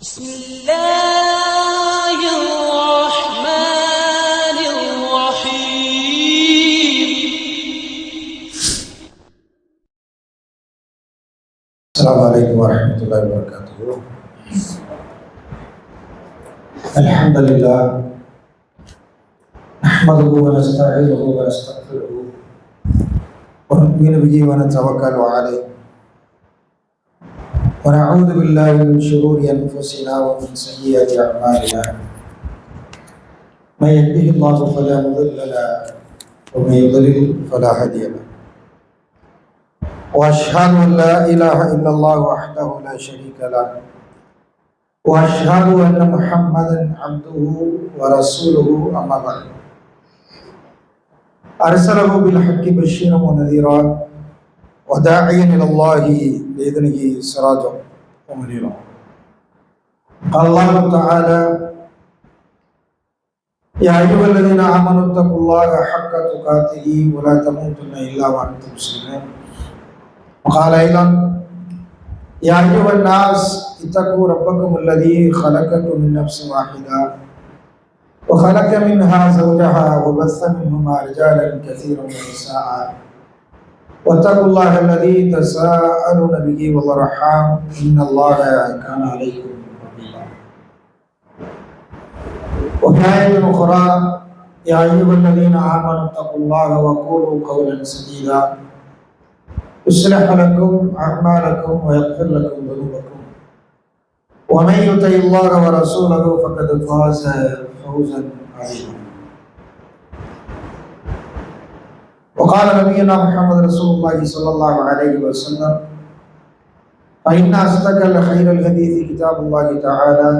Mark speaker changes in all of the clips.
Speaker 1: بسم الله الرحمن الرحيم.
Speaker 2: السلام عليكم ورحمة الله وبركاته. الحمد لله نحمده ونستعينه ونستغفره ونؤمن به ونتوكل عليه ونعوذ بالله من شرور أنفسنا ومن سيئات أعمالنا. من يهده الله فلا مضل له ومن يضلل فلا هادي له. وأشهد أن لا إله إلا الله وحده لا شريك له وأشهد أن محمدا عبده ورسوله. أما بعد أرسله بالحق بشيرا ونذيرا وداعيا إلى الله بإذنه سراجا ومنيرا. قال الله تعالى: يا أيها الذين آمنوا اتقوا الله حق تقاته ولا تموتن إلا وأنتم مسلمون. وقال أيضا: يا أيها الناس اتقوا ربكم الذي خلقكم من نفس واحدة وخلق منها زوجها وبث منهما رجالا كثيرا ونساء واتقوا الله الذي تساءلون به والأرحام إن الله كان عليكم رقيبا. وفي آية أخرى: يا أيها الذين آمنوا اتقوا الله وقولوا قولا سديدا يصلح لكم أعمالكم ويغفر لكم ذنوبكم ومن يطع الله ورسوله فقد فاز فوزا عظيما. وقال نبينا محمد رسول الله صلى الله عليه وسلم: فإن أصدق الخير الحديث كتاب الله تعالى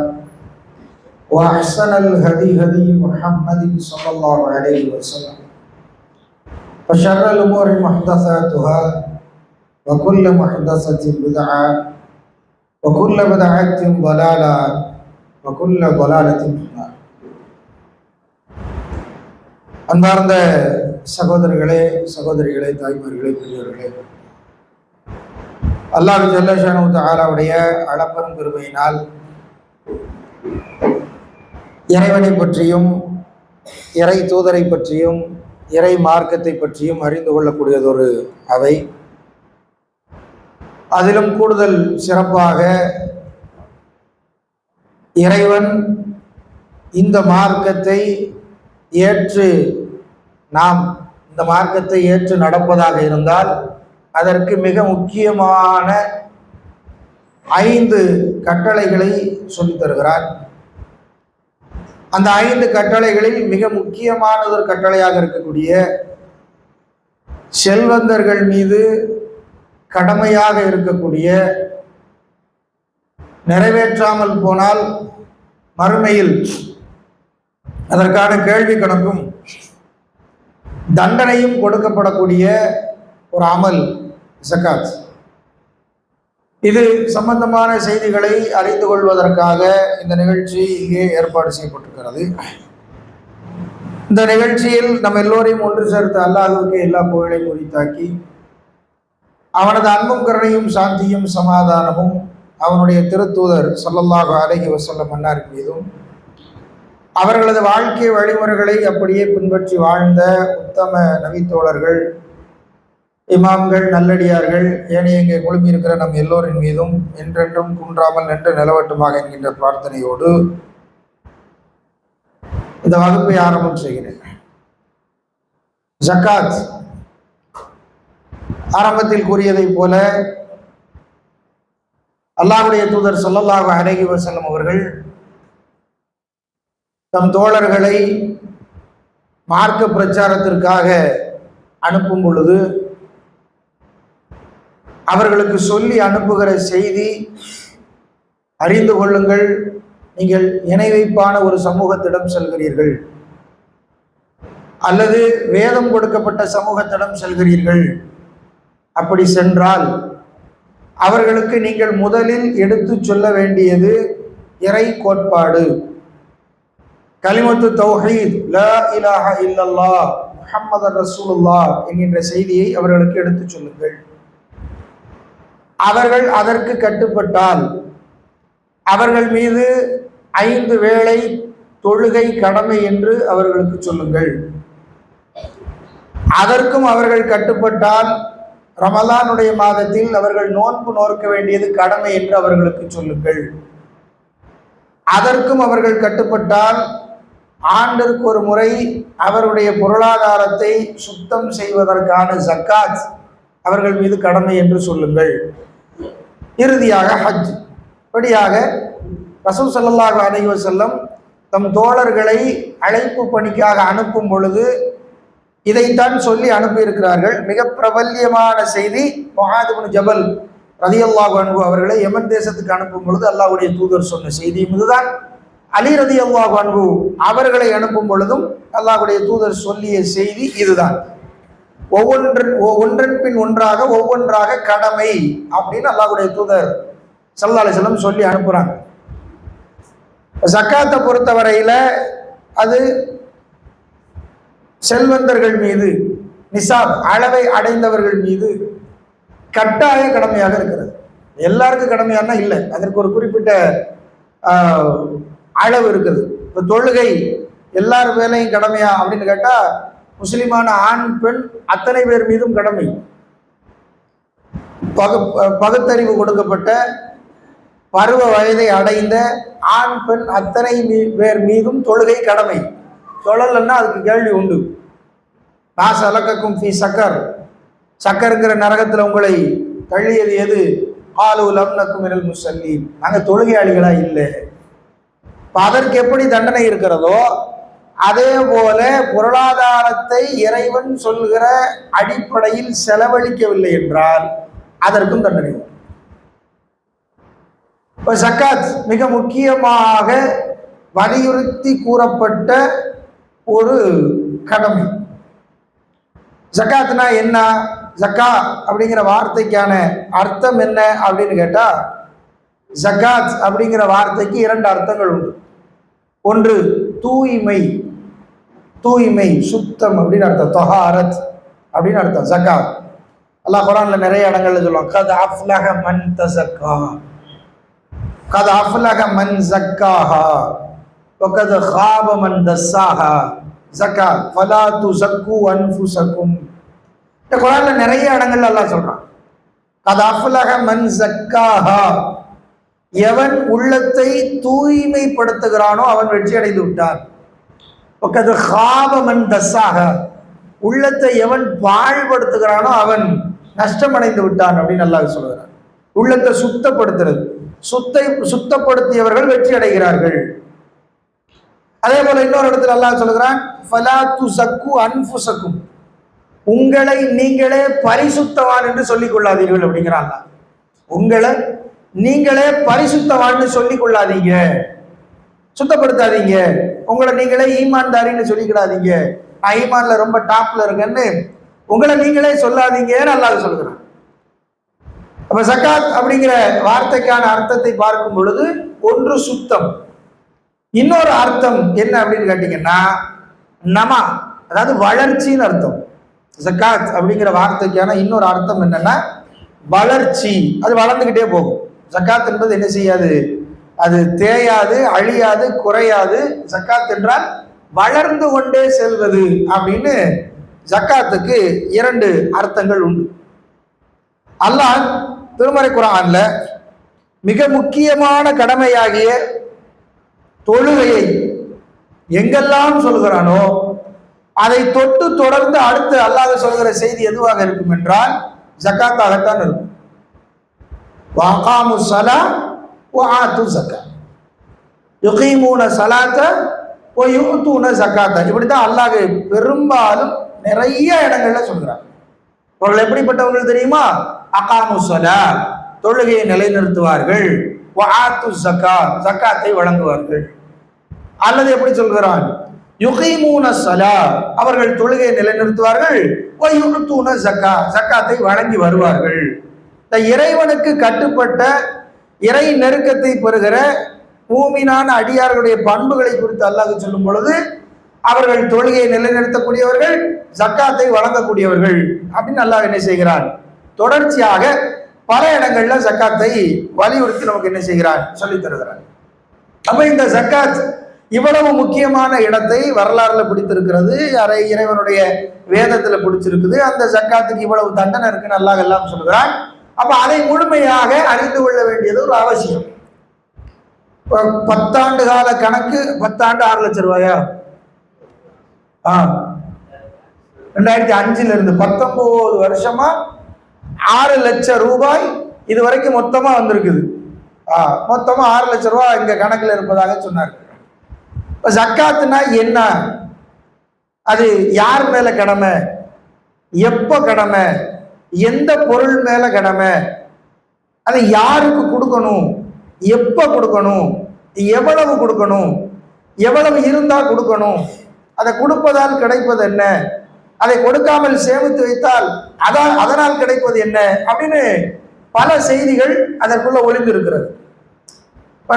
Speaker 2: وأحسن الهدي هدي محمد صلى الله عليه وسلم وشر الأمور محدثاتها وكل محدثة بدعة وكل بدعة ضلالة وكل ضلالة في النار. அன்பார்ந்த சகோதரர்களே, சகோதரிகளே, தாய்மார்களே, பெரியவர்களே, அல்லாஹ் ஜல்ல ஷானஹு தஆலாவுடைய அளப்பெரும் பெருமையினால் இறைவனை பற்றியும் இறை தூதரை பற்றியும் இறை மார்க்கத்தை பற்றியும் அறிந்து கொள்ளக்கூடியதொரு அவை. அதிலும் கூடுதல் சிறப்பாக இறைவன் இந்த மார்க்கத்தை ஏற்று நாம் இந்த மார்க்கத்தை ஏற்று நடப்பதாக இருந்தால் அதற்கு மிக முக்கியமான 5 கட்டளைகளை சொல்லித் தருகிறார். அந்த 5 கட்டளைகளில் மிக முக்கியமானதொரு கட்டளையாக இருக்கக்கூடிய செல்வந்தர்கள் மீது கடமையாக இருக்கக்கூடிய, நிறைவேற்றாமல் போனால் மறுமையில் அதற்கான கேள்வி கணக்கும் தண்டனையும் கொடுக்கப்படக்கூடிய ஒரு அமல் ஜகாத். இது சம்பந்தமான செய்திகளை அறிந்து கொள்வதற்காக இந்த நிகழ்ச்சி இங்கே ஏற்பாடு செய்யப்பட்டிருக்கிறது. இந்த நிகழ்ச்சியில் நம்ம எல்லோரையும் ஒன்று சேர்த்து அல்லாஹ்வுக்கு எல்லா புகழையும் உரித்தாக்கி அவனது அன்பும் கருணையும் சாந்தியும் சமாதானமும் அவனுடைய திருத்தூதர் ஸல்லல்லாஹு அலைஹி வஸல்லம் அன்னார் மீதும் அவர்களது வாழ்க்கை வழிமுறைகளை அப்படியே பின்பற்றி வாழ்ந்த உத்தம நபித்தோழர்கள், இமாம்கள், நல்லடியார்கள், ஏனைய இங்கே குழுமியிருக்கிற நம் எல்லோரின் மீதும் என்றென்றும் குன்றாமல் நின்று நிலவட்டுமாக என்கின்ற பிரார்த்தனையோடு இந்த வகுப்பை ஆரம்பம் செய்கிறேன். ஜகாத் ஆரம்பத்தில் கூறியதைப் போல அல்லாஹ்வுடைய தூதர் ஸல்லல்லாஹு அலைஹி வஸல்லம் அவர்கள் தம் தோழர்களை மார்க்க பிரச்சாரத்திற்காக அனுப்பும் பொழுது அவர்களுக்கு சொல்லி அனுப்புகிற செய்தி, அறிந்து கொள்ளுங்கள், நீங்கள் இணை வைப்பான ஒரு சமூகத்திடம் செல்கிறீர்கள் அல்லது வேதம் கொடுக்கப்பட்ட சமூகத்திடம் செல்கிறீர்கள். அப்படி சென்றால் அவர்களுக்கு நீங்கள் முதலில் எடுத்து சொல்ல வேண்டியது இறை கோட்பாடு, கலிமத்து தௌஹீத், லா இலாஹ இல்லல்லாஹ் முஹம்மது ரசூலுல்லாஹ் என்கின்ற செய்தியை அவர்களுக்கு எடுத்து சொல்லுங்கள். அவர்கள் அதற்கு கட்டுப்பட்டால் அவர்கள் மீது 5 வேளை தொழுகை கடமை என்று அவர்களுக்கு சொல்லுங்கள். அதற்கும் அவர்கள் கட்டுப்பட்டால் ரமலானுடைய மாதத்தில் அவர்கள் நோன்பு நோக்க வேண்டியது கடமை என்று அவர்களுக்கு சொல்லுங்கள். அதற்கும் அவர்கள் கட்டுப்பட்டால் ஆண்டிற்கு ஒரு முறை அவருடைய பொருளாதாரத்தை சுத்தம் செய்வதற்கான ஜக்காத் அவர்கள் மீது கடமை என்று சொல்லுங்கள். இறுதியாக ஹஜ். இப்படியாக ரசூல் ஸல்லல்லாஹு அலைஹி வஸல்லம் தம் தோழர்களை அழைப்பு பணிக்காக அனுப்பும் பொழுது இதைத்தான் சொல்லி அனுப்பியிருக்கிறார்கள். மிக பிரபல்யமான செய்தி, முஆத் இப்னு ஜபல் ரலியல்லாஹு அன்ஹு அவர்களை யமன் தேசத்துக்கு அனுப்பும் பொழுது அல்லாஹ்வுடைய தூதர் சொன்ன செய்தியும் இதுதான். அலி ரலியல்லாஹு அன்ஹு அவர்களை அனுப்பும் பொழுதும் அல்லாஹ்வுடைய தூதர் சொல்லிய செய்தி இதுதான். ஒன்றன் பின் ஒவ்வொன்றாக கடமை அப்படின்னு அல்லாஹ்வுடைய தூதர் ஸல்லல்லாஹு அலைஹி வஸல்லம் சொல்லி அனுப்புறாங்க. ஜக்காத்தை பொறுத்தவரையில அது செல்வந்தர்கள் மீது, நிசாப் அளவை அடைந்தவர்கள் மீது கட்டாய கடமையாக இருக்கிறது. எல்லாருக்கும் கடமையானா இல்லை, அதற்கு ஒரு குறிப்பிட்ட அளவு இருக்குது. இப்போ தொழுகை எல்லார் வேலையும் கடமையா அப்படின்னு கேட்டா முஸ்லிமான ஆண் பெண் அத்தனை பேர் மீதும் கடமை. பகுத்தறிவு கொடுக்கப்பட்ட பருவ வயதை அடைந்த ஆண் பெண் அத்தனை பேர் மீதும் தொழுகை கடமை. தொழலன்னா அதுக்கு கேள்வி உண்டு. நான் சலக்கக்கும் ஃபீ சக்கர், சக்கருங்கிற நரகத்தில் உங்களை தள்ளியது எது? ஆலு லம்னக்கும் மினல் முஸல்லீன், நாங்கள் தொழுகையாளிகளா இல்லை. அதற்கு எப்படி தண்டனை இருக்கிறதோ அதே போல பொருளாதாரத்தை இறைவன் சொல்கிற அடிப்படையில் செலவழிக்கவில்லை என்றால் அதற்கும் தண்டனை. இப்போ ஜக்காத் மிக முக்கியமாக வலியுறுத்தி கூறப்பட்ட ஒரு கடமை. ஜக்காத்னா என்ன? ஜக்கா அப்படிங்கிற வார்த்தைக்கான அர்த்தம் என்ன அப்படின்னு கேட்டா, ஜக்காத் அப்படிங்கிற வார்த்தைக்கு 2 அர்த்தங்கள் உண்டு. ஒன்று தூய்மை, தூய்மை சுத்தம் அப்படின்னு அர்த்தம். தொஹாரத் அப்படின்னு அர்த்தம் ஜக்காத். அல்லாஹ் குர்ஆன்ல நிறைய இடங்கள்ல சொல்லுவாங்க, கத் அஃப்லஹ மன் தஸக்கா, கத் அஃப்லஹ மன் ஸக்காஹா வகத் ஹாப மன் தஸ்ஸாஹா. ஜக்காத் ஃபலா துஸக்கு அன்ஃபுஸக்கும். இந்த குர்ஆன்ல நிறைய இடங்கள்ல அல்லாஹ் சொல்றான், கத் அஃப்லஹ மன் ஸக்காஹா, எவன் உள்ளத்தை தூய்மைப்படுத்துகிறானோ அவன் வெற்றி அடைந்து விட்டான். வகத் ஹாப மன் தஸ்ஸாஹா, உள்ளத்தை எவன் பாழ்படுத்துகிறானோ அவன் நஷ்டமடைந்து விட்டான் அப்படின்னு அல்லாஹ் சொல்கிறான். உள்ளத்தை சுத்தப்படுத்துறது, சுத்தப்படுத்தியவர்கள் வெற்றி அடைகிறார்கள். அதே போல இன்னொரு இடத்துல அல்லாஹ் சொல்கிறான், ஃபலா துஸக்கு அன்ஃபுஸக்கும், உங்களை நீங்களே பரிசுத்தவான் என்று சொல்லிக் கொள்ளாதீர்கள் அப்படிங்கிறான். உங்களை நீங்களே பரிசுத்தவான்னு சொல்லிக் கொள்ளாதீங்க, சுத்தப்படுத்தாதீங்க. உங்களை நீங்களே ஈமான்தாரின்னு சொல்லிக்கிடாதீங்க, நான் ஈமான்ல ரொம்ப டாப்ல இருக்கேன்னு உங்களை நீங்களே சொல்லாதீங்கன்னு அல்லாஹ் சொல்கிறான். அப்ப ஜக்காத் அப்படிங்கிற வார்த்தைக்கான அர்த்தத்தை பார்க்கும் பொழுது ஒன்று சுத்தம், இன்னொரு அர்த்தம் என்ன அப்படின்னு கேட்டீங்கன்னா நமா, அதாவது வளர்ச்சின்னு அர்த்தம். ஜக்காத் அப்படிங்கிற வார்த்தைக்கான இன்னொரு அர்த்தம் என்னன்னா வளர்ச்சி, அது வளர்ந்துகிட்டே போகும். ஜக்காத் என்பது என்ன செய்யாது, அது தேயாது, அழியாது, குறையாது. ஜக்காத் என்றால் வளர்ந்து கொண்டே செல்வது அப்படின்னு ஜக்காத்துக்கு 2 அர்த்தங்கள் உண்டு. அல்லாஹ் திருமறை குர்ஆன்ல மிக முக்கியமான கடமையாகிய தொழுகையை எங்கெல்லாம் சொல்கிறானோ அதை தொட்டு தொடர்ந்து அடுத்து அல்லாஹ் சொல்கிற செய்தி எதுவாக இருக்கும் என்றால் ஜக்காத்தாகத்தான் இருக்கும். வஅகாமு ஸலா வஆத்து ஸகாத், யுகீமூன ஸலாத்த வயுத்தூன ஸகாத்த, இப்படித்தான் அல்லாஹ் பெரும்பாலும் நிறைய இடங்கள்ல சொல்கிறார். அவர்கள் எப்படிப்பட்டவர்கள் தெரியுமா? அகாமு ஸலா, தொழுகையை நிலைநிறுத்துவார்கள், வஆத்து ஸகாத், ஸகாத்தை வழங்குவார்கள். அல்லது எப்படி சொல்கிறான், யுகீமூன ஸலா, அவர்கள் தொழுகையை நிலைநிறுத்துவார்கள், வயுத்தூன ஸகாத், ஸகாத்தை வழங்கி வருவார்கள். இந்த இறைவனுக்கு கட்டுப்பட்ட இறை நெருக்கத்தை பெறுகிற மூமினான அடியார்களுடைய பண்புகளை குறித்து அல்லாஹ் சொல்லும் பொழுது அவர்கள் தொழுகையை நிலைநிறுத்தக்கூடியவர்கள், ஜக்காத்தை வழங்கக்கூடியவர்கள் அப்படின்னு அல்லாஹ் என்ன செய்கிறான், தொடர்ச்சியாக பல இடங்கள்ல ஜக்காத்தை வலியுறுத்தி நமக்கு என்ன செய்கிறார், சொல்லித் தருகிறார். அப்ப இந்த ஜக்காத் இவ்வளவு முக்கியமான இடத்தை வரலாறுல பிடித்திருக்கிறது, இறைவனுடைய வேதத்துல பிடிச்சிருக்குது. அந்த ஜக்காத்துக்கு இவ்வளவு தண்டனை இருக்குன்னு அல்லாஹ் எல்லாம் சொல்கிறான். அப்ப அதை முழுமையாக அறிந்து கொள்ள வேண்டியது ஒரு அவசியம். 10 ஆண்டு கால கணக்கு, 10 ஆண்டு 6 லட்சம் ரூபாயா? 2005 இருந்து 19 வருஷமா 6 லட்சம் ரூபாய் இது வரைக்கும் மொத்தமா வந்திருக்குது. மொத்தமா 6 லட்சம் ரூபாய் இங்க கணக்குல இருப்பதாக சொன்னார். இப்ப ஜக்காத்துனா என்ன, அது யார் மேல கடமை, எப்ப கடமை, எந்த பொருள் மேல கடமை, அதை யாருக்கு கொடுக்கணும், எப்ப கொடுக்கணும், எவ்வளவு கொடுக்கணும், எவ்வளவு இருந்தா கொடுக்கணும், அதை கொடுப்பதால் கிடைப்பது என்ன, அதை கொடுக்காமல் சேமித்து வைத்தால் அதனால் கிடைப்பது என்ன அப்படின்னு பல செய்திகள் அதற்குள்ள ஒளிந்து இருக்கிறது. இப்ப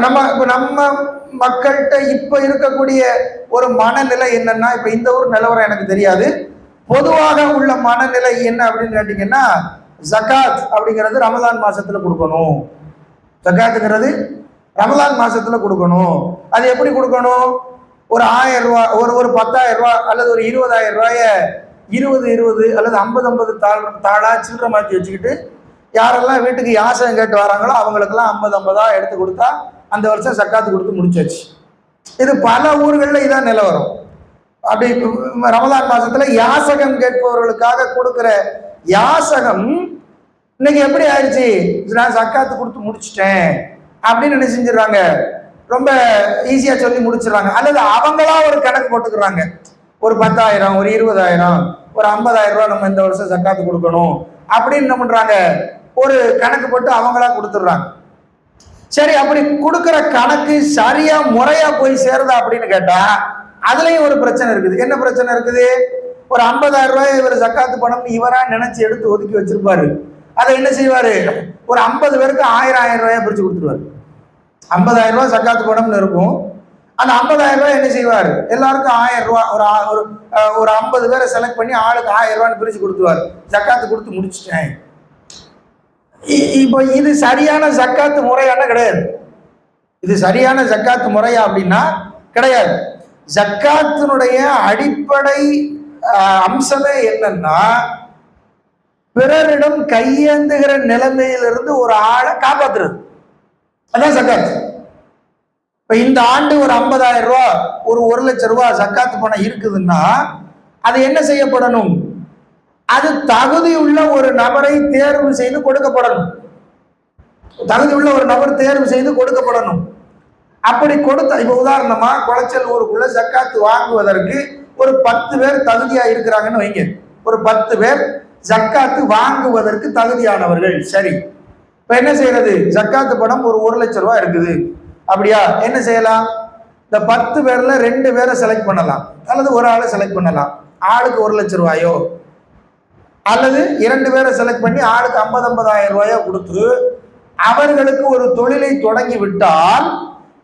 Speaker 2: நம்ம மக்கள்கிட்ட இப்ப இருக்கக்கூடிய ஒரு மனநிலை என்னன்னா, இப்ப இந்த ஒரு நிலவரம் எனக்கு தெரியாது, பொதுவாக உள்ள மனநிலை என்ன அப்படின்னு கேட்டீங்கன்னா, ஜக்காத் அப்படிங்கிறது ரமலான் மாசத்துல கொடுக்கணும். ஜக்காத்துங்கிறது ரமலான் மாசத்துல கொடுக்கணும். அது எப்படி கொடுக்கணும், ஒரு 1000 ரூபாய், ஒரு 10,000 ரூபாய் அல்லது ஒரு 20,000 ரூபாய 20 அல்லது 50 தாளா சில்லறை மாற்றி வச்சுக்கிட்டு யாரெல்லாம் வீட்டுக்கு யாசகம் கேட்டு வராங்களோ அவங்களுக்கெல்லாம் 50 எடுத்து கொடுத்தா அந்த வருஷம் சக்காத்து கொடுத்து முடிச்சாச்சு. இது பல ஊர்களில் இதான் நிலவரம். அப்படி ரமலான் மாசத்துல யாசகம் கேட்பவர்களுக்காக கொடுக்கிற யாசகம் இன்னைக்கு எப்படி ஆயிடுச்சு, நான் சக்காத்து கொடுத்து முடிச்சுட்டேன் அப்படின்னு என்ன செஞ்சிடறாங்க, ரொம்ப ஈஸியா சொல்லி முடிச்சிடறாங்க. அல்லது அவங்களா ஒரு கணக்கு போட்டுக்கிறாங்க, ஒரு 10,000, ஒரு 20,000, ஒரு 50,000 ரூபாய் நம்ம இந்த வருஷம் சக்காத்து கொடுக்கணும் அப்படின்னு என்ன பண்றாங்க, ஒரு கணக்கு போட்டு அவங்களா கொடுத்துடுறாங்க. சரி, அப்படி கொடுக்கிற கணக்கு சரியா முறையா போய் சேருதா அப்படின்னு கேட்டா அதுலயும் ஒரு பிரச்சனை இருக்குது. என்ன பிரச்சனை இருக்குது, ஒரு 50,000 ரூபாய் இவர் சக்காத்து பணம் இவரா நினைச்சு எடுத்து ஒதுக்கி வச்சிருப்பாரு. அதை என்ன செய்வாரு, ஒரு 50 பேருக்கு 1000 ரூபாயா பிரிச்சு கொடுத்துருவாரு. 50,000 ரூபாய் சக்காத்து பணம்னு இருக்கும். அந்த 50,000 ரூபாய் என்ன செய்வார், எல்லாருக்கும் 1000 ரூபாய், ஒரு 50 பேரை செலக்ட் பண்ணி ஆளுக்கு 1000 ரூபான்னு பிரிச்சு கொடுத்துருவார். ஜக்காத்து கொடுத்து முடிச்சுட்டேன். இப்போ இது சரியான ஜக்காத்து முறையான கிடையாது. இது சரியான ஜக்காத்து முறையா அப்படின்னா கிடையாது. ஜக்காத்தினுடைய அடிப்படை அம்சமே என்னன்னா, பிறரிடம் கையேந்துகிற நிலைமையிலிருந்து ஒரு ஆளை காப்பாத்துறது, அதான் ஜக்காத். இப்ப இந்த ஆண்டு ஒரு 50,000 ரூபாய், ஒரு 1 லட்சம் ரூபாய் ஜக்காத்து பணம் இருக்குதுன்னா அது என்ன செய்யப்படணும், அது தகுதி உள்ள ஒரு நபரை தேர்வு செய்து கொடுக்கப்படணும். தகுதி உள்ள ஒரு நபர் தேர்வு செய்து கொடுக்கப்படணும். அப்படி கொடுத்த, இப்ப உதாரணமா குளச்சல் ஊருக்குள்ள ஜக்காத்து வாங்குவதற்கு ஒரு 10 பேர் தகுதியா இருக்கிறாங்கன்னு வைங்க. ஒரு 10 பேர் ஜக்காத்து வாங்குவதற்கு தகுதியானவர்கள். சரி, இப்ப என்ன செய்யறது, ஜக்காத்து பணம் ஒரு 1 லட்சம் ரூபாய் இருக்குது. அப்படியா, என்ன செய்யலாம், இந்த 10 பேர்ல 2 பேரை செலக்ட் பண்ணலாம், அல்லது ஒரு ஆளை செலக்ட் பண்ணலாம். ஆளுக்கு 1 லட்சம் ரூபாயோ, அல்லது 2 பேரை செலக்ட் பண்ணி ஆளுக்கு 50,000 ரூபாயோ கொடுத்து அவர்களுக்கு ஒரு தொழிலை தொடங்கி விட்டால்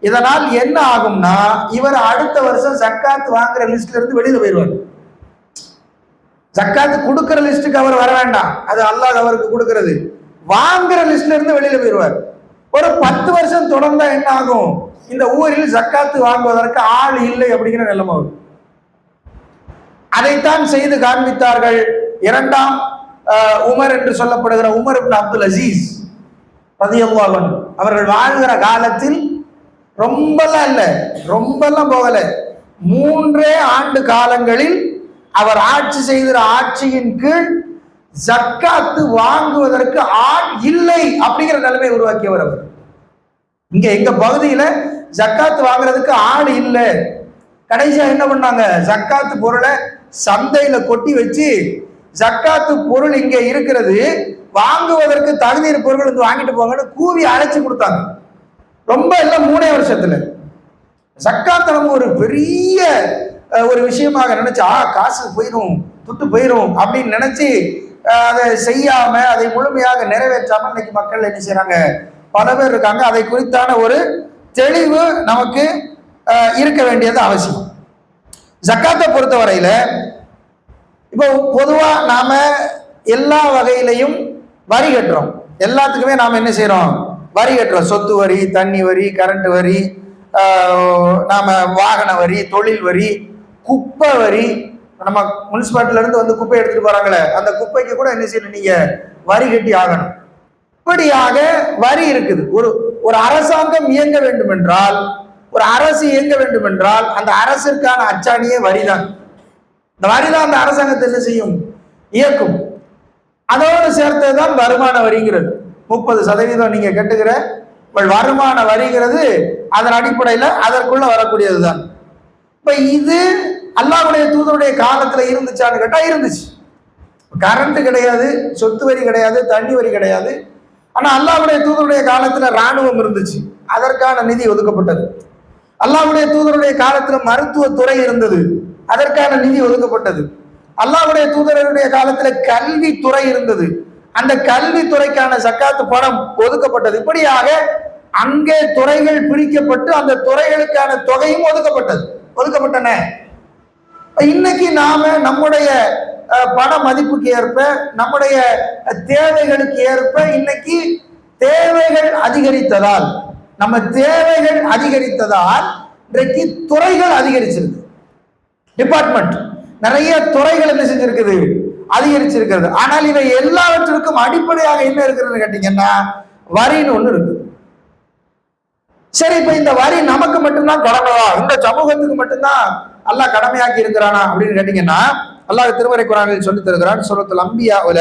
Speaker 2: இதனால் என்ன ஆகும்னா, இவர் அடுத்த வருஷம் ஜக்காத்து வாங்குற லிஸ்ட்ல இருந்து வெளியில போயிடுவார். ஜக்காத்து கொடுக்கிற லிஸ்ட்டுக்கு அவர் வர வேண்டாம், அது அல்லாஹ் அவருக்கு கொடுக்கிறது. வாங்குற லிஸ்ட்ல இருந்து வெளியில போயிடுவார். ஒரு 10 வருஷம் தொடர்ந்தா என்ன ஆகும், இந்த ஊரில் ஜக்காத்து வாங்குவதற்கு ஆள் இல்லை அப்படிங்கிற நிலைமை வரும். அதைத்தான் செய்து காண்பித்தார்கள் 2ஆம் உமர் என்று சொல்லப்படுகிற உமர் இப்னு அப்துல் அசீஸ் ரலியல்லாஹு அன்ஹு அவர்கள் வாழ்கிற காலத்தில் ரொம்பலாம் இல்லை, ரொம்பலாம் போகல, 3 ஆண்டு காலங்களில் அவர் ஆட்சி செய்கிற ஆட்சியின் கீழ் ஜக்காத்து வாங்குவதற்கு ஆள் இல்லை அப்படிங்கிற நிலைமை உருவாக்கியவர் அவர். இங்க எங்க பகுதியில ஜக்காத்து வாங்குறதுக்கு ஆள் இல்லை. கடைசியா என்ன பண்ணாங்க, ஜக்காத்து பொருளை சந்தையில கொட்டி வச்சு, ஜக்காத்து பொருள் இங்க இருக்கிறது, வாங்குவதற்கு தகுதி இருப்பவர்கள் வந்து வாங்கிட்டு போங்கன்னு கூவி அழைச்சி கொடுத்தாங்க. ரொம்ப எல்லாம் 3 வருஷத்துல ஜக்காத்து நம்ம ஒரு பெரிய ஒரு விஷயமாக நினைச்சா, காசு போயிடும், துட்டு போயிடும் அப்படின்னு நினைச்சு அதை செய்யாம, அதை முழுமையாக நிறைவேற்றாம இன்னைக்கு மக்கள் என்ன செய்யறாங்க, பல பேர் இருக்காங்க. அதை குறித்தான ஒரு தெளிவு நமக்கு இருக்க வேண்டியது அவசியம். ஜக்காத்தை பொறுத்த வரையில இப்போ பொதுவா நாம எல்லா வகையிலையும் வரி கட்டுறோம். எல்லாத்துக்குமே நாம் என்ன செய்கிறோம்? வரி கட்டுறோம். சொத்து வரி, தண்ணி வரி, கரண்ட் வரி, நாம வாகன வரி, தொழில் வரி, குப்பை வரி. நம்ம முனிசிபாலிட்டில இருந்து வந்து குப்பை எடுத்துட்டு போறாங்களே, அந்த குப்பைக்கு கூட என்ன செய்யணும்? நீங்க வரி கட்டி ஆகணும். இப்படியாக வரி இருக்குது. ஒரு ஒரு அரசாங்கம் இயங்க வேண்டும் என்றால், ஒரு அரசு இயங்க வேண்டும் என்றால், அந்த அரசிற்கான அச்சாணியே வரிதான். இந்த வரிதான் அந்த அரசாங்கத்தை என்ன செய்யும்? இயக்கும். அதோடு சேர்த்ததுதான் வருமான வரிங்கிறது. 30% நீங்க கட்டுகிற வருமான வரிங்கிறது அதன் அடிப்படையில் அதற்குள்ள வரக்கூடியதுதான். இப்ப இது அல்லாஹ்வுடைய தூதருடைய காலத்துல இருந்துச்சான்னு கேட்டா இருந்துச்சு. கரண்ட் கிடையாது, சொத்து வரி கிடையாது, தண்ணி வரி கிடையாது. ஆனா அல்லாஹ்வுடைய தூதருடைய காலத்துல ராணுவம் இருந்துச்சு, அதற்கான நிதி ஒதுக்கப்பட்டது. அல்லாஹ்வுடைய தூதருடைய காலத்துல மருத்துவத்துறை இருந்தது, அதற்கான நிதி ஒதுக்கப்பட்டது. அல்லாஹ்வுடைய தூதருடைய காலத்துல கல்வித்துறை இருந்தது, அந்த கல்வித்துறைக்கான ஜக்காத்து பணம் ஒதுக்கப்பட்டது. இப்படியாக அங்கே துறைகள் பிரிக்கப்பட்டு அந்த துறைகளுக்கான தொகையும் ஒதுக்கப்பட்டன. இன்னைக்கு நாம நம்முடைய பண மதிப்புக்கு ஏற்ப, நம்முடைய தேவைகளுக்கு ஏற்ப இன்னைக்கு தேவைகள் அதிகரித்ததால், நம்ம தேவைகள் அதிகரித்ததால் இன்றைக்கு துறைகள் அதிகரிச்சிருக்கு. டிபார்ட்மெண்ட் நிறைய துறைகள் என்ன செஞ்சிருக்குது? அதிகரிச்சிருக்கிறது. ஆனால் இவை எல்லாவற்றிற்கும் அடிப்படையாக என்ன இருக்கிறது கேட்டீங்கன்னா வரின்னு ஒண்ணு இருக்கு. சரி, இப்ப இந்த வரி நமக்கு மட்டும்தான் கடமையா, இந்த சமூகத்துக்கு மட்டும்தான் அல்லாஹ் கடமையாக்கி இருக்கிறானா அப்படின்னு கேட்டீங்கன்னா, அல்லாஹ் திருமறை குர்ஆனில் சொல்லி தருகிறான். சூரத்துல் அன்பியாவுல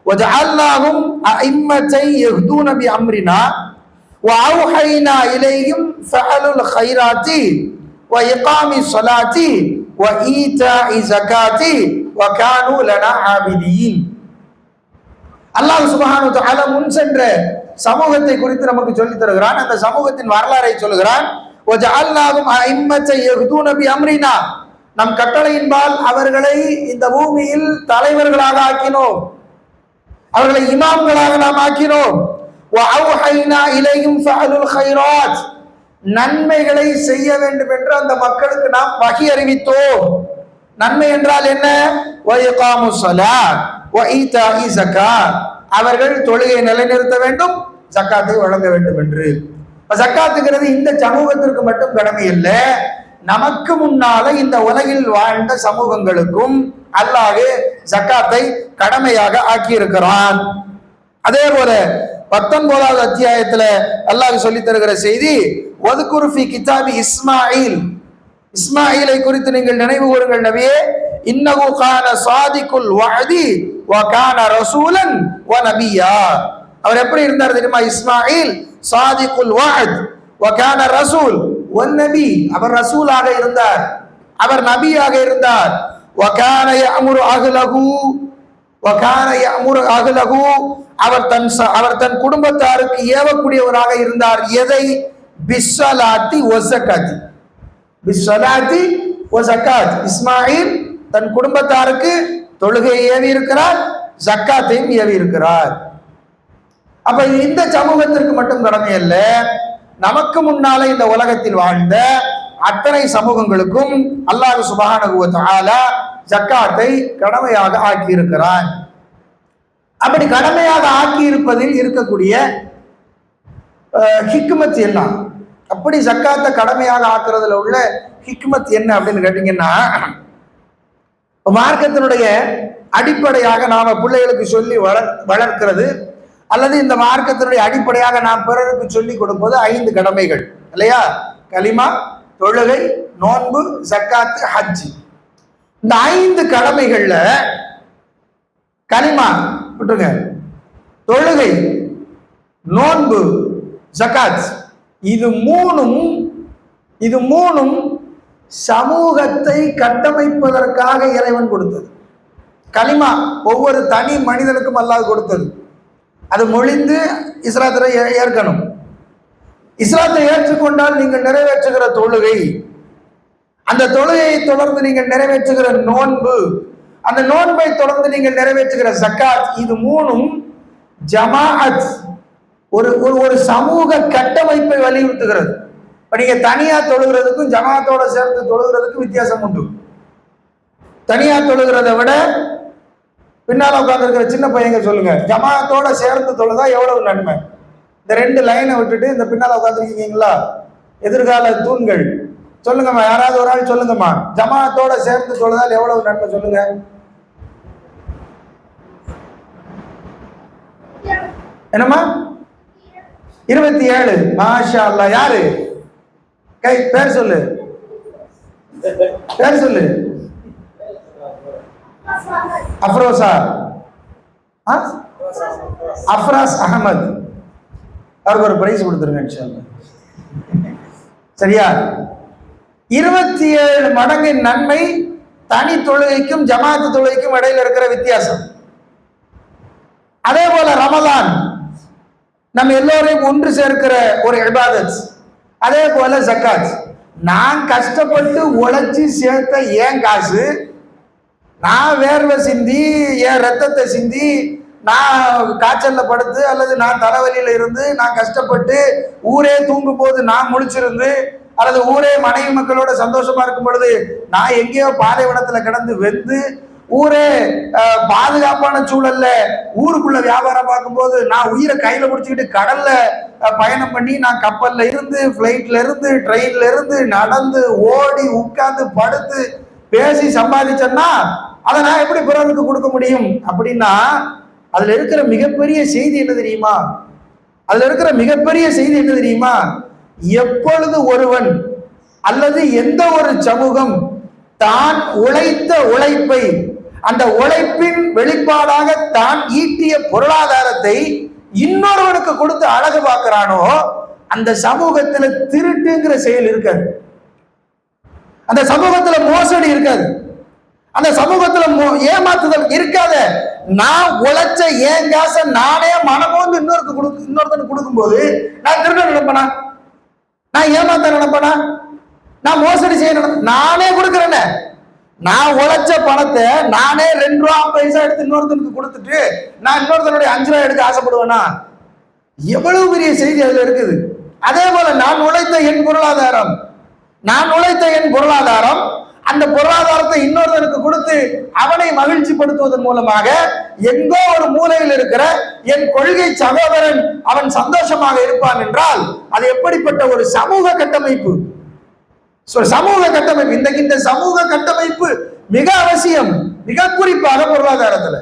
Speaker 2: வஜஅல்னாஹும் அஇம்மத்தை யஹ்தூன பி அம்ரினா வ அவ்ஹைனா இலைஹிம் ஃபஅலுல் கைராத்தி வ இகாமிஸ் ஸலாத்தி வ ஈதாஇ ஸகாத்தி வ கானூ லனா ஆபிதீன். அல்லாஹ் சுப்ஹானஹு வ தஆலா முன் சென்ற சமூகத்தை குறித்து நமக்கு சொல்லி தருகிறான். அந்த சமூகத்தின் வரலாறை சொல்லுகிறான். வஜஅல்னாஹும் அஇம்மத்தை யஹ்தூன பி அம்ரினா, நம் கட்டளையின்பால் அவர்களை இந்த பூமியில் தலைவர்களாக ஆக்கினோம், அவர்களை இமாம்களாக நாம் ஆக்கினோம். வ அவ்ஹைனா இலைஹிம் ஃபஅலுல் கைராத், நன்மைகளை செய்ய வேண்டும் என்று அந்த மக்களுக்கு நாம் வஹி அறிவித்தோம். நன்மை என்றால் என்ன? வ இகாமுஸ் ஸலாத் வ ஈதாஇ ஸகாத், அவர்கள் தொழுகையை நிலைநிறுத்த வேண்டும், ஜக்காத்தை வழங்க வேண்டும் என்று. ஜக்காத்துங்கிறது இந்த சமூகத்திற்கு மட்டும் கடமை இல்லை, நமக்கு முன்னால இந்த உலகில் வாழ்ந்த சமூகங்களுக்கும் அல்லாஹ் ஜக்காத்தை கடமையாக ஆக்கி இருக்கிறான். அதே போல 19வது அத்தியாயத்துல அல்லாஹ் சொல்லி தருகிற செய்தி, வதுகுர் ஃபி கிதாபி இஸ்மாயில், இஸ்மாயிலை குறித்து நீங்கள் நினைவு கூறுங்கள் நபியே, இன்னஹு கான சாதிகுல் வஅதி வ கான ரசூலன் வ நபியா. அவர் எப்படி இருந்தார் தெரியுமா? இஸ்மாயில் சாதிகுல் வஅத் வ கான ரசூல் வ நபி, அவர் ரசூலாக இருந்தார், அவர் நபியாக இருந்தார். வ கான யஅமுரு அஹ்லஹு வ கான யஅமுரு அஹ்லஹு, அவர் தன் குடும்பத்தாருக்கு ஏவக்கூடியவராக இருந்தார். எதை? பிஸ்ஸலாத்தி வ ஸகாத்தி, பிஸ்ஸலாத்தி வ ஸகாத். இஸ்மாயில் தன் குடும்பத்தாருக்கு தொழுகையை ஏவி இருக்கிறார், ஜக்காத்தையும் ஏவி இருக்கிறார். அப்ப இந்த சமூகத்திற்கு மட்டும் கடமை அல்ல, நமக்கு முன்னால இந்த உலகத்தில் வாழ்ந்த அத்தனை சமூகங்களுக்கும் அல்லாஹ் சுப்ஹானஹு வ தஆலா ஜக்காத்தை கடமையாக ஆக்கி இருக்கிறான். அப்படி கடமையாக ஆக்கி இருப்பதில் இருக்கக்கூடிய ஹிக்மத் என்ன? அப்படி ஜக்காத்தை கடமையாக ஆக்குறதுல உள்ள ஹிக்மத் என்ன அப்படின்னு கேட்டீங்கன்னா, மார்க்கத்தினுடைய அடிப்படையாக நாம பிள்ளைகளுக்கு சொல்லி வளர்க்கிறது, அல்லது இந்த மார்க்கத்தினுடைய அடிப்படையாக நாம் பிறருக்கு சொல்லி கொடுப்பது 5 கடமைகள் இல்லையா? கலிமா, தொழுகை, நோன்பு, ஜக்காத்து, ஹஜ். இந்த 5 கடமைகள்ல கலிமா விட்டுருங்க, தொழுகை, நோன்பு, ஜக்காத், இது மூணும் சமூகத்தை கட்டமைப்பதற்காக இறைவன் கொடுத்தது. கலிமா ஒவ்வொரு தனி மனிதனுக்கும் அல்லாஹ் கொடுத்தது. அது மொழிந்து இஸ்லாத்தை ஏற்கணும். இஸ்லாத்தை ஏற்றுக்கொண்டால் நீங்கள் நிறைவேற்றுகிற தொழுகை, அந்த தொழுகையை தொடர்ந்து நீங்கள் நிறைவேற்றுகிற நோன்பு, அந்த நோன்பை தொடர்ந்து நீங்கள் நிறைவேற்றுகிற ஜக்காத், இது மூணும் ஜமாஅத், ஒரு சமூக கட்டமைப்பை வலியுறுத்துகிறது. இப்ப நீங்க தனியா தொழுகிறதுக்கும் ஜமாத்தோட சேர்ந்து தொழுகிறதுக்கும் வித்தியாசம் உண்டு. தனியா தொழுகிறத விட பின்னால உட்கார்ந்துருக்கிற சின்ன பையங்க சொல்லுங்க, ஜமாத்தோட சேர்ந்து தொழுதா எவ்வளவு நன்மை? இந்த 2 லைனை விட்டுட்டு இந்த பின்னால உட்காந்துருக்கீங்களா எதிர்கால தூண்கள், சொல்லுங்கம்மா, யாராவது ஒரு ஆள் சொல்லுங்கம்மா, ஜமாத்தோட சேர்ந்து தொழுதால் எவ்வளவு நன்மை சொல்லுங்க. என்னம்மா? 27. மாஷா அல்லாஹ். யாரு கை? பேர் சொல்லு, பேர் சொல்லு. அஃப்ரோசா, அஃப்ராஸ் அகமது. அவருக்கு ஒரு பிரைஸ் கொடுத்துருங்க இன்ஷா அல்லாஹ். சரியா? 27 மடங்கு நன்மை தனி தொழுகைக்கும் ஜமாத்து தொழுகைக்கும் இடையில இருக்கிற வித்தியாசம். அதே போல ரமலான் நம்ம எல்லோரையும் ஒன்று சேர்க்கிற ஒரு இபாதத். அதே போல ஜக்காத், நான் கஷ்டப்பட்டு உழைச்சி சேர்த்த ஏன் காசு, நான் வேர்வை சிந்தி என் ரத்தத்தை சிந்தி நான் காய்ச்சல்ல படுத்து அல்லது நான் தலைவலியில இருந்து நான் கஷ்டப்பட்டு ஊரே தூங்கும் போது நான் முழிச்சிருந்து அல்லது ஊரே மனைவி மக்களோட சந்தோஷமா இருக்கும் பொழுது நான் எங்கேயோ பாலைவனத்துல கிடந்து வெந்து ஊரே பாதுகாப்பான சூழல்ல ஊருக்குள்ள வியாபாரம் பார்க்கும்போது நான் உயிரை கையில பிடிச்சிக்கிட்டு கடல்ல பயணம் பண்ணி நான் கப்பல்ல இருந்து பிளைட்ல இருந்து ட்ரெயின்ல இருந்து நடந்து ஓடி உட்கார்ந்து படுத்து பேசி சம்பாதிச்சேன்னா அதை நான் எப்படி பிறருக்கு கொடுக்க முடியும் அப்படின்னா, அதுல இருக்கிற மிகப்பெரிய செய்தி என்ன தெரியுமா? அதுல இருக்கிற மிகப்பெரிய செய்தி என்ன தெரியுமா? எப்பொழுது ஒருவன் அல்லது எந்த ஒரு சமூகம் தான் உழைத்த உழைப்பை, அந்த உழைப்பின் வெளிப்பாடாக தான் ஈட்டிய பொருளாதாரத்தை இன்னொருவனுக்கு கொடுத்து அழகு பார்க்கிறானோ, அந்த சமூகத்துல திருட்டுங்கிற செயல் இருக்காது, அந்த சமூகத்துல மோசடி இருக்காது, அந்த சமூகத்துல ஏமாத்துதல் இருக்காத. நான் உழைச்ச ஏன் காசை நானே மனமோந்து இன்னொருத்தனுக்கு கொடுக்கும் போது நான் திருட நினைப்பனா, நான் ஏமாத்த நினைப்பனா, நான் மோசடி செய்ய நானே கொடுக்கிறேன்னு. நான் உழைச்ச பணத்தை நானே 2 ரூபா 50 பைசா எடுத்து இன்னொருத்தனுக்கு கொடுத்துட்டு நான் இன்னொருத்தனுடைய 5 ரூபாய் எடுக்க ஆசைப்படுவேனா? எவ்வளவு பெரிய செய்தி அதுல இருக்குது. அதே போல நான் உழைத்த என் பொருளாதாரம், நான் உழைத்த என் பொருளாதாரம், அந்த பொருளாதாரத்தை இன்னொருத்தனுக்கு கொடுத்து அவனை மகிழ்ச்சி படுத்துவதன் மூலமாக எங்கோ ஒரு மூலையில் இருக்கிற என் கொள்கை சகோதரன் அவன் சந்தோஷமாக இருப்பான் என்றால் அது எப்படிப்பட்ட ஒரு சமூக கட்டமைப்பு, சமூக கட்டமைப்பு. இந்த சமூக கட்டமைப்பு மிக அவசியம், மிக குறிப்பாக பொருளாதாரத்துல.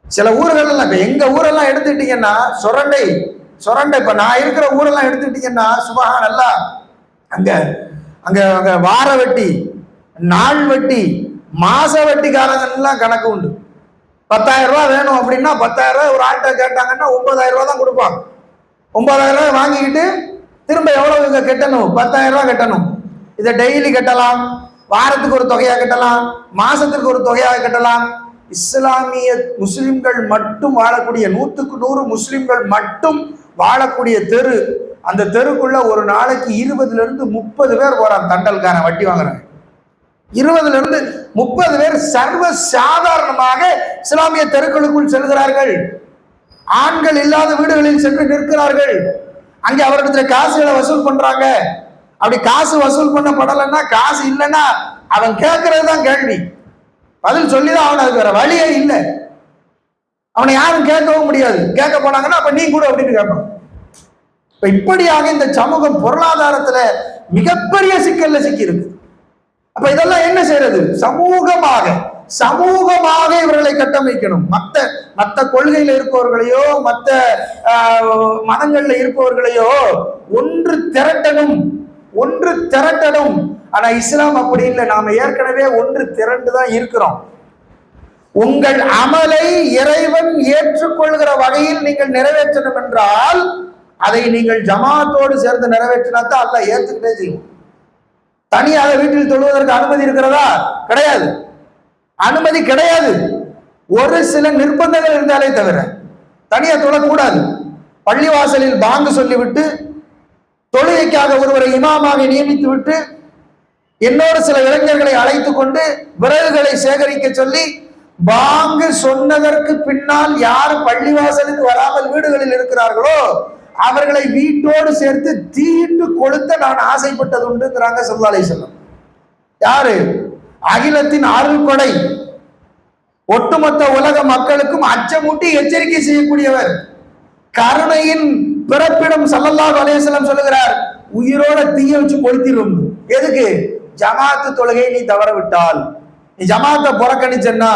Speaker 2: சில ஊர்கள் எல்லாம், இப்ப எங்க ஊரெல்லாம் எடுத்துட்டீங்கன்னா சுரண்டை, இப்ப நான் இருக்கிற ஊரெல்லாம் எடுத்துட்டீங்கன்னா சுபஹானல்லாஹ், அங்க அங்க அங்க வார வெட்டி, நாள் வெட்டி, மாச வெட்டிக்காரங்க எல்லாம் கணக்கு உண்டு. 10,000 ரூபாய் வேணும் அப்படின்னா 10,000 ரூபாய் ஒரு ஆட்டை கேட்டாங்கன்னா 9,000 ரூபாய் தான் கொடுப்பாங்க. 9,000 ரூபாய் வாங்கிக்கிட்டு திரும்ப எவ்வளவு இங்க கட்டணும்? 10,000 ரூபாய் கட்டணும். இதை டெய்லி கட்டலாம், வாரத்துக்கு ஒரு தொகையா கட்டலாம், மாசத்துக்கு ஒரு தொகையாக கட்டலாம். இஸ்லாமிய முஸ்லிம்கள் மட்டும் வாழக்கூடிய 100க்கு 100 முஸ்லிம்கள் மட்டும் வாழக்கூடிய தெரு, அந்த தெருக்குள்ள ஒரு நாளைக்கு 20ல இருந்து 30 பேர் போறாங்க தண்டல்காரன் வட்டி வாங்குறாங்க. 20ல இருந்து 30 பேர் சர்வ சாதாரணமாக இஸ்லாமிய தெருக்களுக்குள் செல்கிறார்கள். ஆண்கள் இல்லாத வீடுகளில் சென்று நிற்கிறார்கள். அங்கே அவரிடத்துல காசுகளை வசூல் பண்றாங்க. அப்படி காசு வசூல் பண்ணப்படலைன்னா, காசு இல்லைன்னா அவன் கேட்கறது தான் கேள்வி, பதில் சொல்லிதான் அவன், அதுக்கு வேற வழியே இல்லை. அவனை யாரும் கேட்கவும் முடியாது. கேட்க போனாங்கன்னா அப்ப நீ கூட அப்படின்னு கேட்பான். இப்ப இப்படியாக இந்த சமூகம் பொருளாதாரத்துல மிகப்பெரிய சிக்கல்ல சிக்கி இருக்கு. அப்ப இதெல்லாம் என்ன செய்யறது? சமூகமாக இவர்களை கட்டமைக்கணும். மத்த கொள்கையில இருப்பவர்களையோ மத்த மதங்கள்ல இருப்பவர்களையோ ஒன்று திரட்டணும். ஆனா இஸ்லாம் அப்படி இல்லை. நாம ஏற்கனவே ஒன்று திரண்டுதான் இருக்கிறோம். உங்கள் அமலை இறைவன் ஏற்றுக்கொள்கிற வகையில் நீங்கள் நிறைவேற்றணும் என்றால் அதை நீங்கள் ஜமாத்தோடு சேர்ந்து நிறைவேற்றினாத்தான் அல்லாஹ் ஏற்றுக்கிட்டே செய்யும். தனியாக வீட்டில் தொழுவதற்கு அனுமதி இருக்கிறதா? கிடையாது, அனுமதி கிடையாது. ஒரு சில நிர்பந்தங்கள் இருந்தாலே தவிர தனியா தொழக்கூடாது. பள்ளிவாசலில் பாங்கு சொல்லிவிட்டு தொழுகைக்காக ஒருவரை இமாமாக நியமித்து விட்டு என்னோடு சில இளைஞர்களை அழைத்து கொண்டு விறகுகளை சேகரிக்க சொல்லி பாங்கு சொன்னதற்கு பின்னால் யார் பள்ளிவாசலுக்கு வராமல் வீடுகளில் இருக்கிறார்களோ அவர்களை வீட்டோடு சேர்த்து தீட்டு கொளுத்த நான் ஆசைப்பட்டது உண்டுங்கிறாங்க ஸல்லல்லாஹு அலைஹி வஸல்லம். யாரு? அகிலத்தின் அருள் கொடை. ஒட்டுமொத்த உலக மக்களுக்கும் அச்சமூட்டி எச்சரிக்கை செய்யக்கூடியவர். கருணையின் பிறப்பிடம் ஸல்லல்லாஹு அலைஹி வஸல்லம் சொல்லுகிறார், உயிரோட தீய வச்சு கொளுத்திடும். எதுக்கு? ஜமாத்து தொழுகையை நீ தவற விட்டால், நீ ஜமாத்தை புறக்கணிச்சன்னா,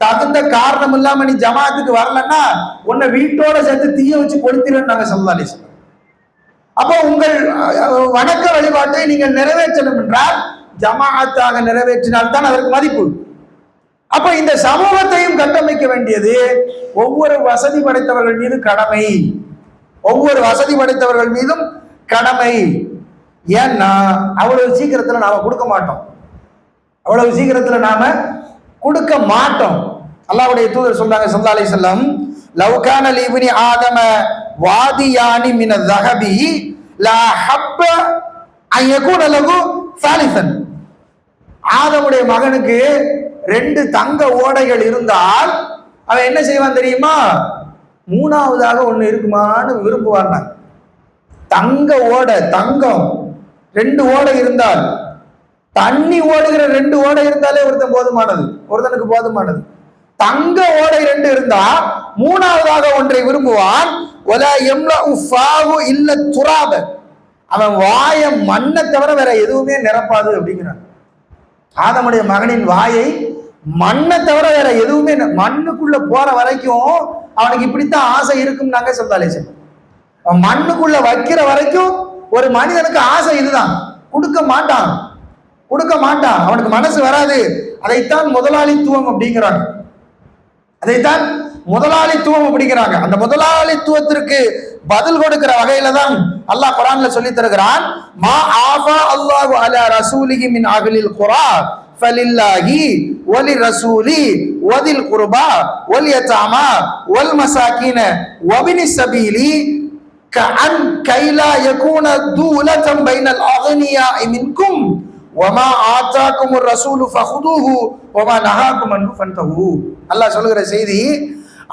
Speaker 2: தகுந்த காரணம் இல்லாம நீ ஜமாத்துக்கு வரலன்னா உன்னை வீட்டோட சேர்த்து தீய வச்சு கொளுத்திடும் நாங்க ஸல்லல்லாஹு அலைஹி வஸல்லம். அப்போ உங்கள் வணக்க வழிபாட்டை நீங்கள் நிறைவேற்றணும் என்றால் ஜமாஅத்தாக நிறைவேற்றினால் தான் அதற்கு மதிப்பு. அப்ப இந்த சமூகத்தையும் கட்டமைக்க வேண்டியது ஒவ்வொரு வசதி படைத்தவர்கள் மீது கடமை, ஒவ்வொரு வசதி படைத்தவர்கள் மீதும் கடமை. ஏன்னா அவ்வளவு சீக்கிரத்துல நாம கொடுக்க மாட்டோம், அவ்வளவு சீக்கிரத்துல நாம கொடுக்க மாட்டோம். அல்லாஹ்வுடைய தூதர் சொல்றாங்க ஸல்லல்லாஹு அலைஹி வஸல்லம், லவ் கான லிப்னி ஆதம வாதியானி மின ذهبி லா ஹப்ப அன் யகூன லஹு சாலிசன். ஆதமுடைய மகனுக்கு 2 தங்க ஓடைகள் இருந்தால் அவன் என்ன செய்வான் தெரியுமா? 3ஆவதாக ஒண்ணு இருக்குமான்னு விரும்புவான். தங்க ஓடை, தங்கம் 2 ஓடை இருந்தால், தண்ணி ஓடுகிற 2 ஓடை இருந்தாலே ஒருத்தனுக்கு போதுமானது. தங்க ஓடை 2 இருந்தா 3ஆவதாக ஒன்றை விரும்புவான். வலா யம்லஉ ஃபாஹு இல்ல துராப, அவன் வாய மண்ணை தவிர வேற எதுவுமே நிரப்பாது அப்படிங்கிறான். ஆதமுடைய மகனின் வாயை மண்ணை தவிர வேற எதுவுமே, மண்ணுக்குள்ள போற வரைக்கும் அவனுக்கு இப்படித்தான் ஆசை இருக்கும். நாங்க ஸல்லல்லாஹு அலைஹி வஸல்லம், மண்ணுக்குள்ள வைக்கிற வரைக்கும் ஒரு மனிதனுக்கு ஆசை இதுதான். கொடுக்க மாட்டான், அவனுக்கு மனசு வராது. அதைத்தான் முதலாளித்துவம் அப்படிங்கிறாங்க, அதைத்தான் முதலாளித்துவம் அப்படிங்கிறாங்க. அந்த முதலாளித்துவத்திற்கு பதில் கொடுக்கிற வகையில தான் அல்லாஹ் குர்ஆன்ல சொல்லி தருகிறான், மா ஆஃபா அல்லாஹு அலா ரசூலிஹி மின் அஹ்லில் குரா ஃபலில்லாஹி வலி ரசூலி வதில் குர்பா வல் யதாமா வல் மசாகின வபினி சபீலி கஅன் கைலா யகூன தூலதன் பைனல் அக்னியா மின்கும் வமா ஆதாகுமுர் ரசூலு ஃபஹுதுஹு வமா நஹாகும் அன்ஹு ஃபன்தஹு. அல்லாஹ் சொல்லுகிற செய்தி,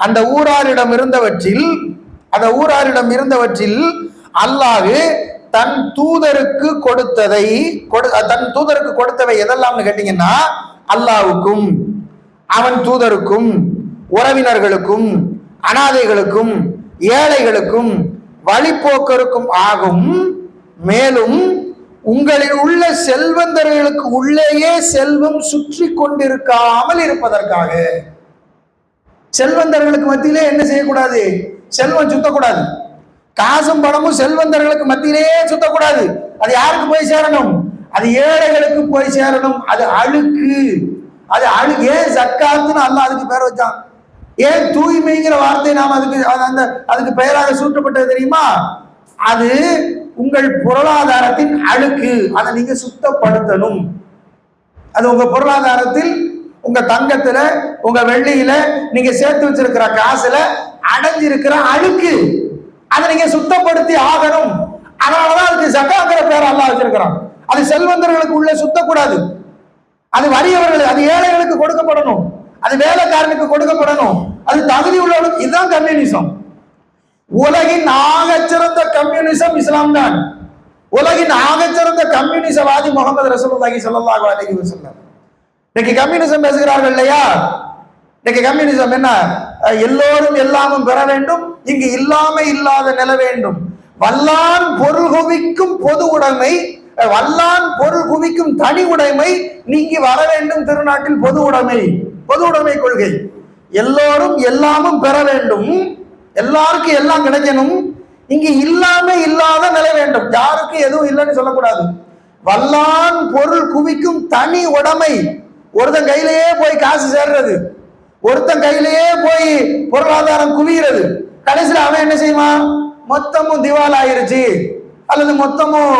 Speaker 2: அந்த ஊராரிடம் இருந்தவற்றில் அல்லாஹ் தன் தூதருக்கு கொடுத்தவை எதெல்லாம்னு கேட்டீங்கன்னா, அல்லாஹ்வுக்கும் அவன் தூதருக்கும் உறவினர்களுக்கும் அனாதைகளுக்கும் ஏழைகளுக்கும் வழிபோக்கருக்கும் ஆகும். மேலும் உங்களில் உள்ள செல்வந்தர்களுக்கு உள்ளேயே செல்வம் சுற்றி கொண்டிருக்காமல் இருப்பதற்காக. செல்வந்தர்களுக்கு மத்தியிலே என்ன செய்யக்கூடாது? செல்வம் சுத்தக்கூடாது. காசும் பணமும் செல்வந்தர்களுக்கு மத்தியிலேயே சுத்தக்கூடாது. அது யாருக்கு போய் சேரணும்? அது ஏழைகளுக்கு போய் சேரணும். அது அழுக்கு. ஏன் ஜக்காத்துன்னு அல்லாஹ் அதுக்கு பேர் வச்சான்? ஏன் தூய்மைங்கிற வார்த்தை நாம் அதுக்கு பெயராக சூட்டப்பட்டது தெரியுமா? அது உங்கள் பொருளாதாரத்தின் அழுக்கு, அதை நீங்க சுத்தப்படுத்தணும். அது உங்க பொருளாதாரத்தில், உங்க தங்கத்துல, உங்க வெள்ளியில நீங்க சேர்த்து வச்சிருக்கிற காசுல அடைஞ்சிருக்கிற அழுக்கு, அதை நீங்க சுத்தப்படுத்தி ஆகணும். அதனாலதான் அதுக்கு ஜக்காங்கிற பேர் அல்லாஹ் வச்சிருக்கிறான். அது செல்வந்தர்களுக்கு உள்ள சுத்தக்கூடாது, அது வறியவர்கள், அது ஏழைகளுக்கு கொடுக்கப்படணும், அது வேலைக்காரனுக்கு கொடுக்கப்படணும், அது தகுதி உள்ளவர்களுக்கு. இதுதான் கம்யூனிசம். உலகின் ஆகச்சிறந்த கம்யூனிசம் இஸ்லாம் தான். உலகின் ஆகச்சிறந்த கம்யூனிசவாதி முகமது ரசூலுல்லாஹி ஸல்லல்லாஹு அலைஹி வஸல்லம். இன்னைக்கு கம்யூனிசம் பேசுகிறார்கள் இல்லையா? இன்னைக்கு கம்யூனிசம் என்ன? எல்லோரும் எல்லாமும் பெற வேண்டும், இங்கு இல்லாம இல்லாத நில வேண்டும், வல்லான் பொருள் குவிக்கும் பொது உடைமை, வல்லான் பொருள் குவிக்கும் தனி உடைமை நீங்கி வர வேண்டும், திருநாட்டில் பொது உடைமை கொள்கை. எல்லோரும் எல்லாமும் பெற வேண்டும், எல்லாருக்கும் எல்லாம் கிடைக்கணும், இங்கு இல்லாம இல்லாத நிலை வேண்டும், யாருக்கு எதுவும் இல்லைன்னு சொல்லக்கூடாது. வல்லான் பொருள் குவிக்கும் தனி உடைமை. ஒருத்தன் கையிலேயே போய் காசு சேர்றது, ஒருத்தன் கையிலேயே போய் பொருளாதாரம் குவிகிறது. கடைசியில் அவன் என்ன செய்வான்? மொத்தமும் திவால் ஆயிருச்சு அல்லது மொத்தமும்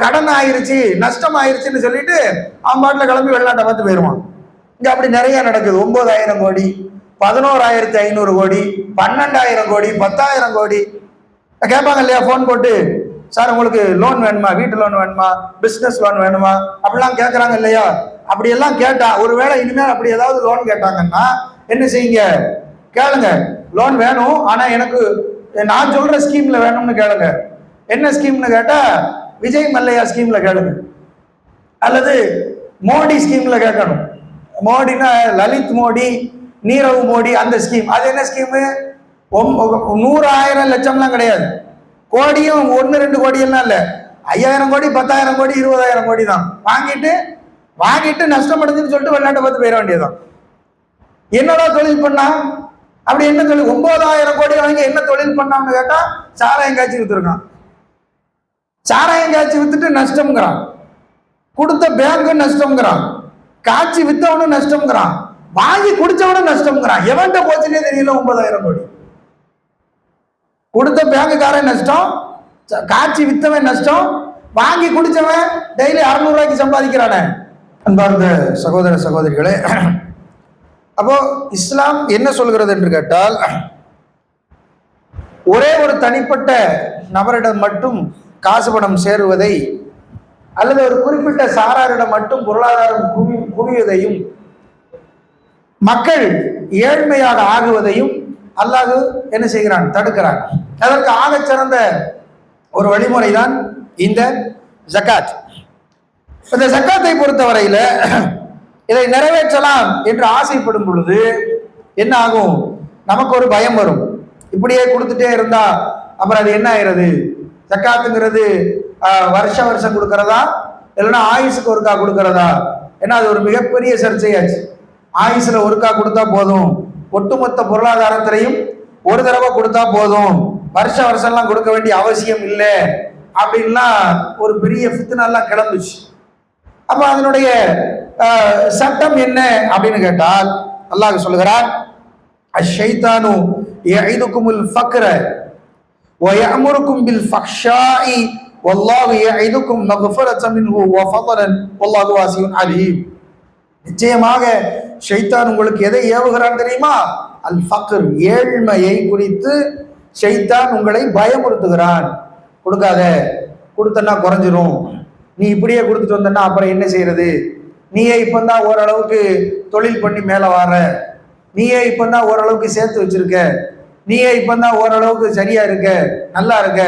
Speaker 2: கடன் ஆயிருச்சு, நஷ்டம் ஆயிருச்சுன்னு சொல்லிட்டு அவன் பாட்டில் கிளம்பி வெளிநாட்டை பார்த்து போயிடுவான். இங்க அப்படி நிறைய நடக்குது. 9,000 கோடி, 11,500 கோடி, 12,000 கோடி, 10,000 கோடி கேட்பாங்க இல்லையா? போன் போட்டு, சார் உங்களுக்கு லோன் வேணுமா, வீட்டு லோன் வேணுமா, பிசினஸ் லோன் வேணுமா, அப்படிலாம் கேட்கறாங்க இல்லையா? அப்படியெல்லாம் கேட்டா, ஒருவேளை இனிமேல் அப்படி ஏதாவது லோன் கேட்டாங்கன்னா என்ன செய்யுங்க? கேளுங்க, லோன் வேணும், ஆனா எனக்கு நான் சொல்ற ஸ்கீம்ல வேணும்னு கேளுங்க. என்ன ஸ்கீம்னு கேட்டா, விஜய் மல்லையா ஸ்கீம்ல கேளுங்க, அல்லது மோடி ஸ்கீம்ல கேட்கணும். மோடினா லலித் மோடி, நீரவ் மோடி, அந்த ஸ்கீம். அது என்ன ஸ்கீமு? 100,000 லட்சம்லாம் கிடையாது. கோடியும் 1-2 கோடியெல்லாம் இல்லை, 5,000 கோடி, 10,000 கோடி, 20,000 கோடி தான். வாங்கிட்டு நஷ்டம் அடைஞ்சுன்னு சொல்லிட்டு வெளிநாட்டை பார்த்து போயிட வேண்டியதுதான். என்னடா தொழில் பண்ணா? அப்படி என்ன தொழில்? 9,000 கோடி வாங்கி என்ன தொழில் பண்ணான்னு கேட்டா, சாராயம் காய்ச்சி வித்துருக்கான். சாராயம் காய்ச்சி வித்துட்டு நஷ்டம்ங்கிறான், கொடுத்த பேங்கு நஷ்டம்ங்கிறான், காய்ச்சி வித்தவனும் நஷ்டம்ங்கிறான், வாங்கி குடிச்சவனும் நஷ்டம்ங்கிறான். எவன்கிட்ட போச்சுன்னே தெரியல. 9,000 கோடி கொடுத்த பேங்குக்காரன் நஷ்டம், காய்ச்சி வித்தவன் நஷ்டம், வாங்கி குடிச்சவன் டெய்லி 600 ரூபாய்க்கு சம்பாதிக்கிறானே. அன்பார்ந்த சகோதர சகோதரிகளே, அப்போ இஸ்லாம் என்ன சொல்கிறது என்று கேட்டால், ஒரே ஒரு தனிப்பட்ட நபரிடம் மட்டும் காசு பணம் சேருவதை அல்லது ஒரு குறிப்பிட்ட சாராரிடம் மட்டும் பொருளாதாரம் குவிவதையும் மக்கள் ஏழ்மையாக ஆகுவதையும் அல்லாஹ் என்ன செய்கிறான்? தடுக்கிறான். அதற்கு ஆகச் சிறந்த ஒரு வழிமுறை தான் இந்த ஜகாத். இந்த ஜகாத்தை பொறுத்தவரையில இதை நிறைவேற்றலாம் என்று ஆசைப்படும் பொழுது என்ன ஆகும்? நமக்கு ஒரு பயம் வரும். இப்படியே கொடுத்துட்டே இருந்தா அப்புறம் அது என்ன ஆகிறது? ஜகாத்துங்கிறது வருஷம் கொடுக்கறதா இல்லைன்னா ஆயுசுக்கு ஒருக்கா கொடுக்கறதா? ஏன்னா அது ஒரு மிகப்பெரிய சர்ச்சையாச்சு. ஆயுசுல ஒருக்கா கொடுத்தா போதும், ஒட்டுமொத்த பொருளாதாரத்திலையும் ஒரு தடவை கொடுத்தா போதும், வருஷம்லாம் கொடுக்க வேண்டிய அவசியம் இல்லை அப்படின்லாம் ஒரு பெரிய ஃபித்னாலாம் கிளம்புச்சு. அப்ப அதனுடைய சட்டம் என்ன அப்படின்னு கேட்டால், அல்லாஹ் சொல்லுகிறார், அஷைத்தானு யஇதுகுமுல் ஃபக்ர வ யஅமுருகும் பில் ஃபஹ்ஷாஇ வல்லாஹு யஇதுகும் மக்ஃபிரத்தன் மின்ஹு வ ஃபضலன் வல்லாஹு வாசிஉன் அலீம். நிச்சயமாக ஷைத்தான் உங்களுக்கு எதை ஏவுகிறான் தெரியுமா? அல் ஃபக்ர், ஏழ்மையை குறித்து ஷைத்தான் உங்களை பயமுறுத்துகிறான். கொடுக்காத, கொடுத்தன்னா குறைஞ்சிரும், நீ இப்படியே கொடுத்துட்டு வந்தன்னா அப்புறம் என்ன செய்யறது? நீயே இப்பந்தான் ஓரளவுக்கு தொழில் பண்ணி மேலே வர, நீயே இப்பந்தான் ஓரளவுக்கு சேர்த்து வச்சிருக்க, நீயே இப்பந்தான் ஓரளவுக்கு சரியா இருக்க, நல்லா இருக்க,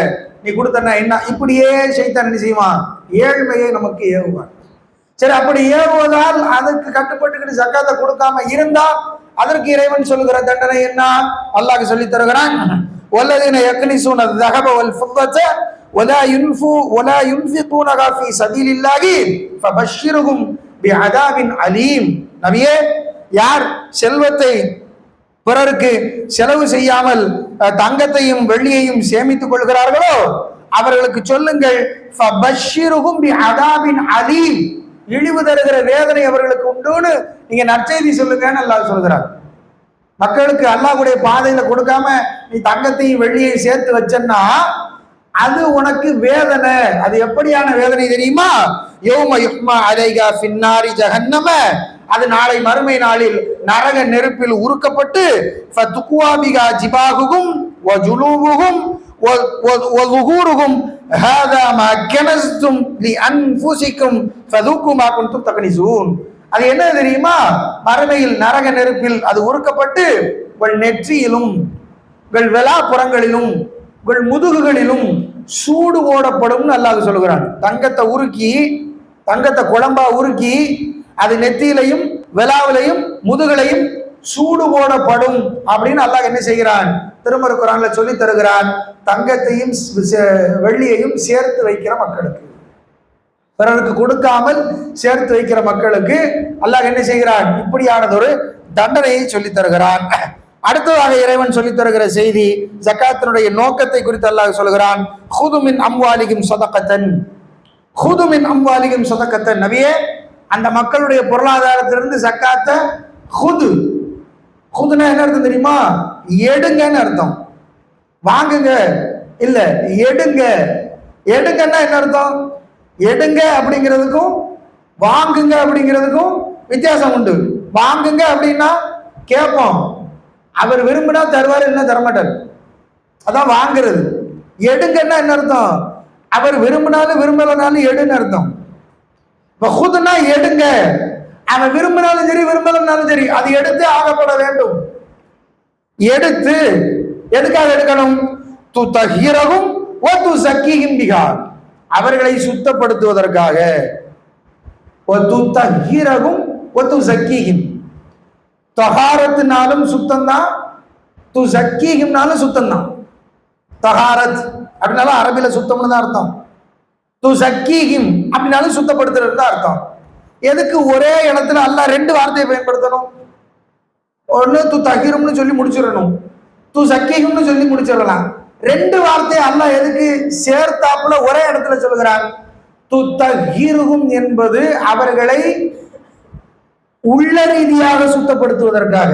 Speaker 2: நீ கொடுத்தன்னா என்ன? இப்படியே ஷைத்தான் என்ன செய்வான்? ஏழ்மையை நமக்கு ஏவுவான். சரி, அப்படி ஏவுவதால் அதற்கு கட்டுப்பட்டுக்கிட்டு ஜக்காத்தை கொடுக்காம இருந்தா அதற்கு இறைவன் சொல்லுகிற தண்டனை என்ன? அல்லாஹ் சொல்லி தருகிறான், வல்லதீன யக்னிசூன الذهب والفضة ولا ينفقونها في سبيل الله فبشرهم بعذاب أليم. நபியே, யார் செல்வத்தை பிறருக்கு செலவு செய்யாமல் தங்கத்தையும் வெள்ளியையும் சேமித்துக் கொள்கிறார்களோ அவர்களுக்கு சொல்லுங்கள், ஃபபஷ்ஷிருஹும் பிஅதாபின் அலீம், இழிவு தருகிற வேதனை அவர்களுக்கு உண்டுன்னு நீங்க நற்செய்தி சொல்லுங்கன்னு அல்லாஹ் சொல்கிறார். மக்களுக்கு அல்லாஹ்வுடைய பாதையில கொடுக்காம நீ தங்கத்தையும் வெள்ளியையும் சேர்த்து வச்சன்னா அது உனக்கு வேதனை. அது எப்படியான வேதனை தெரியுமா? யௌம யுஹ்மா அலைஹா ஃபின்னாரி ஜஹன்னம, அது நாளை மறுமை நாளில் நரக நெருப்பில் உருக்கப்பட்டு ஃபதுக்வா பிஹா ஜிபாஹுகும் வ ஜுலூபுகும் வ ஸுஹூருகும் ஹாதா மா கனஸ்தும் லிஅன்ஃபுசிக்கும் ஃபதுகு மா குன்தும் தக்னிசூன். அது என்ன தெரியுமா? மறுமையில் நரக நெருப்பில் அது உருக்கப்பட்டு உங்கள் நெற்றியிலும் உங்கள் விலாப்புறங்களிலும் உங்கள் முதுகுகளிலும் சூடு ஓடப்படும் அல்லாஹ் சொல்லுகிறான். தங்கத்தை உருக்கி, தங்கத்தை குழம்பா உருக்கி அது நெத்தியிலையும் விலாவிலையும் முதுகலையும் சூடு போடப்படும் அப்படின்னு அல்லாஹ் என்ன செய்கிறான்? திருமறை குர்ஆன்ல சொல்லி தருகிறான். தங்கத்தையும் வெள்ளியையும் சேர்த்து வைக்கிற மக்களுக்கு, பிறருக்கு கொடுக்காமல் சேர்த்து வைக்கிற மக்களுக்கு அல்லாஹ் என்ன செய்கிறான்? இப்படியானதொரு தண்டனையை சொல்லி தருகிறான். அடுத்ததாக இறைவன் சொல்லி தருகிற செய்தி, ஜக்காத்தினுடைய நோக்கத்தை குறித்து அல்லாஹ் சொல்கிறான், ஹுது மின் அம்வாலிஹிம் ஸதகத்தன், ஹுது மின் அம்வாலிஹிம் ஸதகத்தன். நபியே, அந்த மக்களுடைய பொருளாதாரத்திலிருந்து ஜக்காத்தை ஹுது, ஹுதுனா என்ன அர்த்தம் தெரியுமா? எடுங்கன்னு அர்த்தம். வாங்குங்க இல்ல, எடுங்க. எடுங்கன்னா என்ன அர்த்தம்? எடுங்க அப்படிங்கிறதுக்கும் வாங்குங்க அப்படிங்கிறதுக்கும் வித்தியாசம் உண்டு. வாங்குங்க அப்படின்னா கேட்போம், அவர் விரும்பினா தருவார், இல்லைன்னா தரமாட்டார், அதான் வாங்குறது. எடுங்கன்னா என்ன அர்த்தம்? அவர் விரும்பினாலும் விரும்பலனாலும் எடுன்னு அர்த்தம். ஹுதுனா எடுங்க, அவன் விரும்பினாலும் சரி விரும்பலனாலும் சரி அது எடுத்து ஆகப்பட வேண்டும். எடுத்து எதுக்காக எடுக்கணும்? துதஹிரஹும் வ துஸக்கிஹிம் பிஹா, அவர்களை சுத்தப்படுத்துவதற்காக. வ துதஹிரஹும் வ துஸக்கிஹிம், தஹாரத்துனாலும் சுத்தம் தான், து சக்கீஹிம்னாலும் சுத்தம் தான். தஹாரத் அப்படின்னாலும் அரபில சுத்தம்னு தான் அர்த்தம். து சக்கீஹிம் அப்படின்னாலும் சுத்தப்படுத்துறது தான் அர்த்தம். எதுக்கு ஒரே இடத்துல அல்லாஹ் ரெண்டு வார்த்தையை பயன்படுத்தணும்? ஒன்று து தஹீரும்னு சொல்லி முடிச்சிடணும், து சக்கீஹிம்னு சொல்லி முடிச்சிடலாம். ரெண்டு வார்த்தையை அல்லாஹ் எதுக்கு சேர்த்தாப்புல ஒரே இடத்துல சொல்கிறான்? து தஹீருஹும் என்பது அவர்களை உள்ள ரீதியாக சுத்தப்படுத்துவதற்காக,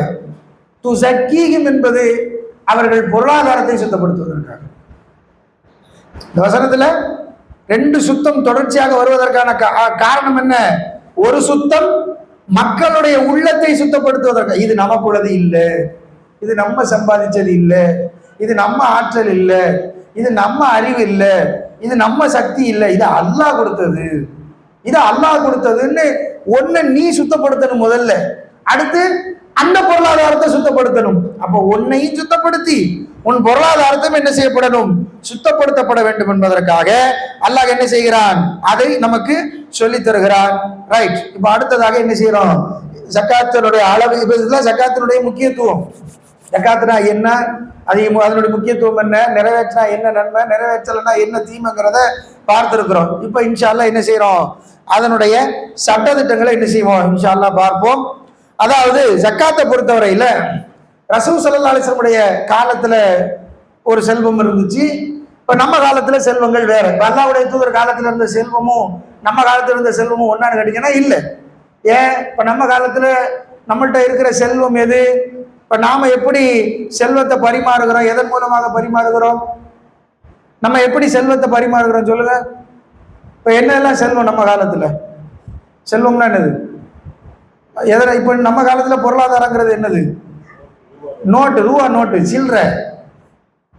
Speaker 2: து சக்கீஹிம் என்பது அவர்கள் பொருளாதாரத்தை சுத்தப்படுத்துவதற்காக. இந்த வசனத்துல ரெண்டு சுத்தம் தொடர்ச்சியாக வருவதற்கான காரணம் என்ன? ஒரு சுத்தம் மக்களுடைய உள்ளத்தை சுத்தப்படுத்துவதற்காக. இது நமக்குள்ளது இல்லை, இது நம்ம சம்பாதிச்சது இல்லை, இது நம்ம ஆற்றல் இல்லை, இது நம்ம அறிவு இல்லை, இது நம்ம சக்தி இல்லை, இது அல்லாஹ் கொடுத்தது, இது அல்லாஹ் கொடுத்ததுன்னு ஒன்னு நீ சுத்தப்படுத்தணும் முதல்ல. அடுத்து அந்த பொருளாதாரத்தை சுத்தப்படுத்தணும். அப்போ உன்னையும் சுத்தப்படுத்தி உன் பொருளாதாரத்தையும் என்ன செய்யப்படணும்? சுத்தப்படுத்தப்பட வேண்டும் என்பதற்காக அல்லாஹ் என்ன செய்கிறான்? அதை நமக்கு சொல்லி தருகிறான். ரைட். இப்ப அடுத்ததாக என்ன செய்யறோம்? ஜக்காத்தினுடைய அளவு. இப்ப இதெல்லாம் ஜக்காத்தினுடைய முக்கியத்துவம். ஜக்காத்துனா என்ன, அதனுடைய முக்கியத்துவம் என்ன, நிறைவேற்றினா என்ன நன்மை, நிறைவேற்றலைன்னா என்ன தீமைங்கிறத பார்த்திருக்கிறோம். இப்ப இன்ஷா அல்லாஹ் என்ன செய்யறோம்? அதனுடைய சட்டதிட்டங்களை என்ன செய்வோம்? இன்ஷா அல்லாஹ் பார்ப்போம். அதாவது ஜக்காத்தை பொறுத்தவரையில ரசூல் ஸல்லல்லாஹு அலைஹி வஸல்லம் உடைய காலத்துல ஒரு செல்வம் இருந்துச்சு. இப்ப நம்ம காலத்துல செல்வங்கள் வேற. அல்லாஹ்வுடைய தூதர் காலத்துல இருந்த செல்வமும் நம்ம காலத்துல இருந்த செல்வமும் ஒன்னான்னு கேட்டீங்கன்னா இல்ல. ஏன்? இப்ப நம்ம காலத்துல நம்மள்ட்ட இருக்கிற செல்வம் எது? இப்ப நாம எப்படி செல்வத்தை பரிமாறுகிறோம்? எதன் மூலமாக பரிமாறுகிறோம்? நம்ம எப்படி செல்வத்தை பரிமாறுகிறோம் சொல்லுங்க. இப்ப என்னெல்லாம் செல்வம் நம்ம காலத்துல? செல்வம்னா என்னது? எதிர இப்ப நம்ம காலத்துல பொருளாதாரங்கிறது என்னது? நோட்டு, ரூபா நோட்டு, சில்லற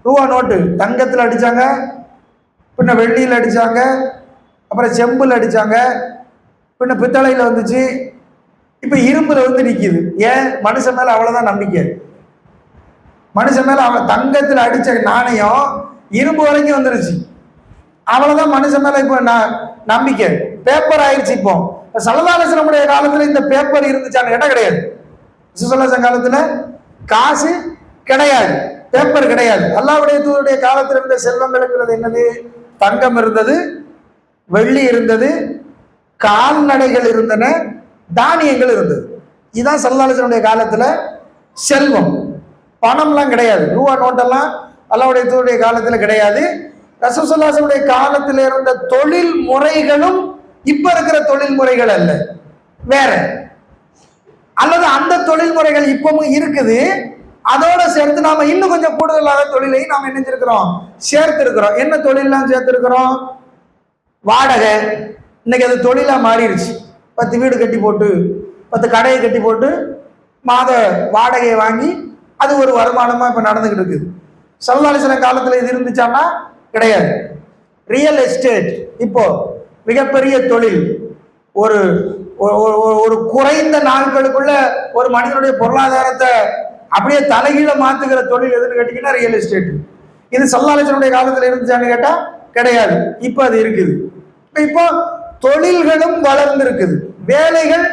Speaker 2: ரூபா நோட்டு. தங்கத்துல அடிச்சாங்க, பின்ன வெள்ளியில் அடிச்சாங்க, அப்புறம் செம்புல அடிச்சாங்க, பின்ன பித்தளையில வந்துச்சு, இப்ப இரும்புல வந்து நிக்குது. ஏன்? மனுஷன் மேல அவ்வளவுதான் நம்பிக்கை. மனுஷன் மேல தங்கத்துல அடிச்ச நாணயம் இரும்பு வரைக்கும் வந்துருச்சு. அவ்வளவுதான் மனுஷன் மேல இப்ப நம்பிக்கை. பேப்பர் ஆயிடுச்சு. இப்போ ஸல்லல்லாஹு அலைஹி வஸல்லம் காலத்துல இந்த பேப்பர் இருந்துச்சான்னு கேட்டா கிடையாது. ரசூலுல்லாஹி காலத்துல காசு கிடையாது, பேப்பர் கிடையாது. அல்லாஹ்வுடைய தூதருடைய காலத்தில் இருந்த செல்வங்களுங்கிறது என்னது? தங்கம் இருந்தது, வெள்ளி இருந்தது, கால்நடைகள் இருந்தன, தானியங்கள் இருந்தது. இதுதான் ஸல்லல்லாஹு அலைஹி வஸல்லம் காலத்துல செல்வம். பணம்லாம் கிடையாது, ரூபா நோட்டெல்லாம் அல்லாஹ்வுடைய தூதருடைய காலத்துல கிடையாது. ரசூல் ஸல்லல்லாஹு அலைஹி வஸல்லம் காலத்தில் இருந்த தொழில் முறைகளும் இப்ப இருக்கிற தொழில் முறைகள் அல்ல, வேற. அல்லது அந்த தொழில் முறைகள் இப்பவும் இருக்குது, அதோட சேர்த்து நாம இன்னும் கொஞ்சம் கூடுதலாக தொழிலை நாம் என்ன செஞ்சிருக்கிறோம்? சேர்த்து இருக்கிறோம். என்ன தொழிலாம் சேர்த்து இருக்கிறோம்? வாடகை. இன்னைக்கு அது தொழிலா மாறிடுச்சு. 10 வீடு கட்டி போட்டு, 10 கடையை கட்டி போட்டு மாத வாடகையை வாங்கி அது ஒரு வருமானமா இப்ப நடந்துகிட்டு இருக்குது. ஸல்லல்லாஹு அலைஹி வஸல்லம் காலத்துல இது இருந்துச்சான்னா கிடையாது. ரியல் எஸ்டேட் இப்போ மிகப்பெரிய தொழில். ஒரு ஒரு குறைந்த நாட்களுக்குள்ள ஒரு மனிதனுடைய பொருளாதாரத்தை அப்படியே தலைகீழ மாத்துகிற தொழில் எதுன்னு கேட்டீங்கன்னா ரியல் எஸ்டேட். இது ஸல்லல்லாஹு அலைஹி வஸல்லம் காலத்துல இருந்துச்சான்னு கேட்டா கிடையாது. இப்ப அது இருக்குது. இப்போ தொழில்களும் வளர்ந்து இருக்குது, வேலைகள்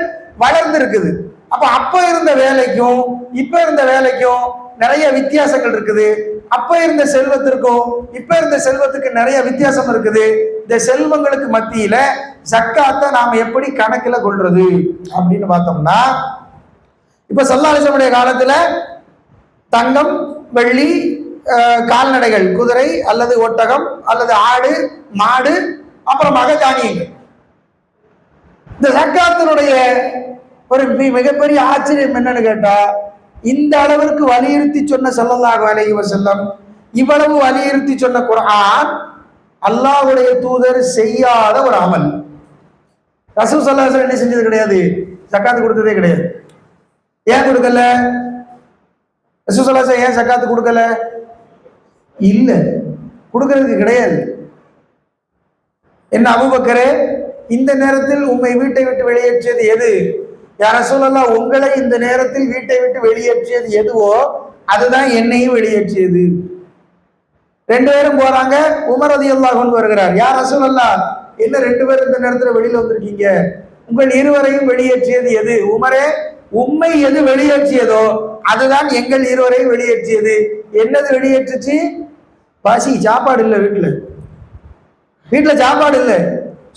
Speaker 2: வளர்ந்து இருக்குது. அப்ப இருந்த வேலைக்கும் இப்ப இருந்த வேலைக்கும் நிறைய வித்தியாசங்கள் இருக்குது. அப்ப இருந்த செல்வத்திற்கும் இப்ப இருந்த செல்வத்துக்கு நிறைய வித்தியாசம் இருக்குது. இந்த செல்வங்களுக்கு மத்தியில ஜக்காத்தை நாம எப்படி கணக்கில் கொள்றது அப்படின்னு பார்த்தோம்னா, இப்ப ஸல்லல்லாஹு அலைஹி வஸல்லம் காலத்துல தங்கம், வெள்ளி, கால்நடைகள், குதிரை அல்லது ஒட்டகம் அல்லது ஆடு, மாடு, அப்புறமாக தானியங்கள். இந்த ஜக்காத்தினுடைய ஒரு மிகப்பெரிய ஆச்சரியம் என்னன்னு கேட்டா, இந்த அளவிற்கு வலியுறுத்தி சொன்ன ஸல்லல்லாஹு அலைஹி வஸல்லம், இவ்வளவு வலியுறுத்தி சொன்ன குர்ஆன் அல்லாஹ்வுடைய தூதர் செய்யாத ஒரு அமல். ரசூல் ஸல்லல்லாஹு அலைஹி வஸல்லம் என்ன செஞ்சது கிடையாது? ஜக்காத் கொடுத்ததே கிடையாது. ஏன் கொடுக்கல? ரசூல் ஸல்லல்லாஹு அலைஹி வஸல்லம் ஏன் ஜக்காத் கொடுக்கல? இல்ல, கொடுக்கறதுக்கு கிடையாது. என்ன அபூபக்கரே, இந்த நேரத்தில் உம்மை வீட்டை விட்டு வெளியேற்றியது எது? யா ரசூலல்லாஹ், உங்களை இந்த நேரத்தில் வீட்டை விட்டு வெளியேற்றியது எதுவோ அதுதான் என்னையும் வெளியேற்றியது. 2 பேரும் போறாங்க. உமர் ரலியல்லாஹு அன்ஹு வருகிறார். யா ரசூலல்லாஹ், என்ன 2 பேரும் இந்த நேரத்தில் வெளியில வந்திருக்கீங்க? உங்கள் இருவரையும் வெளியேற்றியது எது? உமரே, உம்மை எது வெளியேற்றியதோ அதுதான் எங்கள் இருவரை வெளியேற்றியது. என்னது வெளியேற்றுச்சு? பசி, சாப்பாடு இல்லை வீட்டுல சாப்பாடு இல்லை.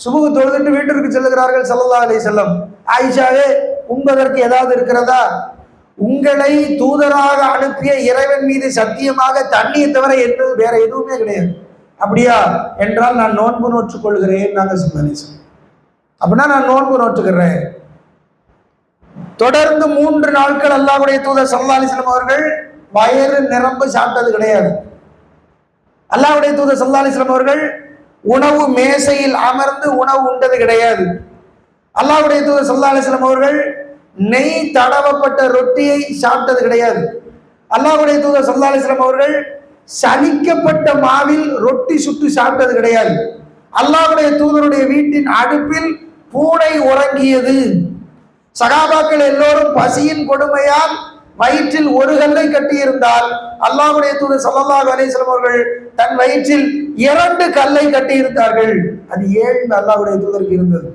Speaker 2: சுபுகு தொழுதுட்டு வீட்டிற்கு செல்லுகிறார்கள் ஸல்லல்லாஹு அலைஹி வஸல்லம். ஆயிஷாவே, உண்பதற்கு ஏதாவது இருக்கிறதா? உங்களை தூதராக அனுப்பிய இறைவன் மீது சத்தியமாக தண்ணியை தவிர என்பது வேற எதுவுமே கிடையாது. அப்படியா என்றால் நான் நோன்பு நோற்றுக் கொள்கிறேன். நாங்கள் சொன்னோம், அப்படின்னா நான் நோன்பு நோற்றுக்கிறேன். தொடர்ந்து 3 நாட்கள் அல்லாஹ்வுடைய தூதர் ஸல்லல்லாஹு அலைஹி வஸல்லம் அவர்கள் வயிறு நிரம்ப சாப்பிட்டது கிடையாது. அல்லாஹ்வுடைய தூதர் ஸல்லல்லாஹு அலைஹி வஸல்லம் அவர்கள் உணவு மேசையில் அமர்ந்து உணவு உண்டது கிடையாது. அல்லாஹ்வுடைய தூதர் ஸல்லல்லாஹு அலைஹி வஸல்லம் அவர்கள் நெய் தடவப்பட்ட ரொட்டியை சாப்பிட்டது கிடையாது. அல்லாஹ்வுடைய தூதர் ஸல்லல்லாஹு அலைஹி வஸல்லம் அவர்கள் சலிக்கப்பட்ட மாவில் ரொட்டி சுட்டு சாப்பிட்டது கிடையாது. அல்லாஹ்வுடைய தூதருடைய வீட்டின் அடுப்பில் பூனை உறங்கியது. சகாபாக்கள் எல்லோரும் பசியின் கொடுமையால் வயிற்றில் ஒரு கல்லை கட்டியிருந்தால் அல்லாஹ்வுடைய தூதர் ஸல்லல்லாஹு அலைஹி வஸல்லம் அவர்கள் தன் வயிற்றில் 2 கல்லை கட்டியிருந்தார்கள். அது 7 அல்லாஹ்வுடைய தூதருக்கு இருந்தது.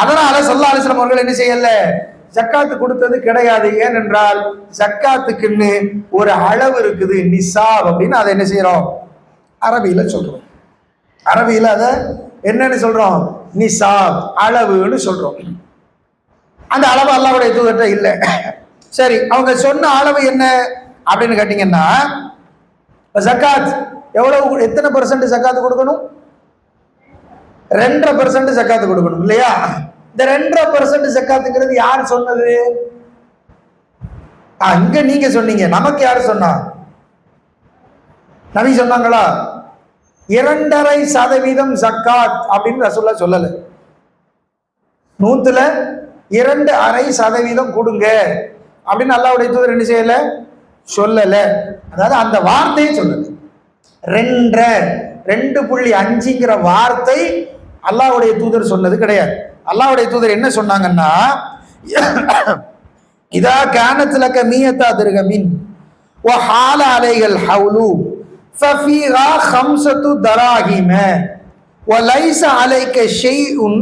Speaker 2: அதனால ஸல்லல்லாஹு அலைஹி வஸல்லம் அவர்கள் என்ன செய்யல? ஜக்காத்து கொடுத்தது கிடையாது. ஏனென்றால் ஜக்காத்துக்குன்னு ஒரு அளவு இருக்குது, நிசாப் அப்படின்னு. அதை என்ன செய்யறோம்? அரபியில சொல்றோம். அரபியில அதை என்னன்னு சொல்றோம்? நிசாப், அளவுன்னு சொல்றோம். அந்த அளவு அல்லாஹ்வுடைய தூதர்கிட்ட இல்லை. சரி, அவங்க சொன்ன அளவு என்ன அப்படின்னு கேட்டீங்கன்னா, ஜக்காத் எவ்வளவு, எத்தனை % ஜக்காத்து கொடுக்கணும்? 2.5% ஜக்காத்து கொடுக்கணும் இல்லையா? இந்த 2.5% ஜக்காத்துங்கிறது யார் சொன்னது? அங்க நீங்க சொன்னீங்க. நமக்கு யாரு சொன்னா? நபி சொன்னாங்களா? 2.5% ஜக்காத் அப்படின்னு ரசூலுல்லாஹ் சொல்லல. 100ல 2.5% கொடுங்க அப்படின்னு அல்லாஹ்வுடைய தூதர் என்ன செய்யல? சொல்லல. அதாவது அந்த வார்த்தையை சொல்லல. 2.5ங்கிற வார்த்தை அல்லாஹ்வுடைய தூதர் சொன்னது கிடையாது. அல்லாஹ்வுடைய தூதர் என்ன சொன்னாங்கன்னா, இதா கானத் லக மியதா திர்ஹமின் வ ஹால அலைஹல் ஹவுலு ஃபஃபீஹா 5 தராஹிம வ லைஸ அலைக ஷைஉன்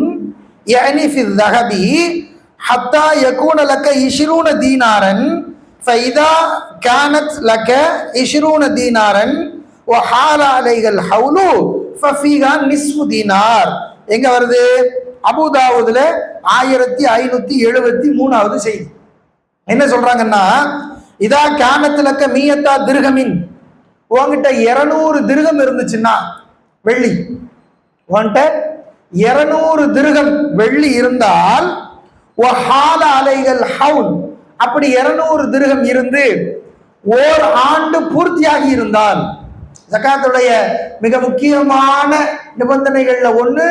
Speaker 2: يعني في الذهب حتى يكون لك 20 دينارا فإذا كانت لك 20 دينارا وحال عليك الحول ففيها نصف دينار. எங்க வருது? அபூதாவுதுல 1573வது செய்தி. என்ன சொல்றாங்கன்னா, இதா கானத் லக மியதா திர்ஹமின், உன்கிட்ட 200 திர்ஹம் இருந்துச்சுன்னா, வெள்ளி, உன்கிட்ட 200 திர்ஹம் வெள்ளி இருந்தால், வஹால அலைஹல் ஹவுல், அப்படி 200 திர்ஹம் இருந்து ஓர் ஆண்டு பூர்த்தியாகி இருந்தால், ஜகாத்துடைய மிக முக்கியமான நிபந்தனைகள்ல ஒண்ணு,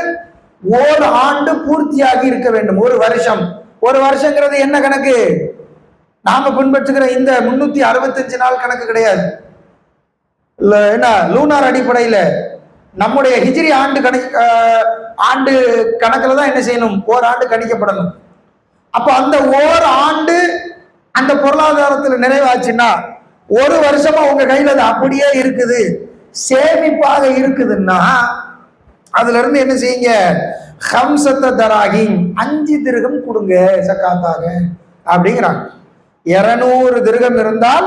Speaker 2: ஓர் ஆண்டு பூர்த்தியாகி இருக்க வேண்டும். ஒரு வருஷம். ஒரு வருஷங்கிறது என்ன கணக்கு? நாம பின்பற்றுகிற இந்த 365 நாள் கணக்கு கிடையாது. என்ன, லூனார் அடிப்படையில நம்முடைய ஹிஜ்ரி ஆண்டு ஆண்டு கணக்குல தான் என்ன செய்யணும்? ஓராண்டு கணிக்கப்படணும். அப்ப அந்த ஓர் ஆண்டு அந்த பொருளாதாரத்தில் நிறைவாச்சுன்னா, ஒரு வருஷமா உங்க கையில அது அப்படியே இருக்குது, சேமிப்பாக இருக்குதுன்னா, அதுல இருந்து என்ன செய்யுங்க? 5 தராஹிம், 5 திர்ஹம் கொடுங்க ஜக்காத்தாக அப்படிங்கிறாங்க. 200 திர்ஹம் இருந்தால்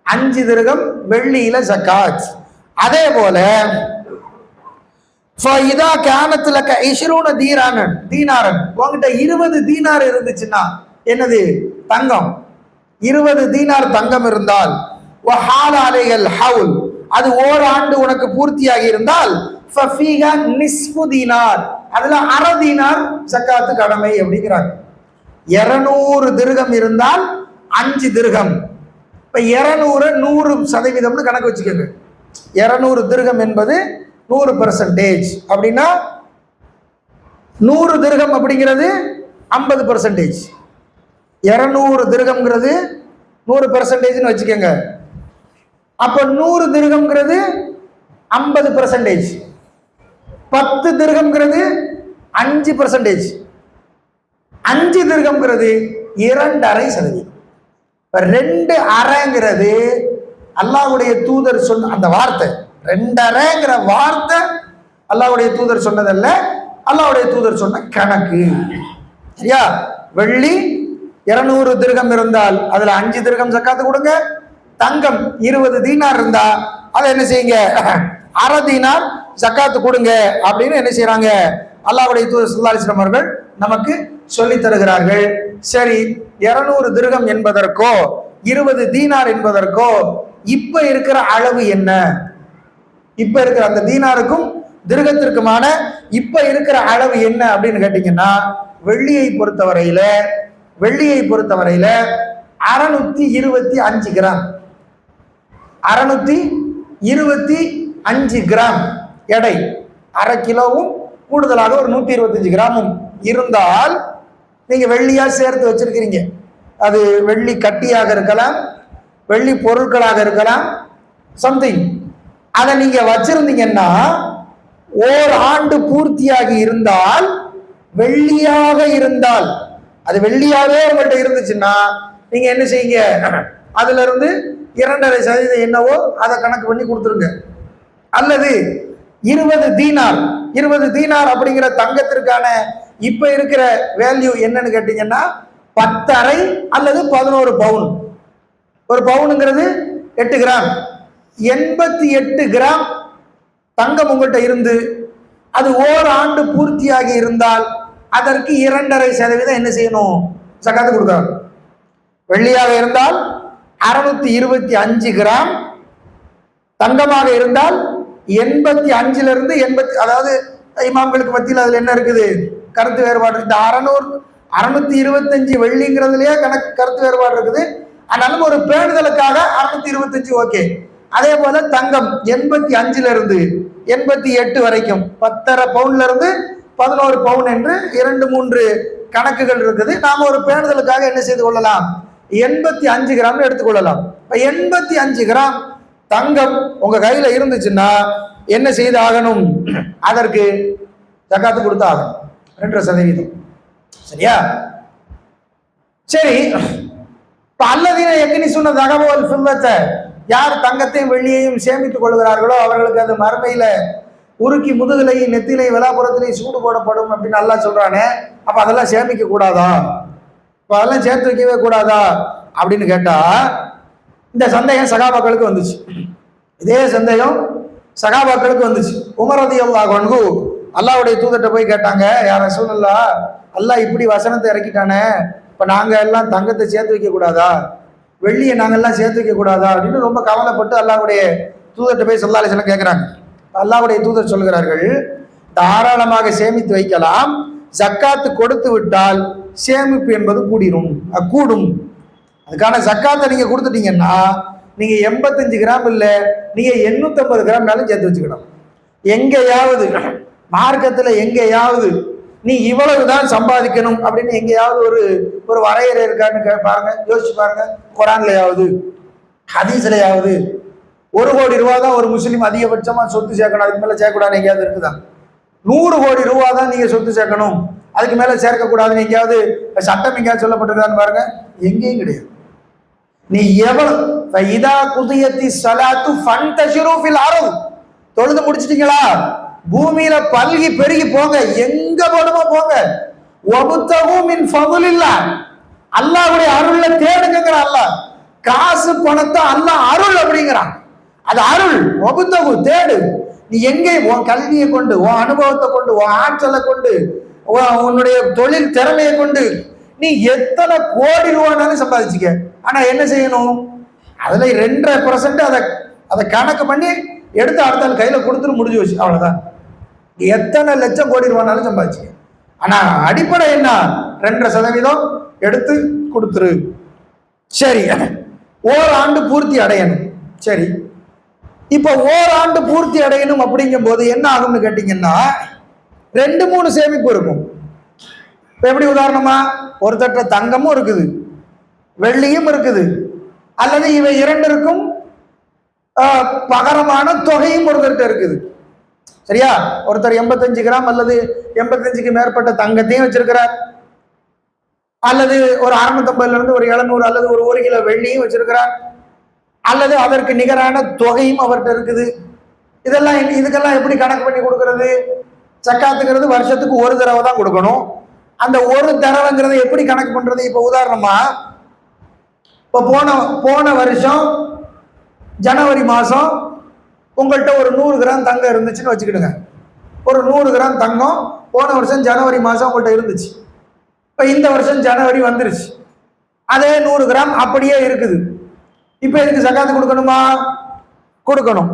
Speaker 2: 5 திர்ஹம் வெள்ளியில ஜக்காத். அதே போல فإذا كانت لك 20 دينارا, உங்ககிட்ட 20 தீனார் இருந்துச்சுன்னா, என்னது? தங்கம். 20 தீனார் தங்கம் இருந்தால், وحال عليك الحول, அது ஓராண்டு உனக்கு பூர்த்தியாகி இருந்தால், ففيها نصف دينار, அதுல அரை தீனார் ஜக்காத்து கடமை அப்படிங்கிறாங்க. 200 திர்ஹம் இருந்தால் 5 திர்ஹம். இப்ப 200 100% கணக்கு வச்சுக்கோங்க. 200 திர்ஹம் என்பது 100% அப்படின்னா 100 திர்ஹம் அப்படிங்கிறது 50%. 200 திர்ஹம்ங்கிறது 100%ன்னு வச்சுக்கோங்க. அப்ப 100 திர்ஹம்ங்கிறது 50%. 10 திர்ஹம்ங்கிறது 5%. 5 திர்ஹம்ங்கிறது 2.5%. 2.5ங்கிறது அல்லாஹ்வுடைய தூதர் சொன்ன அந்த வார்த்தை. 2.5ங்கிற வார்த்தை அல்லாஹ்வுடைய தூதர் சொன்னதல்ல, அல்லாஹ்வுடைய தூதர் சொன்ன கணக்கு. சரியா? வெள்ளி 200 திர்கம் இருந்தால் அதுல 5 திர்கம் ஜக்காத்து கொடுங்க. தங்கம் 20 தீனார் இருந்தா அதை என்ன செய்யுங்க, அரை தீனார் ஜக்காத்து கொடுங்க அப்படின்னு என்ன செய்யறாங்க, அல்லாஹ்வுடைய தூதர் ஸல்லல்லாஹு அலைஹி வஸல்லம் அவர்கள் நமக்கு சொல்லி தருகிறார்கள். சரி, 200 திர்கம் என்பதற்கோ 20 தீனார் என்பதற்கோ இப்ப இருக்கிற அளவு என்ன? இப்ப இருக்கிற அந்த தீனாருக்கும் திர்கத்திற்குமான இப்ப இருக்கிற அளவு என்ன அப்படின்னு கேட்டீங்கன்னா, வெள்ளியை பொறுத்தவரையில 625 கிராம், 625 கிராம் எடை, அரை கிலோவும் கூடுதலாக ஒரு 125 கிராமும் இருந்தால் நீங்க வெள்ளியா சேர்த்து வச்சிருக்கிறீங்க. அது வெள்ளி கட்டியாக இருக்கலாம், வெள்ளி பொருட்களாக இருக்கலாம், சம்திங். அதை நீங்க வச்சிருந்தீங்கன்னா ஓராண்டு பூர்த்தியாகி இருந்தால், வெள்ளியாக இருந்தால், அது வெள்ளியாவே உங்கள்கிட்ட இருந்துச்சுன்னா நீங்க என்ன செய்யுங்க, அதுல இருந்து 2.5% என்னவோ அதை கணக்கு பண்ணி கொடுத்துருங்க. அல்லது 20 தீனார் அப்படிங்கிற தங்கத்திற்கான இப்ப இருக்கிற வேல்யூ என்னன்னு கேட்டீங்கன்னா 10.5 அல்லது 11 பவுன். ஒரு பவுனுங்கிறது 8 கிராம். 88 கிராம் தங்கம் உங்கள்கிட்ட இருந்து அது ஓராண்டு பூர்த்தியாகி இருந்தால் அதற்கு 2.5% என்ன செய்யணும், ஜக்காத்து கொடுக்கணும். வெள்ளியாக இருந்தால் 625 கிராம், தங்கமாக இருந்தால் 85 இருந்து 80, அதாவது இமாம்களுக்கு மத்தியில் அதுல என்ன இருக்குது, கருத்து வேறுபாடு. இந்த 625 வெள்ளிங்கிறதுலயே கருத்து வேறுபாடு இருக்குது. ஆனாலும் ஒரு பேணுதலுக்காக 625 ஓகே. அதே போல தங்கம் 85 இருந்து 88 வரைக்கும் 10.5 பவுன்ல இருந்து 11 பவுன் என்று 2-3 கணக்குகள் இருக்குது. நாம ஒரு பேணுதலுக்காக என்ன செய்து கொள்ளலாம், 85 கிராம் எடுத்துக்கொள்ளலாம். 85 கிராம் தங்கம் உங்க கையில இருந்துச்சுன்னா என்ன செய்து ஆகணும், அதற்கு ஜக்காத்து கொடுத்து ஆகணும் 2%. சரியா? சரி, அல்லதீன யக்னிஸூன ஸஹப வல் ஃபில்லத, யார் தங்கத்தையும் வெள்ளியையும் சேமித்துக் கொள்கிறார்களோ அவர்களுக்கு அது மறுமையில உருக்கி முதுகிலையும் நெத்திலையும் விலாப்புறத்திலையும் சூடு போடப்படும் அப்படின்னு அல்லாஹ் சொல்றானே. அப்ப அதெல்லாம் சேமிக்க கூடாதா, இப்ப அதெல்லாம் சேர்த்து வைக்கவே கூடாதா அப்படின்னு கேட்டா, இந்த சந்தேகம் சகாபாக்களுக்கு வந்துச்சு. இதே சந்தேகம் சகாபாக்களுக்கு வந்துச்சு. உமர் ரலியல்லாஹு அன்ஹு அல்லாஹ்வுடைய தூதர்கிட்ட போய் கேட்டாங்க, யா ரசூலல்லாஹ், அல்லாஹ் இப்படி வசனத்தை இறக்கிட்டானே, இப்ப நாங்க எல்லாம் தங்கத்தை சேர்த்து வைக்க கூடாதா, வெள்ளியை நாங்கெல்லாம் சேர்த்து வைக்க கூடாதா அப்படின்னு ரொம்ப கவலைப்பட்டு அல்லாஹ்வுடைய தூதர்கிட்ட போய் ஸல்லல்லாஹு அலைஹி வஸல்லம் கேட்கிறாங்க. அல்லாஹ்வுடைய தூதர் சொல்கிறார்கள், தாராளமாக சேமித்து வைக்கலாம், ஜக்காத்து கொடுத்து விட்டால் சேமிப்பு என்பது கூடும். அதுக்கான ஜக்காத்தை நீங்க கொடுத்துட்டீங்கன்னா நீங்க 85 கிராம் இல்ல, நீங்க 850 கிராம்னாலும் சேர்த்து வச்சுக்கணும். எங்கேயாவது மார்க்கத்துல எங்கேயாவது நீ இவ்வளவுதான் சம்பாதிக்கணும் அப்படின்னு எங்கேயாவது ஒரு வரையறை இருக்கான்னு பாருங்க, யோசிச்சு பாருங்க. குரான்லயாவது ஹதீஸ்லயாவது 1 கோடி ரூபா தான் ஒரு முஸ்லீம் அதிகபட்சமா சொத்து சேர்க்கணும், அதுக்கு மேல சேர்க்கக்கூடாதுன்னு எங்கேயாவது இருக்குதா? 100 கோடி ரூபா தான் நீங்க சொத்து சேர்க்கணும், அதுக்கு மேல சேர்க்கக்கூடாதுன்னு எங்கேயாவது சட்டம் எங்கேயாவது சொல்லப்பட்டிருக்கான்னு பாருங்க, எங்கேயும் கிடையாது. நீ எவ்வளவு இதா குதியத்தி ஸலாத்து ஃபன்தஷிரு ஃபில் அர்த், தொழுது முடிச்சிட்டீங்களா, பூமியில பல்கி பெருகி போங்க, எங்க போடுமோ போங்க. வபுத்தகு மின் ஃபதுலில்லாஹ், அல்லாஹ்வுடைய அருள்ல தேடுங்கங்கற அல்லாஹ். காசு பணத்தை அல்லாஹ் அருள் அப்படிங்கிறான், அது அருள். வபுத்தகு தேடு. நீ எங்கே உன் கல்வியை கொண்டு, உன் அனுபவத்தை கொண்டு, உன் ஆற்றலை கொண்டு, உன்னுடைய தொழில் திறமையை கொண்டு நீ எத்தனை கோடி ரூபானாலும் சம்பாதிச்சுக்க. ஆனா என்ன செய்யணும், அதுல 2.5% அதை கணக்கு பண்ணி எடுத்து அடுத்த கையில கொடுத்துட்டு முடிஞ்சு வச்சு, அவ்வளவுதான். எத்தனை லட்சம் கோடி ரூபானாலும் சம்பாதிச்சுக்க. ஆனா அடிப்படை என்ன, 2% எடுத்து கொடுத்துரு. சரி, ஓராண்டு பூர்த்தி அடையணும். சரி, இப்ப ஓராண்டு பூர்த்தி அடையணும் அப்படிங்கும் போது என்ன ஆகும்னு கேட்டீங்கன்னா 2-3 சேமிப்பு இருக்கும். இப்ப எப்படி உதாரணமா, ஒரு தட்ட தங்கமும் இருக்குது, வெள்ளியும் இருக்குது, அல்லது இவை இரண்டிற்கும் பகரமான தொகையும் ஒருத்தர்கிட்ட இருக்குது. சரியா? ஒருத்தர் 85 கிராம் அல்லது 85க்கு மேற்பட்ட தங்கத்தையும் வச்சிருக்கிறார், அல்லது ஒரு 650 இருந்து ஒரு 700 அல்லது ஒரு 1 கிலோ வெள்ளியும் வச்சிருக்கிறார், அல்லது அதற்கு நிகரான தொகையும் அவர்கிட்ட இருக்குது. இதுக்கெல்லாம் எப்படி கணக்கு பண்ணி கொடுக்கறது? ஜக்காத்துங்கிறது வருஷத்துக்கு ஒரு தடவை தான் கொடுக்கணும். அந்த ஒரு தடவைங்கிறத எப்படி கணக்கு பண்றது? இப்போ உதாரணமா, இப்போ போன வருஷம் ஜனவரி மாதம் உங்கள்கிட்ட ஒரு 100 கிராம் தங்கம் இருந்துச்சுன்னு வச்சுக்கிடுங்க. ஒரு 100 கிராம் தங்கம் போன வருஷம் ஜனவரி மாதம் உங்கள்கிட்ட இருந்துச்சு. இப்போ இந்த வருஷம் ஜனவரி வந்துருச்சு, அதே 100 கிராம் அப்படியே இருக்குது. இப்போ இதுக்கு ஜகாத்து கொடுக்கணுமா? கொடுக்கணும்.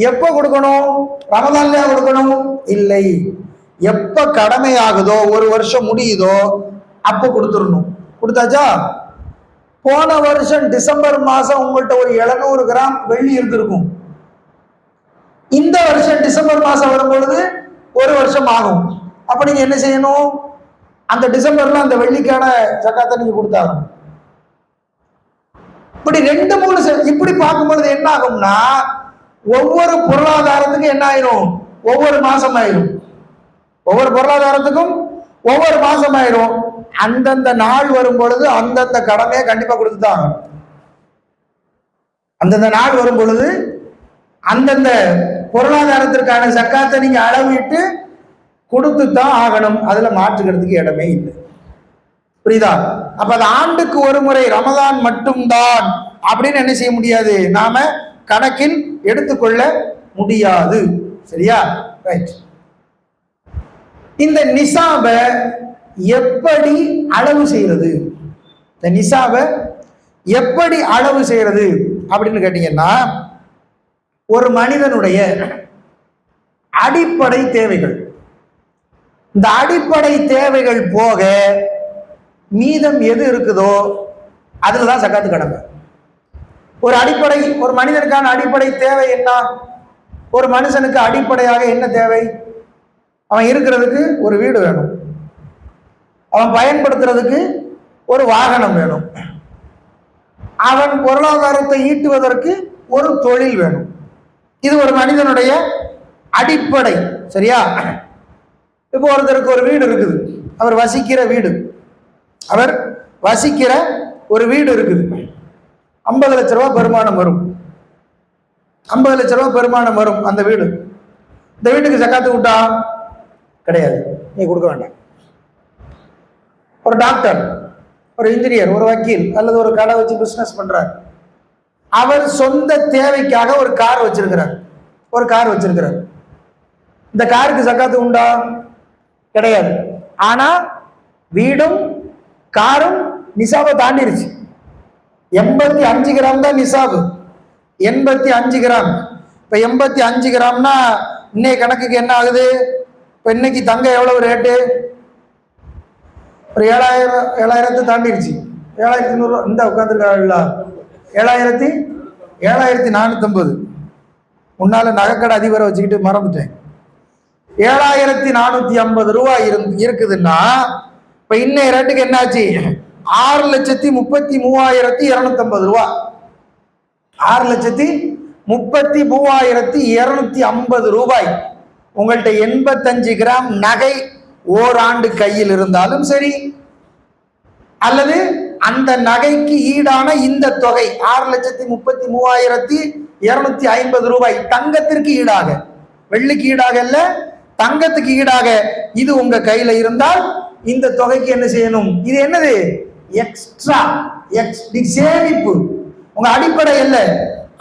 Speaker 2: எப்போ கொடுக்கணும்? ரமதான்லயா கொடுக்கணும்? இல்லை, எப்ப கடமையாகுதோ, ஒரு வருஷம் முடியுதோ அப்போ கொடுத்துடணும். கொடுத்தாச்சா? போன வருஷம் டிசம்பர் மாசம் உங்கள்கிட்ட ஒரு 700 கிராம் வெள்ளி இருந்திருக்கும். இந்த வருஷம் டிசம்பர் மாசம் வரும் பொழுது ஒரு வருஷம் ஆகும். அப்ப நீங்க என்ன செய்யணும்? அந்த டிசம்பர்ல அந்த வெள்ளிக்கான ஜகாத்தை நீங்க கொடுத்தாகணும். இப்படி 2-3 இப்படி பார்க்கும் பொழுது என்ன ஆகும்னா, ஒவ்வொரு பொருளாதாரத்துக்கும் என்ன ஆயிரும்? ஒவ்வொரு மாசம் ஆயிரும். ஒவ்வொரு பொருளாதாரத்துக்கும் ஒவ்வொரு மாசம் ஆயிரும். அந்தந்த நாள் வரும் பொழுது அந்தந்த கடமையை கண்டிப்பா கொடுத்துதான் ஆகணும். அந்தந்த நாள் வரும் பொழுது அந்தந்த பொருளாதாரத்திற்கான ஜக்காத்தை நீங்க அளவிட்டு கொடுத்துதான் ஆகணும். அதுல மாற்றுக்கிறதுக்கு இடமே இல்லை. புரியுதா? அப்ப அது ஆண்டுக்கு ஒரு முறை ரமதான் மட்டும்தான் அப்படின்னு என்ன செய்ய முடியாது, நாம கணக்கில் எடுத்துக்கொள்ள முடியாது. சரியா? ரைட். இந்த நிசாபை எப்படி அளவு செய்யறது? இந்த நிசாபை எப்படி அளவு செய்யறது அப்படின்னு கேட்டீங்கன்னா, ஒரு மனிதனுடைய அடிப்படை தேவைகள், இந்த அடிப்படை தேவைகள் போக மீதம் எது இருக்குதோ அதுலதான் ஜகாத்து கடமை. ஒரு அடிப்படை, ஒரு மனிதனுக்கான அடிப்படை தேவை என்ன? ஒரு மனுஷனுக்கு அடிப்படையாக என்ன தேவை? அவன் இருக்கிறதுக்கு ஒரு வீடு வேணும், அவன் பயன்படுத்துறதுக்கு ஒரு வாகனம் வேணும், அவன் பொருளாதாரத்தை ஈட்டுவதற்கு ஒரு தொழில் வேணும். இது ஒரு மனிதனுடைய அடிப்படை. சரியா? இப்போ ஒருத்தருக்கு ஒரு வீடு இருக்குது, அவர் வசிக்கிற வீடு, அவர் வசிக்கிற ஒரு வீடு இருக்குது. 50 லட்ச ரூபா பெருமானம் வரும். 50 லட்ச ரூபா பெருமானம் வரும் அந்த வீடு. இந்த வீட்டுக்கு ஜக்காத்து விட்டா கிடையாது, நீ கொடுக்க வேண்டாம். ஒரு டாக்டர், ஒரு இன்ஜினியர், ஒரு வக்கீல் அல்லது ஒரு கடை வச்சு பிசினஸ் பண்றார், அவர் சொந்த தேவைக்காக ஒரு கார் வச்சிருக்கிறார். இந்த காருக்கு ஜக்காத்து உண்டா? கிடையாது. ஆனா வீடும் காரும் நிசாபை தாண்டிருச்சு. 85 கிராம் தான் நிசாபு. 85 கிராம். இப்ப 85 கிராம்னா இன்னைக்கு கணக்குக்கு என்ன ஆகுது? இப்ப இன்னைக்கு தங்கம் எவ்வளவு ரேட்டு? ஒரு 7,000 தாண்டிருச்சு. 7,100 இந்த உட்காந்துருக்கா 7,450. முன்னால நகைக்கடை அதிபரை வச்சுக்கிட்டு மறந்துட்டேன். 7,450 ரூபாய் இருக்குதுன்னா இப்ப இன்னைய ரேட்டுக்கு என்னாச்சு? 6,33,250 ரூபா. 6,33,250 ரூபாய். உங்கள்கிட்ட 85 கிராம் நகை ஓராண்டு கையில் இருந்தாலும் சரி, அல்லது அந்த நகைக்கு ஈடான இந்த தொகை 6,33,250 ரூபாய் தங்கத்திற்கு ஈடாக, வெள்ளிக்கு ஈடாக இல்ல, தங்கத்துக்கு ஈடாக இது உங்க கையில இருந்தால் இந்த தொகைக்கு என்ன செய்யணும்? இது என்னது? எக்ஸ்ட்ரா சேமிப்பு. உங்க அடிப்படை இல்லை.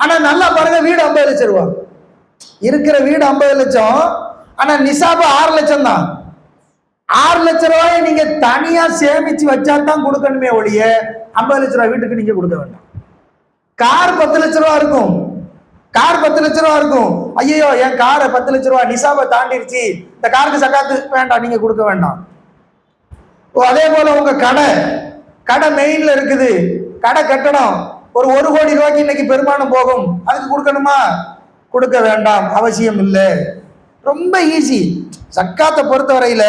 Speaker 2: ஆனா நல்லா பாருங்க, வீடு 50 லட்சம் ரூபாய் இருக்கிற வீடு 50 லட்சம். ஆனா நிசாபு 6 லட்சம் தான். 6 லட்சம் ரூபாயை நீங்க தனியா சேமிச்சு வச்சா தான் கொடுக்கணுமே ஒழிய 50 லட்ச ரூபாய் வீட்டுக்கு நீங்க கொடுக்க வேண்டாம். கார் 10 லட்ச ரூபா இருக்கும், கார் 10 லட்ச ரூபா இருக்கும். ஐயோ என் காரை 10 லட்ச ரூபா நிசாபை தாண்டிருச்சு, இந்த காருக்கு ஜகாத்து வேண்டாம், நீங்க கொடுக்க வேண்டாம். அதே போல உங்க கடை மெயின்ல இருக்குது, கடை கட்டணும், ஒரு 1 கோடி ரூபாய்க்கு இன்னைக்கு பெருமானம் போகும், அதுக்கு கொடுக்கணுமா? கொடுக்க வேண்டாம், அவசியம் இல்லை. ரொம்ப ஈஸி. ஜக்காத்தை பொறுத்தவரையில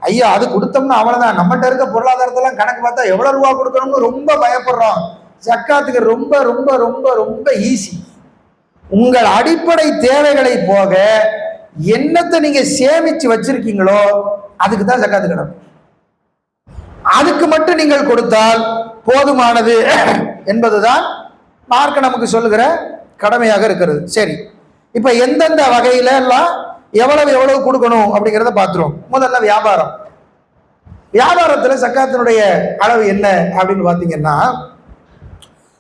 Speaker 2: ஐயா அது கொடுத்தோம்னா அவ்வளவுதான். நம்மகிட்ட இருக்க பொருளாதாரத்தெல்லாம் கணக்கு பார்த்தா எவ்வளவு ரூபா கொடுக்கணும்னு ரொம்ப பயப்படுறோம். ஜக்காத்துக்கு ரொம்ப ரொம்ப ரொம்ப ரொம்ப ஈஸி. உங்கள் அடிப்படை தேவைகளை போக என்னத்தை நீங்க சேமிச்சு வச்சிருக்கீங்களோ அதுக்கு தான் ஜக்காத்து கிடக்கும். அதுக்கு மட்டும் நீங்கள் கொடுத்தால் போதுமானது என்பதுதான் மார்க்க நமக்கு சொல்லுகிற கடமையாக இருக்கிறது. சரி, இப்ப எந்தெந்த வகையில எல்லாம் எவ்வளவு கொடுக்கணும் அப்படிங்கிறத பார்த்துருவோம். முதல்ல வியாபாரம். வியாபாரத்துல ஜக்காத்தினுடைய அளவு என்ன அப்படின்னு பாத்தீங்கன்னா,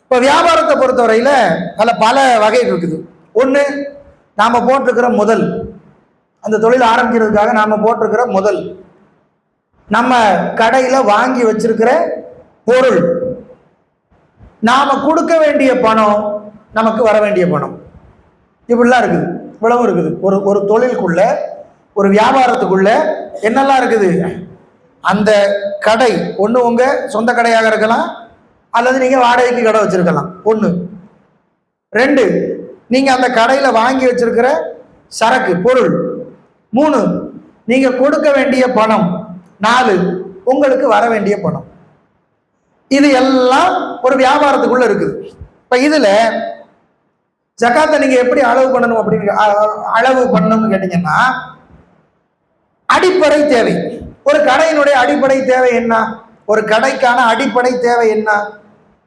Speaker 2: இப்போ வியாபாரத்தை பொறுத்தவரையில அதில் பல வகை இருக்குது. ஒன்று, நாம போட்டிருக்கிற முதல், அந்த தொழில் ஆரம்பிக்கிறதுக்காக நாம போட்டிருக்கிற முதல், நம்ம கடையில வாங்கி வச்சிருக்கிற பொருள், நாம கொடுக்க வேண்டிய பணம், நமக்கு வர வேண்டிய பணம், இப்படிலாம் இருக்குது. இவ்வளவு இருக்குது. ஒரு ஒரு தொழிலுக்குள்ள, ஒரு வியாபாரத்துக்குள்ள என்னெல்லாம் இருக்குது? அந்த கடை ஒன்று உங்க சொந்த கடையாக இருக்கலாம், அல்லது நீங்க வாடகைக்கு கடை வச்சிருக்கலாம். ஒன்று. ரெண்டு, நீங்க அந்த கடையில வாங்கி வச்சிருக்கிற சரக்கு பொருள். மூணு, நீங்க கொடுக்க வேண்டிய பணம். நாலு, உங்களுக்கு வர வேண்டிய பணம். இது எல்லாம் ஒரு வியாபாரத்துக்குள்ள இருக்குது. இப்ப இதுல ஜகாத்தை நீங்க எப்படி அளவு பண்ணணும் அப்படின்னு அளவு பண்ணணும்னு கேட்டீங்கன்னா, அடிப்படை தேவை. ஒரு கடையினுடைய அடிப்படை தேவை என்ன? ஒரு கடைக்கான அடிப்படை தேவை என்ன?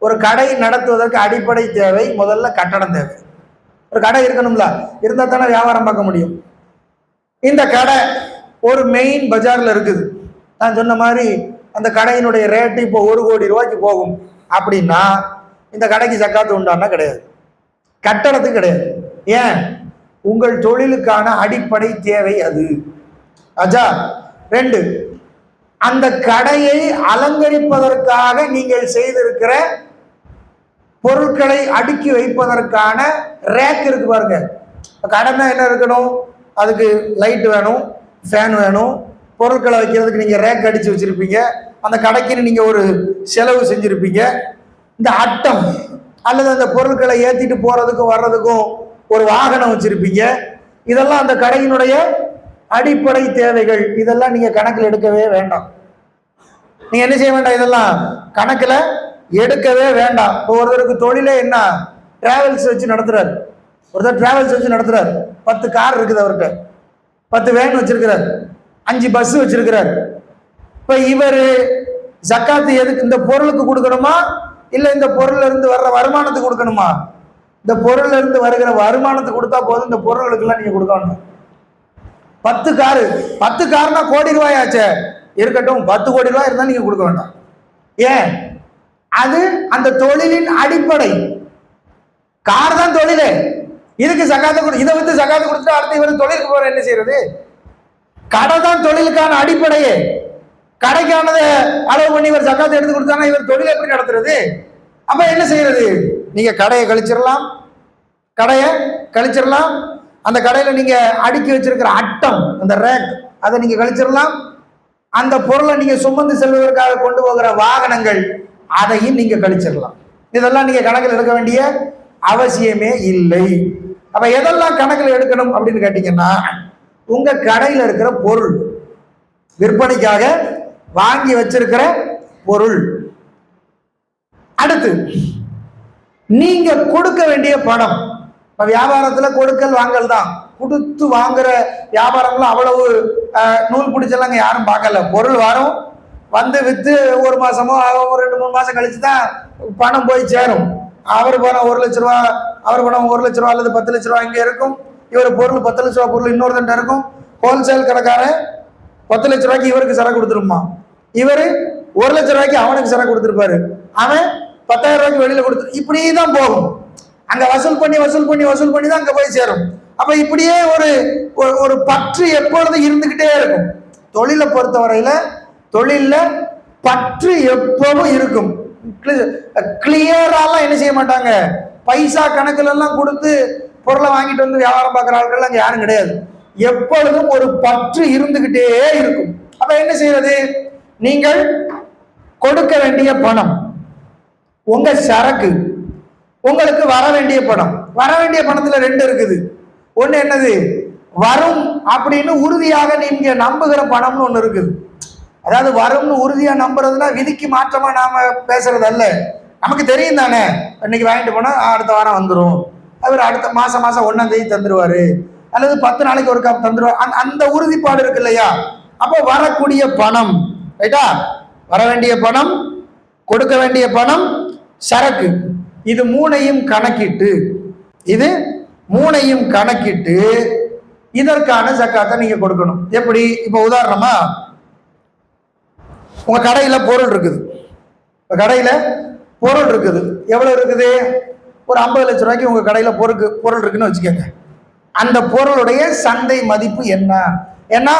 Speaker 2: ஒரு கடை நடத்துவதற்கு அடிப்படை தேவை முதல்ல கட்டடம் தேவை. ஒரு கடை இருக்கணும்ல, இருந்தால் தானே வியாபாரம் பார்க்க முடியும். இந்த கடை ஒரு மெயின் பஜார்ல இருக்குது. நான் சொன்ன மாதிரி அந்த கடையினுடைய ரேட்டு இப்போ 1 கோடி ரூபாய்க்கு போகும் அப்படின்னா, இந்த கடைக்கு ஜக்காத்து உண்டானா கிடையாது, கட்டடத்துக்கு கிடையாது. ஏன்? உங்கள் தொழிலுக்கான அடிப்படை தேவை அது. அஜா. ரெண்டு, அந்த கடையை அலங்கரிப்பதற்காக நீங்கள் செய்திருக்கிற பொருட்களை அடுக்கி வைப்பதற்கான ரேக் இருக்கு பாருங்க. கடைனா என்ன இருக்கணும்? அதுக்கு லைட் வேணும், ஃபேன் வேணும், பொருட்களை வைக்கிறதுக்கு நீங்க ரேக் அடிச்சு வச்சிருப்பீங்க, அந்த கடைக்குன்னு நீங்க ஒரு செலவு செஞ்சிருப்பீங்க. இந்த அட்டம் அல்லது அந்த பொருட்களை ஏத்திட்டு போறதுக்கும் வர்றதுக்கும் ஒரு வாகனம் வச்சிருப்பீங்க. இதெல்லாம் அந்த கடையினுடைய அடிப்படை தேவைகள். இதெல்லாம் நீங்க கணக்கில் எடுக்கவே வேண்டாம். நீங்க என்ன செய்ய வேண்டாம், இதெல்லாம் கணக்குல எடுக்கவே வேண்டாம். இப்போ ஒருத்தருக்கு தொழிலே என்ன? டிராவல்ஸ் வச்சு நடத்துறாரு. ஒருத்தர் டிராவல்ஸ் வச்சு நடத்துறாரு. 10 கார் இருக்குது அவர்கிட்ட, 10 வேன் வச்சிருக்கிறார், 5 பஸ் வச்சிருக்கிறார். இப்ப இவர் ஜக்காத்து எதுக்கு? இந்த பொருளுக்கு கொடுக்கணுமா, இல்ல இந்த பொருள்ல இருந்து வர்ற வருமானத்துக்கு கொடுக்கணுமா? இந்த பொருள்ல இருந்து வருகிற வருமானத்துக்கு கொடுத்தா போதும், இந்த பொருளுக்கு எல்லாம் நீங்க கொடுக்கணும். 10 காரு, 10 கார்னா கோடி ரூபாய் ஆச்சே, இருக்கட்டும், 10 கோடி ரூபாய் இருந்தா நீங்க கொடுக்க வேண்டாம். ஏன்? அது அந்த தொழிலின் அடிப்படை. கார் தான் தொழிலே. இதுக்கு ஜகாத்து கொடு, இதை வந்து ஜகாத்து கொடுத்துட்டு அடுத்து இவர் தொழிலுக்கு போற என்ன செய்யறது? கடை தான் தொழிலுக்கான அடிப்படையே. கடைக்கானதை அளவு பண்ணி இவர் ஜகாத்து எடுத்து கொடுத்தானா இவர் தொழில் எப்படி நடத்துறது? அப்ப என்ன செய்யறது? நீங்க கடையை கழிச்சிடலாம், கடையை கழிச்சிடலாம். அந்த கடையில நீங்க அடுக்கி வச்சிருக்கிற அட்டம், அந்த ரேக், அதை நீங்க கழிச்சிடலாம். அந்த பொருளை நீங்க சுமந்து செல்வதற்காக கொண்டு போகிற வாகனங்கள், அதையும் நீங்க கழிச்சிடலாம். இதெல்லாம் நீங்க கணக்கில் எடுக்க வேண்டிய அவசியமே இல்லை. அப்ப எதெல்லாம் கணக்கில் எடுக்கணும் அப்படின்னு கேட்டீங்கன்னா, உங்க கடையில் இருக்கிற பொருள், விற்பனைக்காக வாங்கி வச்சிருக்கிற பொருள். அடுத்து நீங்க கொடுக்க வேண்டிய பணம். இப்ப வியாபாரத்துல கொடுக்கல் வாங்கல் தான். கொடுத்து வாங்குற வியாபாரம்லாம் அவ்வளவு நூல் பிடிச்செல்லாம் யாரும் பார்க்கல. பொருள் வரும், வந்து வித்து 1 மாசமோ 2-3 மாசம் கழிச்சு தான் பணம் போய் சேரும். அவர் பணம் 1 லட்ச ரூபா, அவர் பணம் 1 லட்ச ரூபா அல்லது 10 லட்ச ரூபா இங்கே இருக்கும். இவர் பொருள் 10 லட்ச ரூபா பொருள் இன்னொருத்தன் இருக்கும். ஹோல்சேல் கடைக்காரன் 10 லட்ச ரூபாய்க்கு இவருக்கு சரக்கு கொடுத்துருமா, இவர் 1 லட்ச ரூபாய்க்கு அவனுக்கு சரக்கு கொடுத்துருப்பாரு, அவன் 10,000 ரூபாய்க்கு வெளியில கொடுத்து, இப்படிதான் போகும். அங்க வசூல் பண்ணி தான் அங்க போய் சேரும். அப்ப இப்படியே ஒரு பற்று எப்பொழுது இருந்துகிட்டே இருக்கும். தொழிலை பொறுத்தவரையில தொழில்ல பற்று எப்பவும் இருக்கும். கிளியராலாம் என்ன செய்ய மாட்டாங்க, பைசா கணக்குல எல்லாம் கொடுத்து பொருளை வாங்கிட்டு வந்து வியாபாரம் பார்க்குற ஆட்கள் அங்க யாரும் கிடையாது. எப்பொழுதும் ஒரு பற்று இருந்துகிட்டே இருக்கும். அப்ப என்ன செய்யறது? நீங்கள் கொடுக்க வேண்டிய பணம், உங்க சரக்கு, உங்களுக்கு வர வேண்டிய பணம். வர வேண்டிய பணத்துல 2 இருக்குது. ஒண்ணு என்னது? வரும் அப்படின்னு உறுதியாக நீங்க நம்புகிற பணம்னு ஒண்ணு இருக்குது. அதாவது வரும்னு உறுதியா நம்புறதுன்னா விதிக்கு மாற்றமா நாம பேசுறது அல்ல. நமக்கு தெரியும் தானே, இன்னைக்கு வாங்கிட்டு போனா அடுத்த வாரம் வந்துடும், அவர் அடுத்த மாசம் 1ஆம் தேதி தந்துருவாரு, அல்லது 10 நாளைக்கு ஒரு காப்பு தந்துருவாரு. அந்த உறுதிப்பாடு இருக்கு இல்லையா? அப்போ வரக்கூடிய பணம், ரைட்டா? வர வேண்டிய பணம், கொடுக்க வேண்டிய பணம், சரக்கு, இது 3ஐயும் கணக்கிட்டு இதற்கான ஜக்காத்தை நீங்க கொடுக்கணும். எப்படி? இப்ப உதாரணமா உங்கள் கடையில் பொருள் இருக்குது, இப்போ கடையில் பொருள் இருக்குது, எவ்வளோ இருக்குது? ஒரு 50 லட்ச ரூபாய்க்கு உங்கள் கடையில் பொருள் இருக்குன்னு வச்சுக்கோங்க. அந்த பொருளுடைய சந்தை மதிப்பு என்ன? ஏன்னா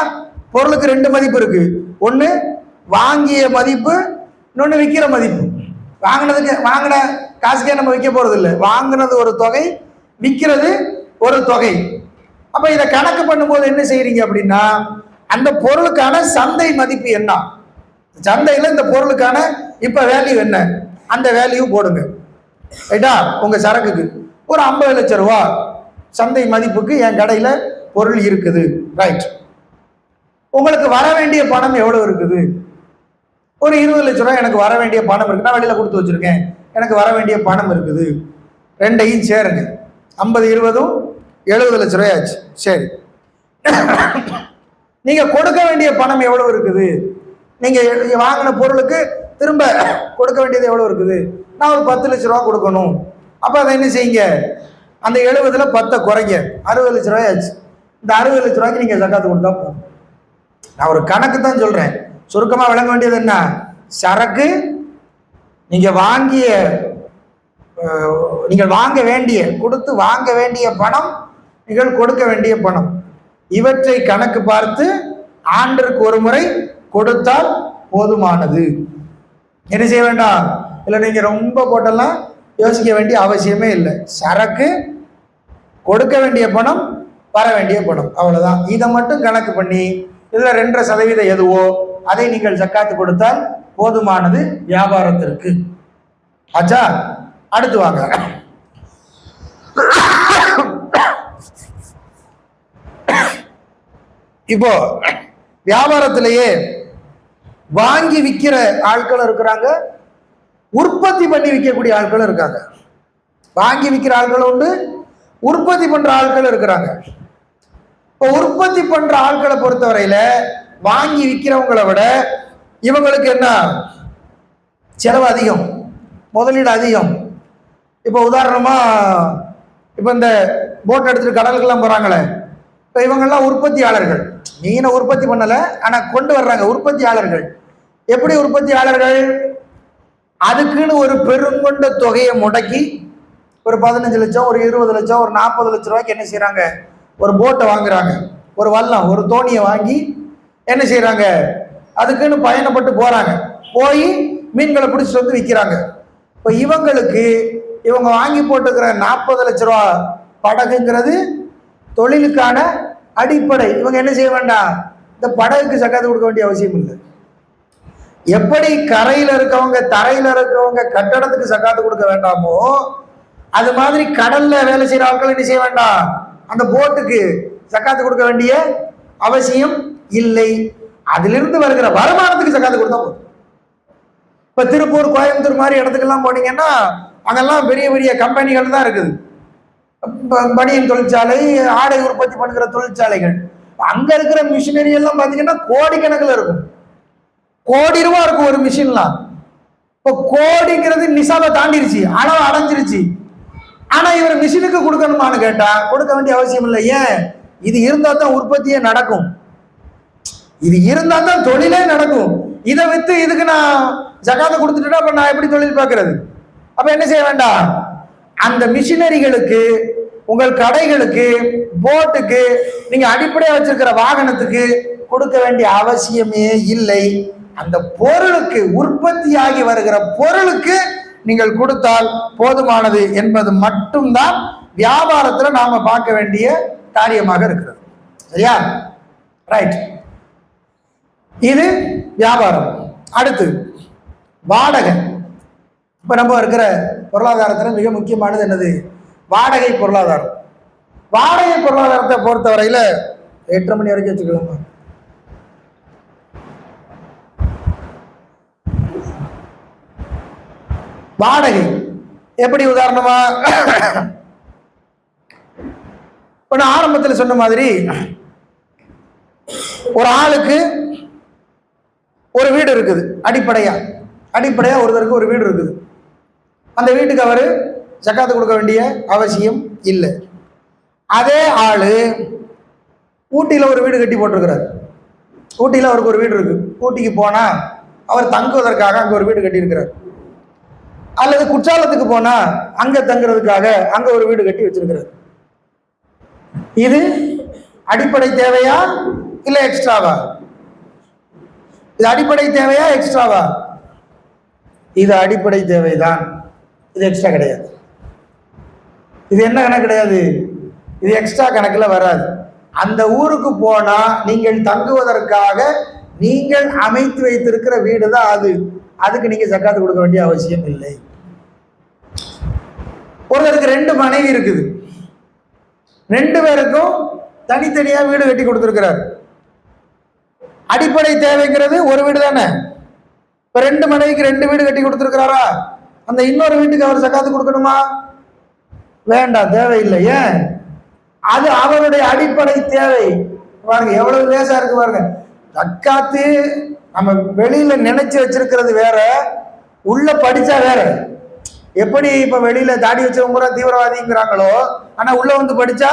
Speaker 2: பொருளுக்கு 2 மதிப்பு இருக்கு. ஒன்று வாங்கிய மதிப்பு, இன்னொன்று விற்கிற மதிப்பு. வாங்கின காசுக்கே நம்ம விற்க போறது இல்லை. வாங்கினது ஒரு தொகை, விற்கிறது ஒரு தொகை. அப்ப இதை கணக்கு பண்ணும்போது என்ன செய்யறீங்க அப்படின்னா, அந்த பொருளுக்கான சந்தை மதிப்பு என்ன, சந்தையில் இந்த பொருளுக்கான இப்ப வேல்யூ என்ன, அந்த வேல்யூ போடுங்க. ரைட்டா? உங்க சரக்குக்கு ஒரு 50 லட்சம் ரூபா சந்தை மதிப்புக்கு என் கடையில் பொருள் இருக்குது. ரைட். உங்களுக்கு வர வேண்டிய பணம் எவ்வளவு இருக்குது? ஒரு 20 லட்ச ரூபாய் எனக்கு வர வேண்டிய பணம் இருக்கு. நான் வெளியில கொடுத்து வச்சிருக்கேன், எனக்கு வர வேண்டிய பணம் இருக்குது. ரெண்டையும் சேருங்க. 50 20 70 லட்ச ரூபாய் ஆச்சு. சரி, நீங்க கொடுக்க வேண்டிய பணம் எவ்வளவு இருக்குது? நீங்க வாங்கின பொருளுக்கு திரும்ப கொடுக்க வேண்டியது எவ்வளவு இருக்குது? நான் ஒரு 10 லட்ச ரூபா கொடுக்கணும். அப்ப அதை என்ன செய்யுங்க, அந்த 70ல 10 குறைங்க, 60 லட்ச ரூபாய் ஆச்சு. இந்த 60 லட்ச ரூபாய்க்கு நீங்க ஜக்காத்து கொடுத்தா போதும். நான் ஒரு கணக்கு தான் சொல்றேன். சுருக்கமா விளங்க வேண்டியது என்ன, சரக்கு நீங்கள் வாங்க வேண்டிய, கொடுத்து வாங்க வேண்டிய பணம், நீங்கள் கொடுக்க வேண்டிய பணம், இவற்றை கணக்கு பார்த்து ஆண்டிற்கு ஒரு முறை கொடுத்தால் போதுமானது. என்ன செய்ய வேண்டாம், இல்லை நீங்க ரொம்ப போட்டெல்லாம் யோசிக்க வேண்டிய அவசியமே இல்லை. சரக்கு, கொடுக்க வேண்டிய பணம், வர வேண்டிய பணம், அவ்வளவுதான். இதை மட்டும் கணக்கு பண்ணி இதுல 2.5% எதுவோ அதை நீங்கள் ஜக்காத்து கொடுத்தால் போதுமானது வியாபாரத்திற்கு. ஆச்சா? அடுத்து வாங்க. இப்போ வியாபாரத்திலேயே வாங்கி விற்கிற ஆட்கள் இருக்கிறாங்க, உற்பத்தி பண்ணி விற்கக்கூடிய ஆட்கள் இருக்காங்க. வாங்கி விற்கிற ஆட்கள் உண்டு, உற்பத்தி பண்ற ஆட்கள் இருக்கிறாங்க. இப்போ உற்பத்தி பண்ற ஆட்களை பொறுத்தவரையில வாங்கி விற்கிறவங்களை விட இவங்களுக்கு என்ன செலவு அதிகம், முதலீடு அதிகம். இப்போ உதாரணமா, இப்போ இந்த போட் எடுத்துட்டு கடலுக்கெல்லாம் போறாங்களே, இப்போ இவங்கெல்லாம் உற்பத்தியாளர்கள். மீனை உற்பத்தி பண்ணலை, ஆனால் கொண்டு வர்றாங்க உற்பத்தியாளர்கள். எப்படி உற்பத்தியாளர்கள்? அதுக்குன்னு ஒரு பெருங்கொண்ட தொகையை முடக்கி ஒரு 15 லட்சம், ஒரு 20 லட்சம், ஒரு 40 லட்ச ரூபாய்க்கு என்ன செய்யறாங்க, ஒரு போட்டை வாங்குறாங்க, ஒரு வல்லம், ஒரு தோணியை வாங்கி என்ன செய்யறாங்க, அதுக்குன்னு பயணப்பட்டு போறாங்க, போய் மீன்களை பிடிச்சிட்டு வந்து விற்கிறாங்க. இப்போ இவங்க வாங்கி போட்டுக்கிற 40 லட்ச ரூபா படகுங்கிறது தொழிலுக்கான அடிப்படை. இவங்க என்ன செய்ய வேண்டாம், இந்த படகுக்கு ஜக்காத்து கொடுக்க வேண்டிய அவசியம் இல்லை. எப்படி கரையில இருக்கவங்க, தரையில இருக்கவங்க கட்டடத்துக்கு ஜக்காத்து கொடுக்க வேண்டாமோ, அது மாதிரி கடல்ல வேலை செய்யற ஆட்கள் என்ன செய்ய வேண்டாம், அந்த போட்டுக்கு ஜக்காத்து கொடுக்க வேண்டிய அவசியம் இல்லை. அதிலிருந்து வருகிற வருமானத்துக்கு ஜக்காத்து கொடுத்தா போதும். இப்ப திருப்பூர், கோயம்புத்தூர் மாதிரி இடத்துக்கெல்லாம் போனீங்கன்னா அங்கெல்லாம் பெரிய பெரிய கம்பெனிகள் தான் இருக்குது. பனியன் தொழிற்சாலை, ஆடை உற்பத்தி பண்ணுகிற தொழிற்சாலைகள். அங்க இருக்கிற மிஷினரி எல்லாம் பாத்தீங்கன்னா கோடிக்கணக்கில் இருக்கும், கோடி ரூபா இருக்கும் ஒரு மிஷின்லாம். இப்போ கோடிங்கிறது நிசாவை தாண்டிருச்சு, அளவு அடைஞ்சிருச்சு. ஆனா இவர் மிஷினுக்கு கொடுக்கணுமான்னு கேட்டா கொடுக்க வேண்டிய அவசியம் இல்லை. ஏன்? இது இருந்தா தான் உற்பத்தியே நடக்கும், இது இருந்தா தான் தொழிலே நடக்கும். இதை வித்து இதுக்கு நான் ஜகாத்தை கொடுத்துட்டா அப்ப நான் எப்படி தொழில் பார்க்கறது? அப்ப என்ன செய்ய வேண்டாம், அந்த மிஷினரிகளுக்கு, உங்கள் கடைகளுக்கு, போட்டுக்கு, நீங்க அடிப்படையா வச்சிருக்கிற வாகனத்துக்கு கொடுக்க வேண்டிய அவசியமே இல்லை. அந்த பொருளுக்கு, உற்பத்தியாகி வருகிற பொருளுக்கு நீங்கள் கொடுத்தால் போதுமானது என்பது மட்டும்தான் வியாபாரத்துல நாம பார்க்க வேண்டிய காரியமாக இருக்கிறது. சரியா? ரைட். இது வியாபாரம். அடுத்து வாடகை. இப்ப நம்ம இருக்கிற பொருளாதாரத்துல மிக முக்கியமானது என்னது? வாடகை பொருளாதாரம். வாடகை பொருளாதாரத்தை பொறுத்தவரையில 8:30 மணி வரைக்கும் வச்சுக்கலாமா? வாடகை எப்படி? உதாரணமா நான் ஆரம்பத்தில் சொன்ன மாதிரி, ஒரு ஆளுக்கு ஒரு வீடு இருக்குது, அடிப்படையா ஒருத்தருக்கு ஒரு வீடு இருக்குது. அந்த வீட்டுக்கு அவரு ஜக்காத்து கொடுக்க வேண்டிய அவசியம் இல்லை. அதே ஆளு ஊட்டியில ஒரு வீடு கட்டி போட்டிருக்கிறார். ஊட்டியில அவருக்கு ஒரு வீடு இருக்கு. ஊட்டிக்கு போனா அவர் தங்குவதற்காக அங்க ஒரு வீடு கட்டியிருக்கிறார். அல்லது குற்றாலத்துக்கு போனா அங்க தங்குறதுக்காக அங்க ஒரு வீடு கட்டி வச்சிருக்கிறார். இது அடிப்படை தேவையா இல்ல எக்ஸ்ட்ராவா? இது அடிப்படை தேவையா எக்ஸ்ட்ராவா? இது அடிப்படை தேவைதான். இது எக்ஸ்ட்ரா கிடையாது. இது என்ன கணக்கு கிடையாது, இது எக்ஸ்ட்ரா கணக்குல வராது. அந்த ஊருக்கு போனா நீங்கள் தங்குவதற்காக நீங்கள் அமைத்து வைத்திருக்கிற வீடு தான் அது. அதுக்கு நீங்க ஜக்காத்து கொடுக்க வேண்டிய அவசியம் இல்லை. ஒருத்தருக்கு 2 மனைவி இருக்குது, 2 பேருக்கும் தனித்தனியா வீடு கட்டி கொடுத்திருக்கிறார். அடிப்படை தேவைங்கிறது ஒரு வீடு தானே. இப்ப 2 மனைவிக்கு 2 வீடு கட்டி கொடுத்திருக்கிறாரா? அந்த இன்னொரு வீட்டுக்கு அவர் ஜக்காத்து கொடுக்கணுமா? வேண்டாம், தேவையில்லை. ஏன்? அது அவருடைய அடிப்படை தேவை. பாருங்க எவ்வளவு லேசா இருக்கு பாருங்க. ஜக்காத்து நம்ம வெளியில நினைச்சு வச்சிருக்கிறது வேற, உள்ள படிச்சா வேற. எப்படி இப்ப வெளியில தாடி வச்சவங்க கூட தீவிரவாதிங்கிறாங்களோ, ஆனா உள்ள வந்து படிச்சா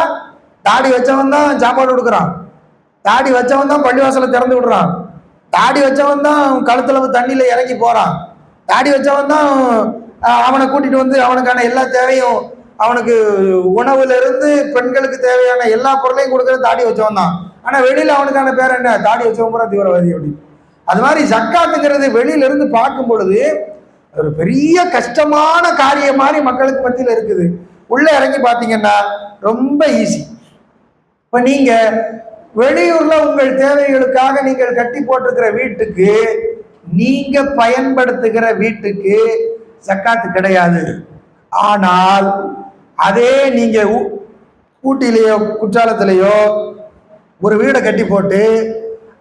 Speaker 2: தாடி வச்சவன் தான் சாப்பாடு கொடுக்குறான், தாடி வச்சவன் தான் பள்ளிவாசலை திறந்து விடுறான், தாடி வச்சவன் தான் கழுத்துல தண்ணியில இறங்கி போறான், தாடி வச்சவன் தான் அவனை கூட்டிட்டு வந்து அவனுக்கான எல்லா தேவையும், அவனுக்கு உணவுல இருந்து பெண்களுக்கு தேவையான எல்லா பொருளையும் கொடுக்கறது தாடி வச்சவன் தான். ஆனா வெளியில அவனுக்கான பேர் என்ன? தாடி வச்சவன் கூட தீவிரவாதி அப்படி. அது மாதிரி ஜக்காத்துங்கிறது வெளியில இருந்து பார்க்கும் பொழுது ஒரு பெரிய கஷ்டமான காரியம் மாதிரி மக்களுக்கு மத்தியில் இருக்குது. உள்ள இறங்கி பார்த்தீங்கன்னா ரொம்ப ஈஸி. இப்ப நீங்க வெளியூர்ல உங்கள் தேவைகளுக்காக நீங்கள் கட்டி போட்டிருக்கிற வீட்டுக்கு, நீங்க பயன்படுத்துகிற வீட்டுக்கு ஜக்காத்து கிடையாது. ஆனால் அதே நீங்க ஊட்டிலேயோ குற்றாலத்திலேயோ ஒரு வீடை கட்டி போட்டு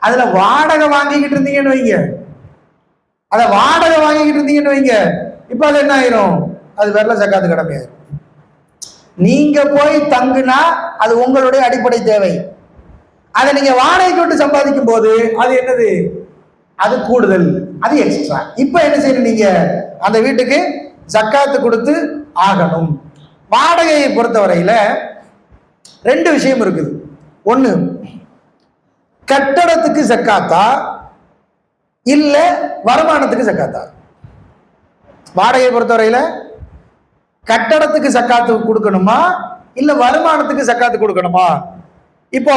Speaker 2: அதுல வாடகை வாங்கிக்கிட்டு இருந்தீங்கன்னு வைங்க, அத வாடகை வாங்கிக்கிட்டு இருந்தீங்கன்னு வைங்க, இப்ப அது என்ன ஆயிரும்? அது பேர்ல ஜக்காத்து கடமையாயிரும். நீங்க போய் தங்குனா அது உங்களுடைய அடிப்படை தேவை. அதை நீங்க வாடகைக்கு விட்டு சம்பாதிக்கும் போது அது என்னது? அது கூடுதல், அது எக்ஸ்ட்ரா. இப்ப என்ன செய்யணும்? நீங்க அந்த வீட்டுக்கு ஜக்காத்து கொடுத்து ஆகணும். வாடகையை பொறுத்தவரையில 2 விஷயம் இருக்குது. ஒண்ணு, கட்டடத்துக்கு ஜக்காத்தா இல்ல வருமானத்துக்கு ஜக்காத்தா? வாடகையை பொறுத்தவரையில கட்டடத்துக்கு ஜக்காத்து கொடுக்கணுமா இல்ல வருமானத்துக்கு ஜக்காத்து கொடுக்கணுமா? இப்போ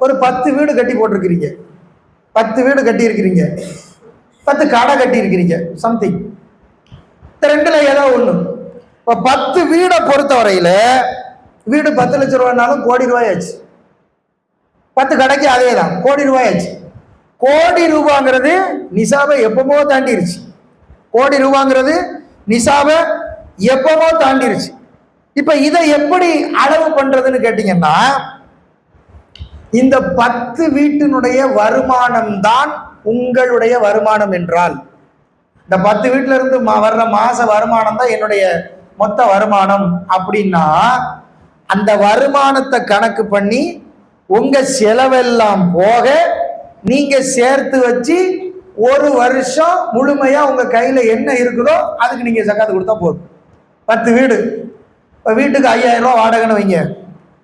Speaker 2: ஒரு 10 வீடு கட்டி போட்டிருக்கிறீங்க, 10 வீடு கட்டி இருக்கிறீங்க, 10 கடை கட்டி இருக்கிறீங்க, சம்திங். இந்த 2ல ஏதோ ஒண்ணு. இப்போ 10 வீடை பொறுத்தவரையில வீடு 10 லட்சம் ரூபாய்னாலும் கோடி ரூபாய் ஆச்சு. 10 கடைக்கு அதே தான், கோடி ரூபாய் ஆச்சு. கோடி ரூபாங்கிறது நிசாபை எப்பமோ தாண்டிருச்சு. கோடி ரூபாங்கிறது நிசாபை எப்பமோ தாண்டிருச்சு. இப்ப இதை எப்படி அளவு பண்றதுன்னு கேட்டீங்கன்னா, இந்த 10 வீட்டினுடைய வருமானம் தான் உங்களுடைய வருமானம் என்றால், இந்த 10 வீட்டுல இருந்து வர்ற மாச வருமானம் தான் என்னுடைய மொத்த வருமானம் அப்படின்னா, அந்த வருமானத்தை கணக்கு பண்ணி உங்க செலவெல்லாம் போக நீங்க சேர்த்து வச்சு ஒரு வருஷம் முழுமையா உங்க கையில என்ன இருக்குதோ அதுக்கு நீங்க ஜக்காத்து கொடுத்தா போதும். 10 வீடு, இப்போ வீட்டுக்கு 5000 ரூபா வாடகைன்னு வைங்க,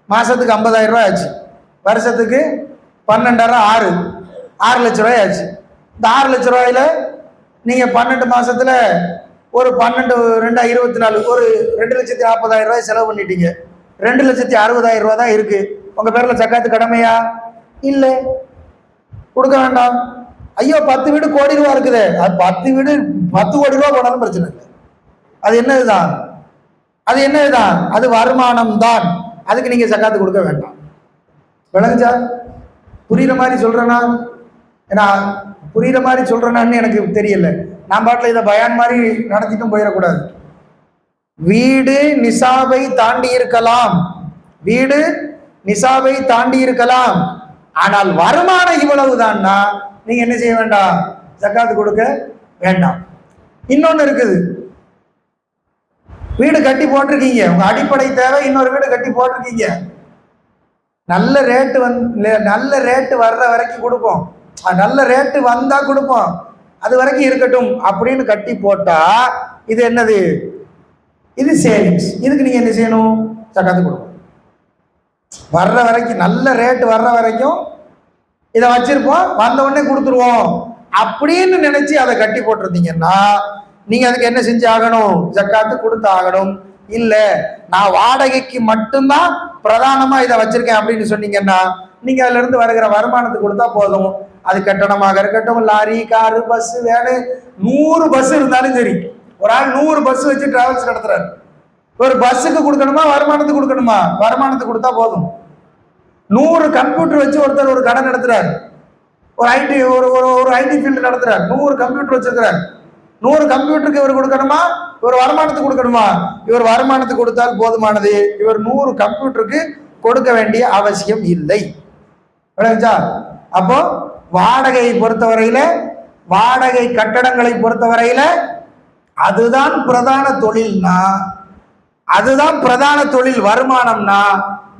Speaker 2: மாசத்துக்கு 50000 ரூபாய் ஆச்சு, வருஷத்துக்கு 12,000 6 லட்ச ரூபாய் ஆச்சு. இந்த 6 லட்ச ரூபாயில நீங்க 12 மாசத்துல ஒரு 12 2 24 ஒரு 2,40,000 ரூபாய் செலவு பண்ணிட்டீங்க. 2,60,000 ரூபாய் தான் இருக்கு. உங்க பேர்ல ஜக்காத்து கடமையா? இல்லை, கொடுக்க வேண்டாம். ஐயோ 10 வீடு கோடி ரூபா இருக்குது, அது 10 வீடு 10 கோடி ரூபா போனாலும் பிரச்சனை இல்லை. அது என்னதுதான்? அது என்னதுதான்? அது வருமானம் தான். அதுக்கு நீங்க ஜக்காத்து கொடுக்க வேண்டாம். விளங்குச்சா? புரியுற மாதிரி சொல்றேன்னா? ஏன்னா புரியுற மாதிரி சொல்றேனான்னு எனக்கு தெரியல. நான் பாட்டில் இதை பயான் மாதிரி நடத்திட்டும் போயிடக்கூடாது. வீடு நிசாபை தாண்டி இருக்கலாம், வீடு நிசாபை தாண்டி இருக்கலாம், ஆனால் வருமானம் இவ்வளவுதான்னா நீங்க என்ன செய்ய வேண்டாம்? ஜக்காத்து கொடுக்க வேண்டாம். இன்னொன்னு இருக்குது, வீடு கட்டி போட்டிருக்கீங்க, உங்க அடிப்படை தேவை, இன்னொரு வீடு கட்டி போட்டிருக்கீங்க, நல்ல ரேட்டு வர்ற வரைக்கும் கொடுப்போம், நல்ல ரேட்டு வந்தா கொடுப்போம், அது வரைக்கும் இருக்கட்டும் அப்படின்னு கட்டி போட்டா இது என்னது? இது சேவிங்ஸ். இதுக்கு நீங்க என்ன செய்யணும்? ஜக்காத்து கொடுக்கணும். வர்ற வரைக்கும், நல்ல ரேட்டு வர்ற வரைக்கும் இதை வச்சிருப்போம், வந்த உடனே கொடுத்துருவோம் அப்படின்னு நினைச்சு அதை கட்டி போட்டிருந்தீங்கன்னா நீங்க அதுக்கு என்ன செஞ்சு ஆகணும்? ஜக்காத்து கொடுத்து ஆகணும். இல்ல நான் வாடகைக்கு மட்டும்தான் பிரதானமா இதை வச்சிருக்கேன் அப்படின்னு சொன்னீங்கன்னா நீங்க அதுல இருந்து வருகிற வருமானத்துக்கு கொடுத்தா போதும். அது கட்டணமாக இருக்கட்டும், lorry, car, bus, van, 100 bus இருந்தாலும் சரி. ஒரு ஆள் 100 பஸ் வச்சு டிராவல்ஸ் நடத்துறாரு. ஒரு பஸ்ஸுக்கு கொடுக்கணுமா வருமானத்துக்கு கொடுக்கணுமா? வருமானத்துக்கு கொடுத்தா போதும். 100 கம்ப்யூட்டர் வச்சு ஒருத்தர் ஒரு கடை நடத்துறாரு. ஒரு ஐடி ஒரு ஐடி ஃபீல்டு நடத்துறாரு. 100 கம்ப்யூட்டர் வச்சிருக்கிறார். 100 கம்ப்யூட்டருக்கு இவர் கொடுக்கணுமா? இவர் வருமானத்துக்கு கொடுக்கணுமா? இவர் வருமானத்துக்கு கொடுத்தால் போதுமானது. இவர் 100 கம்ப்யூட்டருக்கு கொடுக்க வேண்டிய அவசியம் இல்லை. அப்போ வாடகையை பொறுத்தவரையில, வாடகை கட்டடங்களை பொறுத்தவரையில அதுதான் பிரதான தொழில்னா, அதுதான் பிரதான தொழில் வருமானம்னா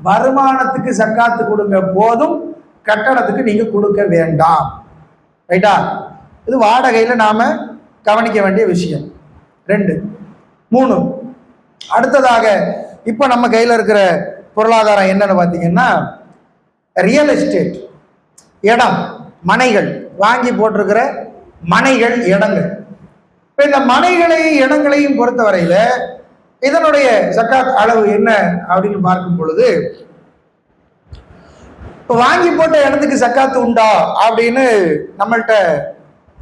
Speaker 2: வருமானத்துக்கு சக்காத்து கொடுங்க போதும், கட்டடத்துக்கு நீங்க கொடுக்க வேண்டாம். ரைட்டா? இது வாடகையில நாம கவனிக்க வேண்டிய விஷயம். 2. 3. அடுத்ததாக இப்ப நம்ம கையில இருக்கிற பொருளாதாரம் என்னன்னு பார்த்தீங்கன்னா ரியல் எஸ்டேட், இடம், மனைகள், வாங்கி போட்டிருக்கிற மனைகள், இடங்கள். இப்ப இந்த மனைகளை இடங்களையும் பொறுத்தவரையில இதனுடைய சக்காத் அளவு என்ன அப்படின்னு பார்க்கும் பொழுது, இப்போ வாங்கி போட்ட இடத்துக்கு சக்காத்து உண்டா அப்படின்னு நம்மள்கிட்ட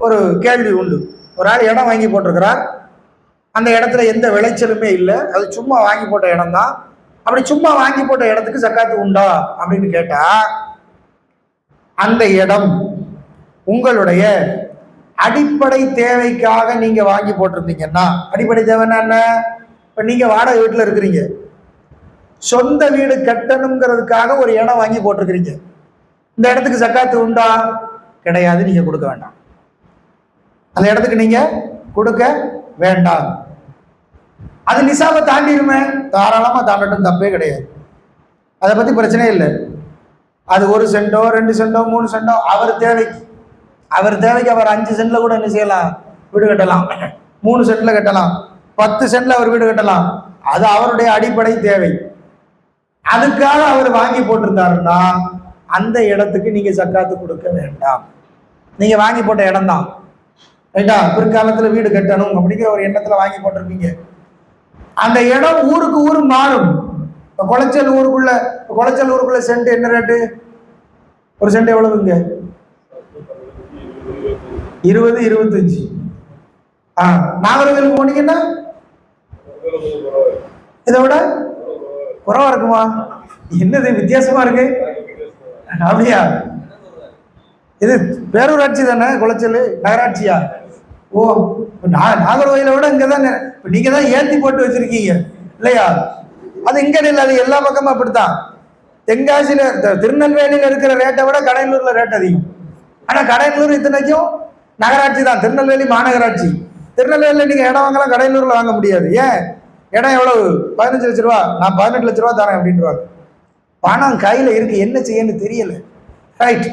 Speaker 2: ஒரு கேள்வி உண்டு. ஒரு ஆள் இடம் வாங்கி போட்டிருக்கிறார், அந்த இடத்துல எந்த விளைச்சலுமே இல்லை, அது சும்மா வாங்கி போட்ட இடம் தான். அப்படி சும்மா வாங்கி போட்ட இடத்துக்கு சக்காத்து உண்டா அப்படின்னு கேட்டா, அந்த இடம் உங்களுடைய அடிப்படை தேவைக்காக நீங்க வாங்கி போட்டிருந்தீங்கன்னா, அடிப்படை தேவைன்னா என்ன? இப்ப நீங்க வாடகை வீட்டுல இருக்கிறீங்க, சொந்த வீடு கட்டணுங்கிறதுக்காக ஒரு இடம் வாங்கி போட்டிருக்கிறீங்க. இந்த இடத்துக்கு சக்காத்து உண்டா? கிடையாது, நீங்க கொடுக்க வேண்டாம். அந்த இடத்துக்கு நீங்க கொடுக்க வேண்டாம். அது நிசாபை தாண்டிடுமே, தாராளமா தாண்டட்டும், தப்பே கிடையாது. அதை பத்தி பிரச்சனையே இல்லை. அது 1 சென்டோ 2 சென்டோ 3 சென்டோ அவர் தேவைக்கு அவர் 5 சென்ட்ல கூட என்ன செய்யலாம்? வீடு கட்டலாம். 3 சென்ட்ல கட்டலாம், 10 சென்ட்ல அவர் வீடு கட்டலாம். அது அவருடைய அடிப்படை தேவை. அதுக்காக அவர் வாங்கி போட்டிருந்தாருன்னா அந்த இடத்துக்கு நீங்க சக்காத்து கொடுக்க வேண்டாம். நீங்க வாங்கி போட்ட இடம் தான், ரைட்டா? பிற்காலத்துல வீடு கட்டணும் அப்படிங்கிற ஒரு எண்ணத்துல வாங்கி போட்டிருப்பீங்க. அந்த இடம் ஊருக்கு ஊர் மாறும். இப்போ குளச்சல் ஊருக்குள்ள சென்ட் என்ன ரேட்டு? ஒரு சென்ட் எவ்வளவுங்க? 20, 25. நாகர்கோவிலுக்கு போனீங்கன்னா இதை விட குறைவா இருக்குமா? என்னது வித்தியாசமா இருக்கு? அப்படியா? இது பேரூராட்சி தானே குளச்சல், நகராட்சியா? ஓ, நாகர்கோவிலை விட இங்கதான் நீங்க தான் ஏத்தி போட்டு வச்சிருக்கீங்க இல்லையா? அது இங்க இல்லை, அது எல்லா பக்கமும் அப்படித்தான். தென்காசியில திருநெல்வேலியில இருக்கிற ரேட்டை விட கடையனூர்ல ரேட் அதிகம். ஆனா கடையனூர் இத்தனைக்கும் நகராட்சி தான், திருநெல்வேலி மாநகராட்சி. திருநெல்வேலியில நீங்க இடம் வாங்கலாம், கடையனூர்ல வாங்க முடியாது. ஏன்? இடம் எவ்வளவு? 15 லட்ச ரூபா. நான் 18 லட்ச ரூபா தரேன் அப்படின்றாங்க. பணம் கையில இருக்கு, என்ன செய்யன்னு தெரியல. ரைட்,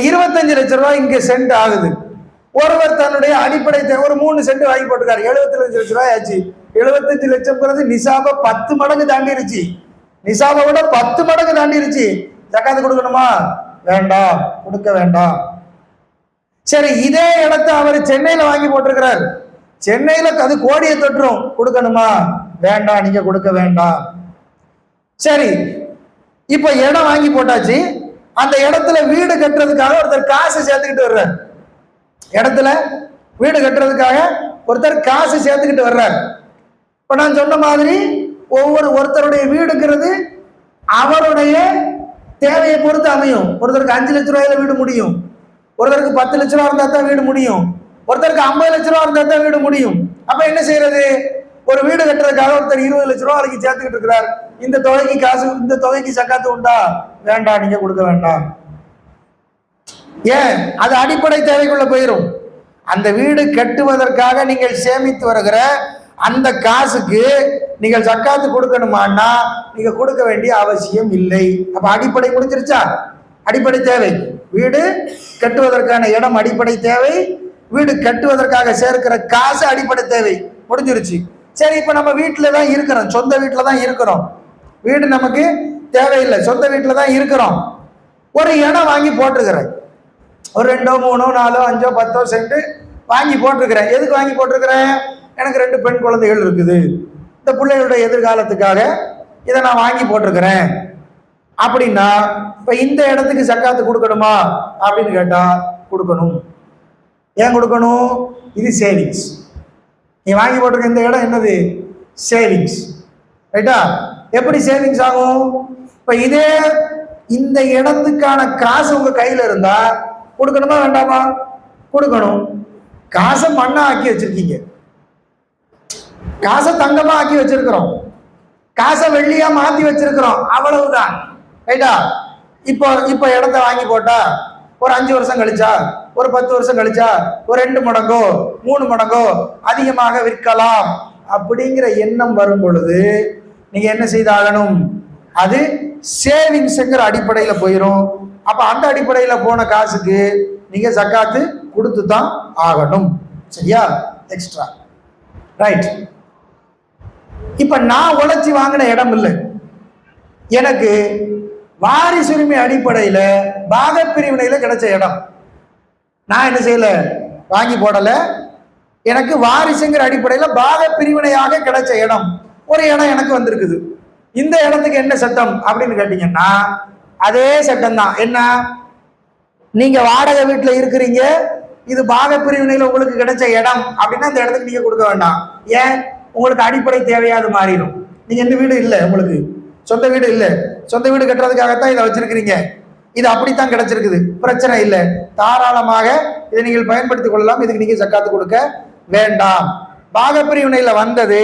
Speaker 2: 25 லட்ச ரூபாய் இங்க சென்ட் ஆகுது. ஒருவர் தன்னுடைய அடிப்படை ஒரு 3 சென்ட் வாங்கி போட்டுக்காரு, 75 லட்ச ரூபாய் ஆச்சு. 75 லட்சம் நிசாப 10 மடங்கு தாண்டிருச்சு. நிசாபை விட 10 மடங்கு தாண்டிருச்சு. ஜக்காத்து கொடுக்கணுமா? வேண்டாம், கொடுக்க வேண்டாம். சரி, இதே இடத்த அவர் சென்னையில வாங்கி போட்டிருக்கிறார், சென்னையில அது கோடியை தொற்றும், கொடுக்கணுமா? வேண்டாம், நீங்க கொடுக்க வேண்டாம். சரி, இப்ப இடம் வாங்கி போட்டாச்சு. அந்த இடத்துல வீடு கட்டுறதுக்காக ஒருத்தர் காசு சேர்த்துக்கிட்டு வர்றார். இடத்துல வீடு கட்டுறதுக்காக ஒருத்தர் காசு சேர்த்துக்கிட்டு வர்றார். இப்ப நான் சொன்ன மாதிரி ஒருத்தருடைய வீடுங்கிறது அவருடைய தேவையை பொறுத்து அமையும். ஒருத்தருக்கு 5 லட்ச ரூபாயில வீடு முடியும், ஒருத்தருக்கு 10 லட்ச ரூபா இருந்தா தான் வீடு முடியும், ஒருத்தருக்கு 50 லட்ச ரூபா இருந்தா தான் வீடு முடியும். அப்ப என்ன செய்யறது? ஒரு வீடு கட்டுறதுக்காக ஒருத்தர் 20 லட்ச ரூபா வரைக்கும் சேர்த்துக்கிட்டு இருக்கிறார். இந்த தொகைக்கு காசு, இந்த தொகைக்கு சக்காத்து உண்டா? வேண்டாம், நீங்க கொடுக்க வேண்டாம். ஏன்? அது அடிப்படை தேவைக்குள்ள போயிடும். அந்த வீடு கட்டுவதற்காக நீங்கள் சேமித்து வருகிற அந்த காசுக்கு நீங்கள் சக்காத்து கொடுக்கணுமான்னா நீங்க கொடுக்க வேண்டிய அவசியம் இல்லை. அப்ப அடிப்படை முடிஞ்சிருச்சா? அடிப்படை தேவை வீடு கட்டுவதற்கான இடம் அடிப்படை தேவை, வீடு கட்டுவதற்காக சேர்க்கிற காசு அடிப்படை தேவை, முடிஞ்சிருச்சு. சரி, இப்ப நம்ம வீட்டுல தான் இருக்கிறோம், சொந்த வீட்டுல தான் இருக்கிறோம், வீடு நமக்கு தேவையில்லை, சொந்த வீட்டுல தான் இருக்கிறோம். ஒரு இடம் வாங்கி போட்டுக்கிறேன். ஒரு 2, 3, 4, 5, 10 சென்ட் வாங்கி போட்டிருக்கிறேன். எதுக்கு வாங்கி போட்டிருக்கிறேன்? எனக்கு 2 பெண் குழந்தைகள் இருக்குது, இந்த பிள்ளைகளுடைய எதிர்காலத்துக்காக இதை நான் வாங்கி போட்டிருக்கிறேன் அப்படின்னா இப்ப இந்த இடத்துக்கு ஜக்காத்து கொடுக்கணுமா அப்படின்னு கேட்டா கொடுக்கணும். ஏன் கொடுக்கணும்? இது சேவிங்ஸ். நீ வாங்கி போட்டிருக்க இந்த இடம் என்னது? சேவிங்ஸ். ரைட்டா? எப்படி சேவிங்ஸ் ஆகும்? இப்ப இதே இந்த இடத்துக்கான காசு உங்க கையில இருந்தா கொடுக்கணுமா வேண்டாமா? கொடுக்கணும். காசை மண்ணா ஆக்கி வச்சிருக்கீங்க, காசை தங்கமா ஆக்கி வச்சிருக்கிறோம், காசை வெள்ளியா மாத்தி வச்சிருக்கிறோம், அவ்வளவுதான். ரைட்டா? இப்போ இடத்த வாங்கி போட்டா ஒரு 5 வருஷம் கழிச்சா, ஒரு 10 வருஷம் கழிச்சா ஒரு 2 மடங்கோ 3 மடங்கோ அதிகமாக விற்கலாம் அப்படிங்கிற எண்ணம் வரும் பொழுது நீங்க என்ன செய்தாகணும்? அது சேவிங்ஸ்ங்கிற அடிப்படையில் போயிடும். அப்ப அந்த அடிப்படையில் போன காசுக்கு நீங்க ஜக்காத்து கொடுத்து தான் ஆகணும். சரியா? எக்ஸ்ட்ரா. ரைட். இப்ப நான் உழைச்சி வாங்கின இடம் இல்லை, எனக்கு வாரிசுரிமை அடிப்படையில பாகப்பிரிவினையில கிடைச்ச இடம். நான் என்ன செய்யல? வாங்கி போடல. எனக்கு வாரிசுங்கிற அடிப்படையில பாகப்பிரிவினையாக கிடைச்ச இடம், ஒரு இடம் எனக்கு வந்திருக்குது. இந்த இடத்துக்கு என்ன சட்டம் அப்படின்னு கேட்டீங்கன்னா அதே சட்டம் தான். என்ன? நீங்க வாடகை வீட்டுல இருக்கிறீங்க, இது பாகப்பிரிவினையில உங்களுக்கு கிடைச்ச இடம் அப்படின்னா இந்த இடத்துக்கு நீங்க கொடுக்க வேண்டாம். ஏன்? உங்களுக்கு அடிப்படை தேவையாது மாறிடும். நீங்க எந்த வீடு இல்லை, உங்களுக்கு சொந்த வீடு இல்லை, சொந்த வீடு கட்டுறதுக்காகத்தான் இதை வச்சிருக்கிறீங்க, இது அப்படித்தான் கிடைச்சிருக்குது, பிரச்சனை இல்லை, தாராளமாக இதை நீங்கள் பயன்படுத்திக் கொள்ளலாம், இதுக்கு நீங்க ஜக்காத்து கொடுக்க வேண்டாம். பாகப்பிரிவினையில வந்தது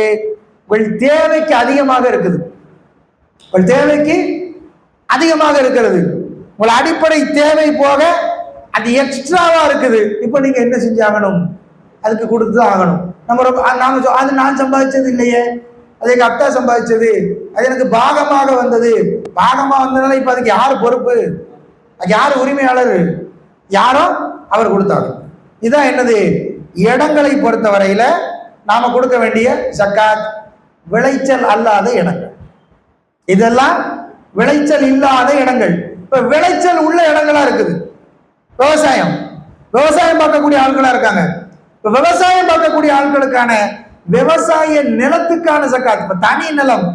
Speaker 2: உங்கள் தேவைக்கு அதிகமாக இருக்குது, உங்கள் தேவைக்கு அதிகமாக இருக்கிறது, உங்கள் அடிப்படை தேவை போக அது எக்ஸ்ட்ராவா இருக்குது. இப்ப நீங்க என்ன செஞ்சாகணும்? அதுக்கு கொடுத்து ஆகணும். அது நான் சம்பாதிச்சது இல்லையே, அது எங்க அத்தா சம்பாதிச்சது, அது எனக்கு பாகமாக வந்தது. பாகமா வந்ததுனால இப்ப அதுக்கு யாரு பொறுப்பு? அதுக்கு யாரு உரிமையாளர்? யாரோ அவர் கொடுத்தாங்க. இதுதான் என்னது? இடங்களை பொறுத்தவரையில நாம கொடுக்க வேண்டிய ஜக்காத் விளைச்சல் அல்லாத இடங்கள். இதெல்லாம் விளைச்சல் இல்லாத இடங்கள். இப்ப விளைச்சல் உள்ள இடங்களா இருக்குது. விவசாயம் பார்க்கக்கூடிய ஆட்களா இருக்காங்க. இப்ப விவசாயம் பார்க்கக்கூடிய ஆட்களுக்கான விவசாய நிலத்துக்கான ஜக்காத். இப்ப தனி நிலம்,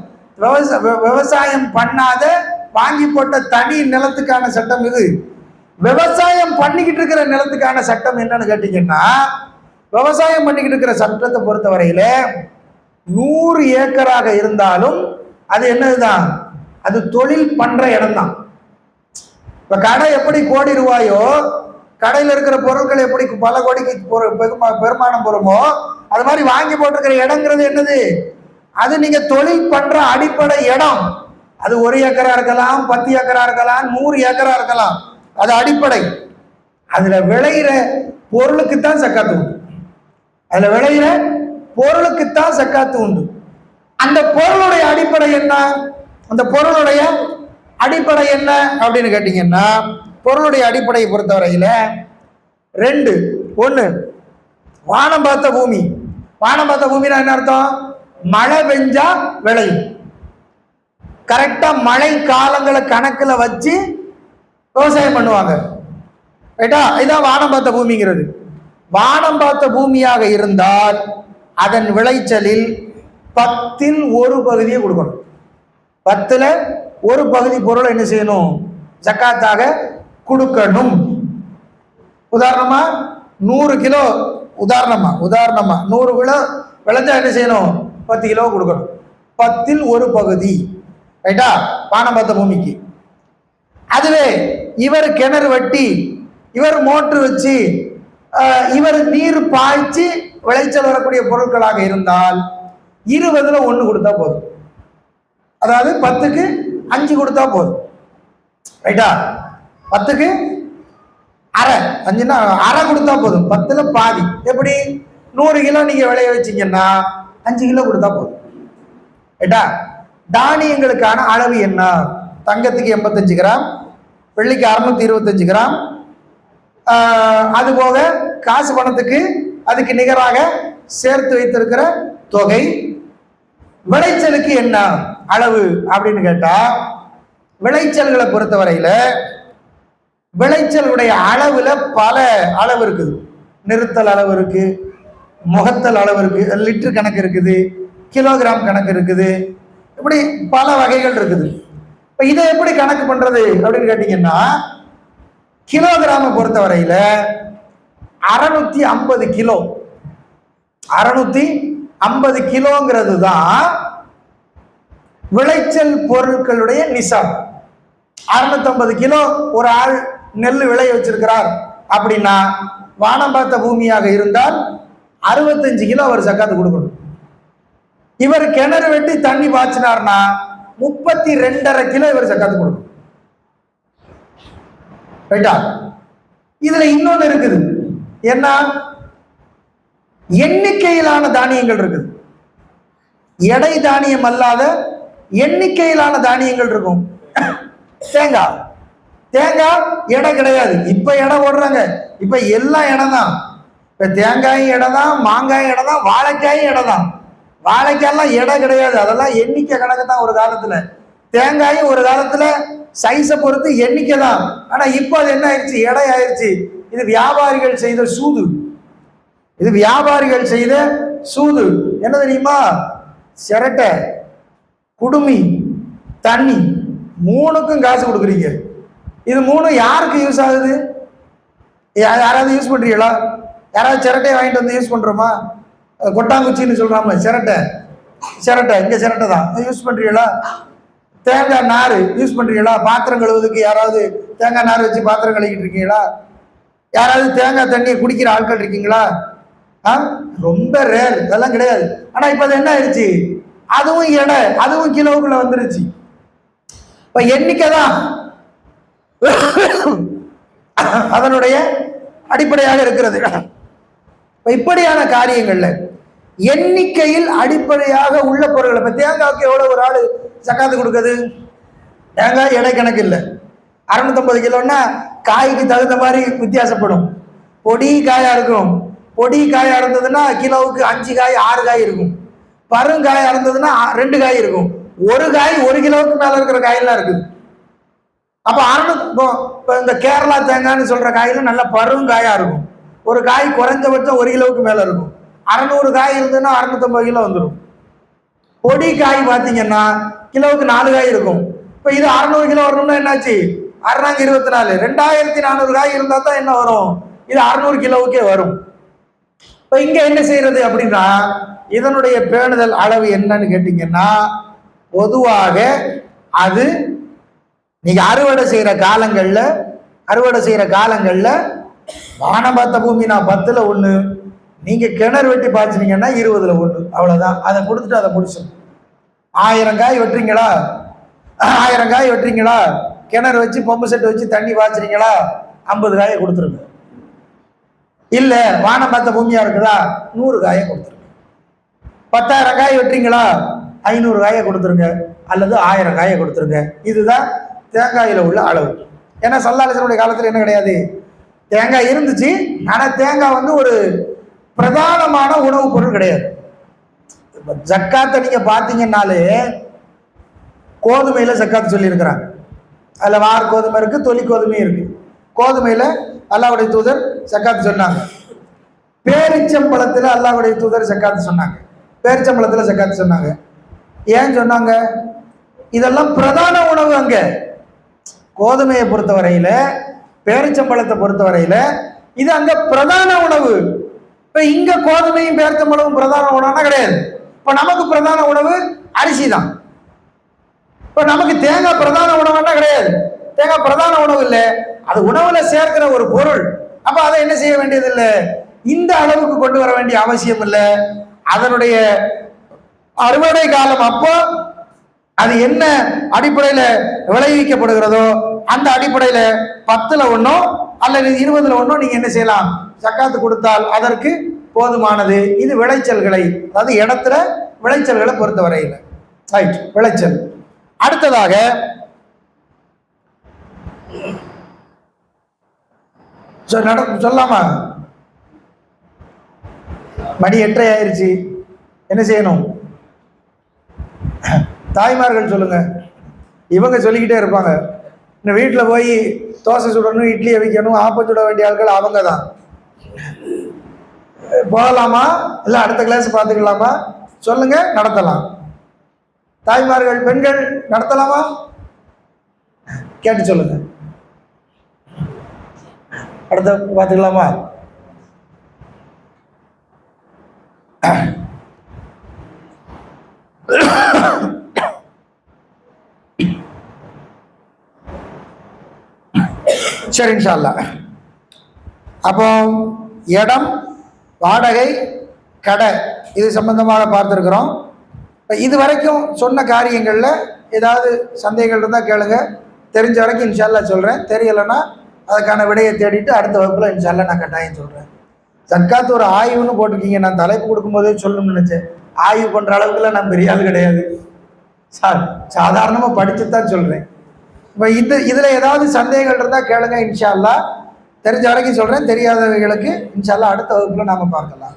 Speaker 2: விவசாயம் பண்ணாத வாங்கி போட்ட தனி நிலத்துக்கான சட்டம் இது. விவசாயம் பண்ணிக்கிட்டு இருக்கிற நிலத்துக்கான சட்டம் என்னன்னு கேட்டீங்கன்னா, விவசாயம் பண்ணிக்கிட்டு இருக்கிற சட்டத்தை பொறுத்தவரையில 100 ஏக்கராக இருந்தாலும் அது என்னதுதான்? அது தொழில் பண்ற இடம் தான். இப்ப கடை எப்படி கோடி ரூபாயோ, கடையில் இருக்கிற பொருட்கள் எப்படி பல கோடிக்கு பெருமானம் பெறுமோ, அது மாதிரி வாங்கி போட்டிருக்கிற இடங்கிறது என்னது? அது நீங்க தொழில் பண்ற அடிப்படை இடம். அது 1 ஏக்கரா இருக்கலாம், 10 ஏக்கரா இருக்கலாம், 100 ஏக்கரா இருக்கலாம், அது அடிப்படை. அதுல விளையிற பொருளுக்குத்தான் சக்காத்து உண்டு. அதுல விளையிற பொருளுக்குத்தான் சக்காத்து உண்டு. அந்த பொருளுடைய அடிப்படை என்ன? அந்த பொருளுடைய அடிப்படை என்ன அப்படின்னு கேட்டீங்கன்னா, பொருளுடைய அடிப்படையை பொறுத்தவரையில 2. 1, வானம் பார்த்த பூமி. வானம் பார்த்த பூமினா என்ன அர்த்தம்? மழை பெஞ்சா விளையும். கரெக்டா மழை காலங்களை கணக்குல வச்சு விவசாயம் பண்ணுவாங்க. ரைட்டா? இதுதான் வானம் பார்த்த பூமிங்கிறது. வானம் பார்த்த பூமியாக இருந்தால் அதன் விளைச்சலில் 10ல் 1 பகுதியை கொடுக்கணும். 10ல் 1 பகுதி பொருளை என்ன செய்யணும்? ஜக்காத்தாக கொடுக்கணும். உதாரணமா 100 கிலோ, உதாரணமா 100 கிலோ விளைஞ்சா என்ன செய்யணும்? 10 கிலோ கொடுக்கணும். 10ல் 1 பகுதி. ரைட்டா? வானம் பார்த்த பூமிக்கு. அதுவே இவர் கிணறு வெட்டி, இவர் மோட்டர் வச்சு, இவர் நீர் பாய்ச்சி விளைச்சல் வரக்கூடிய பொருட்களாக இருந்தால் 20ல் 1 கொடுத்தா போதும். அதாவது 10க்கு 5 கொடுத்தா போதும். ரைட்டா? 10க்கு அரை, 5ன்னா அரை கொடுத்தா போதும். 10ல் பாதி. எப்படி? 100 கிலோ நீங்க விளைய வச்சீங்கன்னா 5 கிலோ கொடுத்தா போதும். ரைட்டா? தானியங்களுக்கான அளவு என்ன? தங்கத்துக்கு 85 கிராம், வெள்ளிக்கு 625 கிராம், அது போக காசு பணத்துக்கு அதுக்கு நிகராக சேர்த்து வைத்திருக்கிற தொகை. விளைச்சலுக்கு என்ன அளவு அப்படின்னு கேட்டா, விளைச்சல்களை பொறுத்தவரையில விளைச்சலுடைய அளவுல பல அளவு இருக்குது. நிறுத்தல் அளவு இருக்கு, முகத்தல் அளவு இருக்கு, லிட்டர் கணக்கு இருக்குது, கிலோகிராம் கணக்கு இருக்குது, இப்படி பல வகைகள் இருக்குது. இப்போ இதை எப்படி கணக்கு பண்றது அப்படின்னு கேட்டீங்கன்னா, கிலோகிராமை பொறுத்த வரையில 650 கிலோ, 650 கிலோங்கிறது தான் விளைச்சல் பொருட்களுடைய நிசாப். 650 கிலோ ஒரு ஆள் நெல் விளைய வச்சிருக்கிறார் அப்படின்னா, வானம் பார்த்த பூமியாக இருந்தால் 65 கிலோ அவர் சக்காத்து கொடுக்கணும். இவர் கிணறு வெட்டி தண்ணி பாய்ச்சினார்னா 32.5 கிலோ இவர் சக்காத்து கொடுக்கணும். ரைட்டா? இதுல இன்னொன்னு இருக்குது, என்ன? எண்ணிக்கையிலான தானியங்கள் இருக்குது. எடை தானியம் அல்லாத எண்ணிக்கையிலான தானியங்கள் இருக்கும். தேங்காய், தேங்காய் எடை கிடையாது. இப்ப எடை ஓடுறாங்க, இப்ப எல்லாம் எடை தான். இப்ப தேங்காயும் எடை தான், மாங்காயும் எடை தான், வாழைக்காயும் எடை தான். வாழைக்காயெல்லாம் எடை கிடையாது, அதெல்லாம் எண்ணிக்கை கணக்கு தான். ஒரு காலத்துல தேங்காயும் ஒரு காலத்துல சைஸை பொறுத்து எண்ணிக்கை தான். ஆனா இப்போ அது என்ன ஆயிடுச்சு? எடை ஆயிடுச்சு. இது வியாபாரிகள் செய்த சூது. இது வியாபாரிகள் செய்த சூது. என்ன தெரியுமா? சிரட்டை, குடுமி, தண்ணி, மூணுக்கும் காசு கொடுக்குறீங்க. இது மூணு யாருக்கு யூஸ் ஆகுது? யாராவது யூஸ் பண்றீங்களா? யாராவது சிரட்டையை வாங்கிட்டு வந்து யூஸ் பண்றோமா? கொட்டாங்குச்சின்னு சொல்றாம சிரட்டை, சிரட்டை இங்க சிரட்டை தான் யூஸ் பண்றீங்களா? தேங்காய் நார் யூஸ் பண்றீங்களா? பாத்திரம் கழுவுறதுக்கு யாராவது தேங்காய் நார் வச்சு பாத்திரம் கழுவிட்டு இருக்கீங்களா? யாராவது தேங்காய் தண்ணியை குடிக்கிற ஆட்கள் இருக்கீங்களா? ரொம்ப ரேர், அதெல்லாம் கிடையாது. ஆனா இப்ப அது என்ன ஆயிடுச்சு? அதுவும் எடை, அதுவும் கிலோவுக்குள்ள வந்துருச்சு. இப்ப எண்ணிக்கை தான் அதனுடைய அடிப்படையாக இருக்கிறது. இப்படியான காரியங்கள்ல எண்ணிக்கையில் அடிப்படையாக உள்ள பொருட்கள். இப்ப தேங்காய்க்கு எவ்வளவு ஒரு ஆளு சக்காத்து கொடுக்குது? தேங்காய் எடை கணக்கு இல்லை. 650 கிலோன்னா காய்க்கு தகுந்த மாதிரி வித்தியாசப்படும். பொடி காயா இருக்கும், பொடி காயா இருந்ததுன்னா கிலோவுக்கு 5 காய் 6 காய் இருக்கும். பருங்காயா இருந்ததுன்னா 2 காய் இருக்கும். ஒரு காய் 1 கிலோவுக்கு மேல இருக்கிற காயெல்லாம் இருக்குது. அப்ப 600 இப்போ இந்த கேரளா தேங்காய்னு சொல்ற காயில நல்ல பருங்காயா இருக்கும். ஒரு காய் குறைஞ்சபட்சம் 1 கிலோவுக்கு மேல இருக்கும். 600 காய் இருந்ததுன்னா 650 கிலோ வந்துடும். பொடி காய் பார்த்தீங்கன்னா கிலோவுக்கு 4 காய் இருக்கும். இப்போ இது 600 கிலோ வரணும்னா என்னாச்சு? 624 2400 காய் இருந்தா தான் என்ன வரும்? இது 600 கிலோவுக்கே வரும். இப்போ இங்க என்ன செய்யறது அப்படின்னா, இதனுடைய பேணுதல் அளவு என்னன்னு கேட்டீங்கன்னா, பொதுவாக அது நீங்க அறுவடை செய்யற காலங்கள்ல வானம் பார்த்த பூமி நான் 10ல் 1, நீங்க கிணறு வெட்டி பாய்ச்சினீங்கன்னா 20ல் 1, அவ்வளவுதான். அதை கொடுத்துட்டு அதை முடிச்சோம். 1000 காய் வெட்டுறீங்களா? 1000 காய் வெட்டுறீங்களா? கிணறு வச்சு பம்பு செட்டு வச்சு தண்ணி பாய்ச்சினீங்களா? 50 காயை கொடுத்துருங்க. இல்ல வானம் பார்த்த பூமியா இருக்குதா? 100 காயை கொடுத்துருங்க. 10,000 காய் வெட்டுறீங்களா? 500 காயை கொடுத்துருங்க, அல்லது 1000 காயை கொடுத்துருங்க. இதுதான் தேங்காயில உள்ள அளவு. ஏன்னா சல்லல்லாஹு காலத்துல என்ன கிடையாது? தேங்காய் இருந்துச்சு, ஆனா தேங்காய் வந்து ஒரு பிரதானமான உணவுப் பொருள் கிடையாது. ஜக்காத்தை நீங்க பாத்தீங்கன்னாலே கோதுமையில ஜக்காத்து சொல்லி இருக்கிறாங்க. அதுல வார் கோதுமை இருக்கு, தொலி கோதுமையும் இருக்கு. கோதுமையில அல்லாஹ்வுடைய தூதர் ஜக்காத்து சொன்னாங்க. பேரிச்சம்பழத்துல அல்லாஹ்வுடைய தூதர் ஜக்காத்து சொன்னாங்க. பேரிச்சம்பழத்துல ஜக்காத்து சொன்னாங்க. ஏன் சொன்னாங்க? இதெல்லாம் பிரதான உணவு. அங்க கோதுமையை பொறுத்தவரையில, பேரிச்சம்பழத்தை பொறுத்தவரையில இது அங்க பிரதான உணவு. இப்ப இங்க கோதுமையும் பேரிச்சம்பழமும் பிரதான உணவுனா கிடையாது. இப்ப நமக்கு பிரதான உணவு அரிசி தான். இப்ப நமக்கு தேங்காய் பிரதான உணவுன்னா கிடையாது. தேங்காய் பிரதான உணவு இல்லை, அது உணவுல சேர்க்கிற ஒரு பொருள். அப்ப அதை என்ன செய்ய வேண்டியது இல்லை, இந்த அளவுக்கு கொண்டு வர வேண்டிய அவசியம் இல்லை. அதனுடைய அறுவடை காலம் அப்போ அது என்ன அடிப்படையில விளைவிக்கப்படுகிறதோ அந்த அடிப்படையில 10ல் 1 அல்லது 20ல் 1 நீங்க என்ன செய்யலாம்? ஜக்காத்து கொடுத்தால் அதற்கு போதுமானது. இது விளைச்சல்களை, அதாவது இடத்துல விளைச்சல்களை பொறுத்த வரையில். ரைட், விளைச்சல். அடுத்ததாக சொல்லாமா? மணி 8:30 ஆயிருச்சு, என்ன செய்யணும்? தாய்மார்கள் சொல்லுங்க, இவங்க சொல்லிக்கிட்டே இருப்பாங்க. இந்த வீட்டில் போய் தோசை சுடணும், இட்லியை வைக்கணும், ஆப்பம் சுட வேண்டிய ஆட்கள் அவங்க தான். போகலாமா இல்லை அடுத்த கிளாஸ் பார்த்துக்கலாமா சொல்லுங்க, நடத்தலாம். தாய்மார்கள் பெண்கள் நடத்தலாமா கேட்டு சொல்லுங்க, அடுத்த பார்த்துக்கலாமா? சரி, இன்ஷா அல்லாஹ். அப்போ இடம், வாடகை, கடை இது சம்பந்தமாக பார்த்துருக்குறோம். இது வரைக்கும் சொன்ன காரியங்களில் ஏதாவது சந்தேகங்கள் இருந்தால் கேளுங்க. தெரிஞ்ச வரைக்கும் இன்ஷா அல்லாஹ் சொல்கிறேன். தெரியலைன்னா அதுக்கான விடையை தேடிட்டு அடுத்த வகுப்பில் இன்ஷா அல்லாஹ் நான் கட்டாயம் சொல்கிறேன். ஜக்காத் ஒரு ஆய்வுன்னு போட்டிருக்கீங்க. நான் தலைப்பு கொடுக்கும்போதே சொல்லணும்னு நினச்சேன். ஆய்வு பண்ணுற அளவுக்குலாம் நான் பெரிய ஆள் கிடையாது சார், சாதாரணமாக படித்து தான் சொல்கிறேன். இப்போ இதில் ஏதாவது சந்தேகங்கள் இருந்தால் கேளுங்க, இன்ஷா அல்லாஹ் தெரிஞ்ச வரைக்கும் சொல்கிறேன். தெரியாதவைகளுக்கு இன்ஷா அல்லாஹ் அடுத்த வகுப்பில் நாம் பார்க்கலாம்.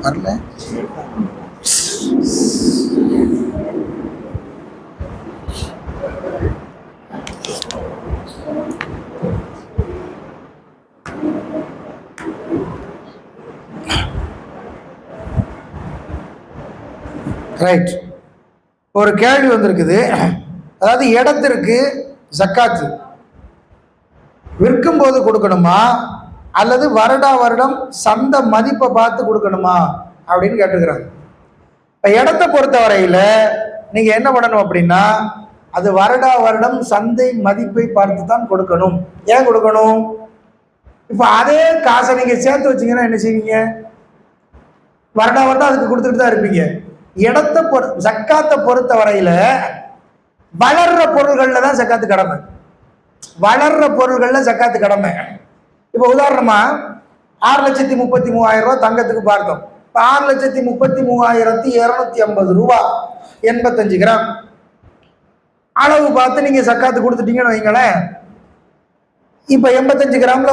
Speaker 2: வரல ரைட். ஒரு கேள்வி வந்திருக்குது. அதாவது இடத்திற்கு ஜக்காத்து விற்கும் போது கொடுக்கணுமா அல்லது வருடா வருடம் சந்தை மதிப்பை பார்த்து கொடுக்கணுமா அப்படின்னு கேட்டுக்கிறாங்க. இப்போ இடத்தை பொறுத்த வரையில் நீங்கள் என்ன பண்ணணும் அப்படின்னா, அது வருடா வருடம் சந்தை மதிப்பை பார்த்து தான் கொடுக்கணும். ஏன் கொடுக்கணும்? இப்போ அதே காசை நீங்கள் சேர்த்து வச்சிங்கன்னா என்ன செய்வீங்க? வருடா வருடம் அதுக்கு கொடுத்துட்டு தான் இருப்பீங்க. இடத்தை ஜக்காத்தை பொறுத்த வரையில் வளர்ற பொருள்களில் தான் ஜக்காத்து கடமை. வளர்ற பொருள்களில் ஜக்காத்து கடமை. இப்போ உதாரணமா 6,33,000 ரூபா தங்கத்துக்கு பார்த்தோம். இப்போ 6,33,250 ரூபா 85 கிராம் அளவு பார்த்து நீங்க சக்காத்து கொடுத்துட்டீங்கன்னு வைங்களேன். இப்போ 85 கிராம்ல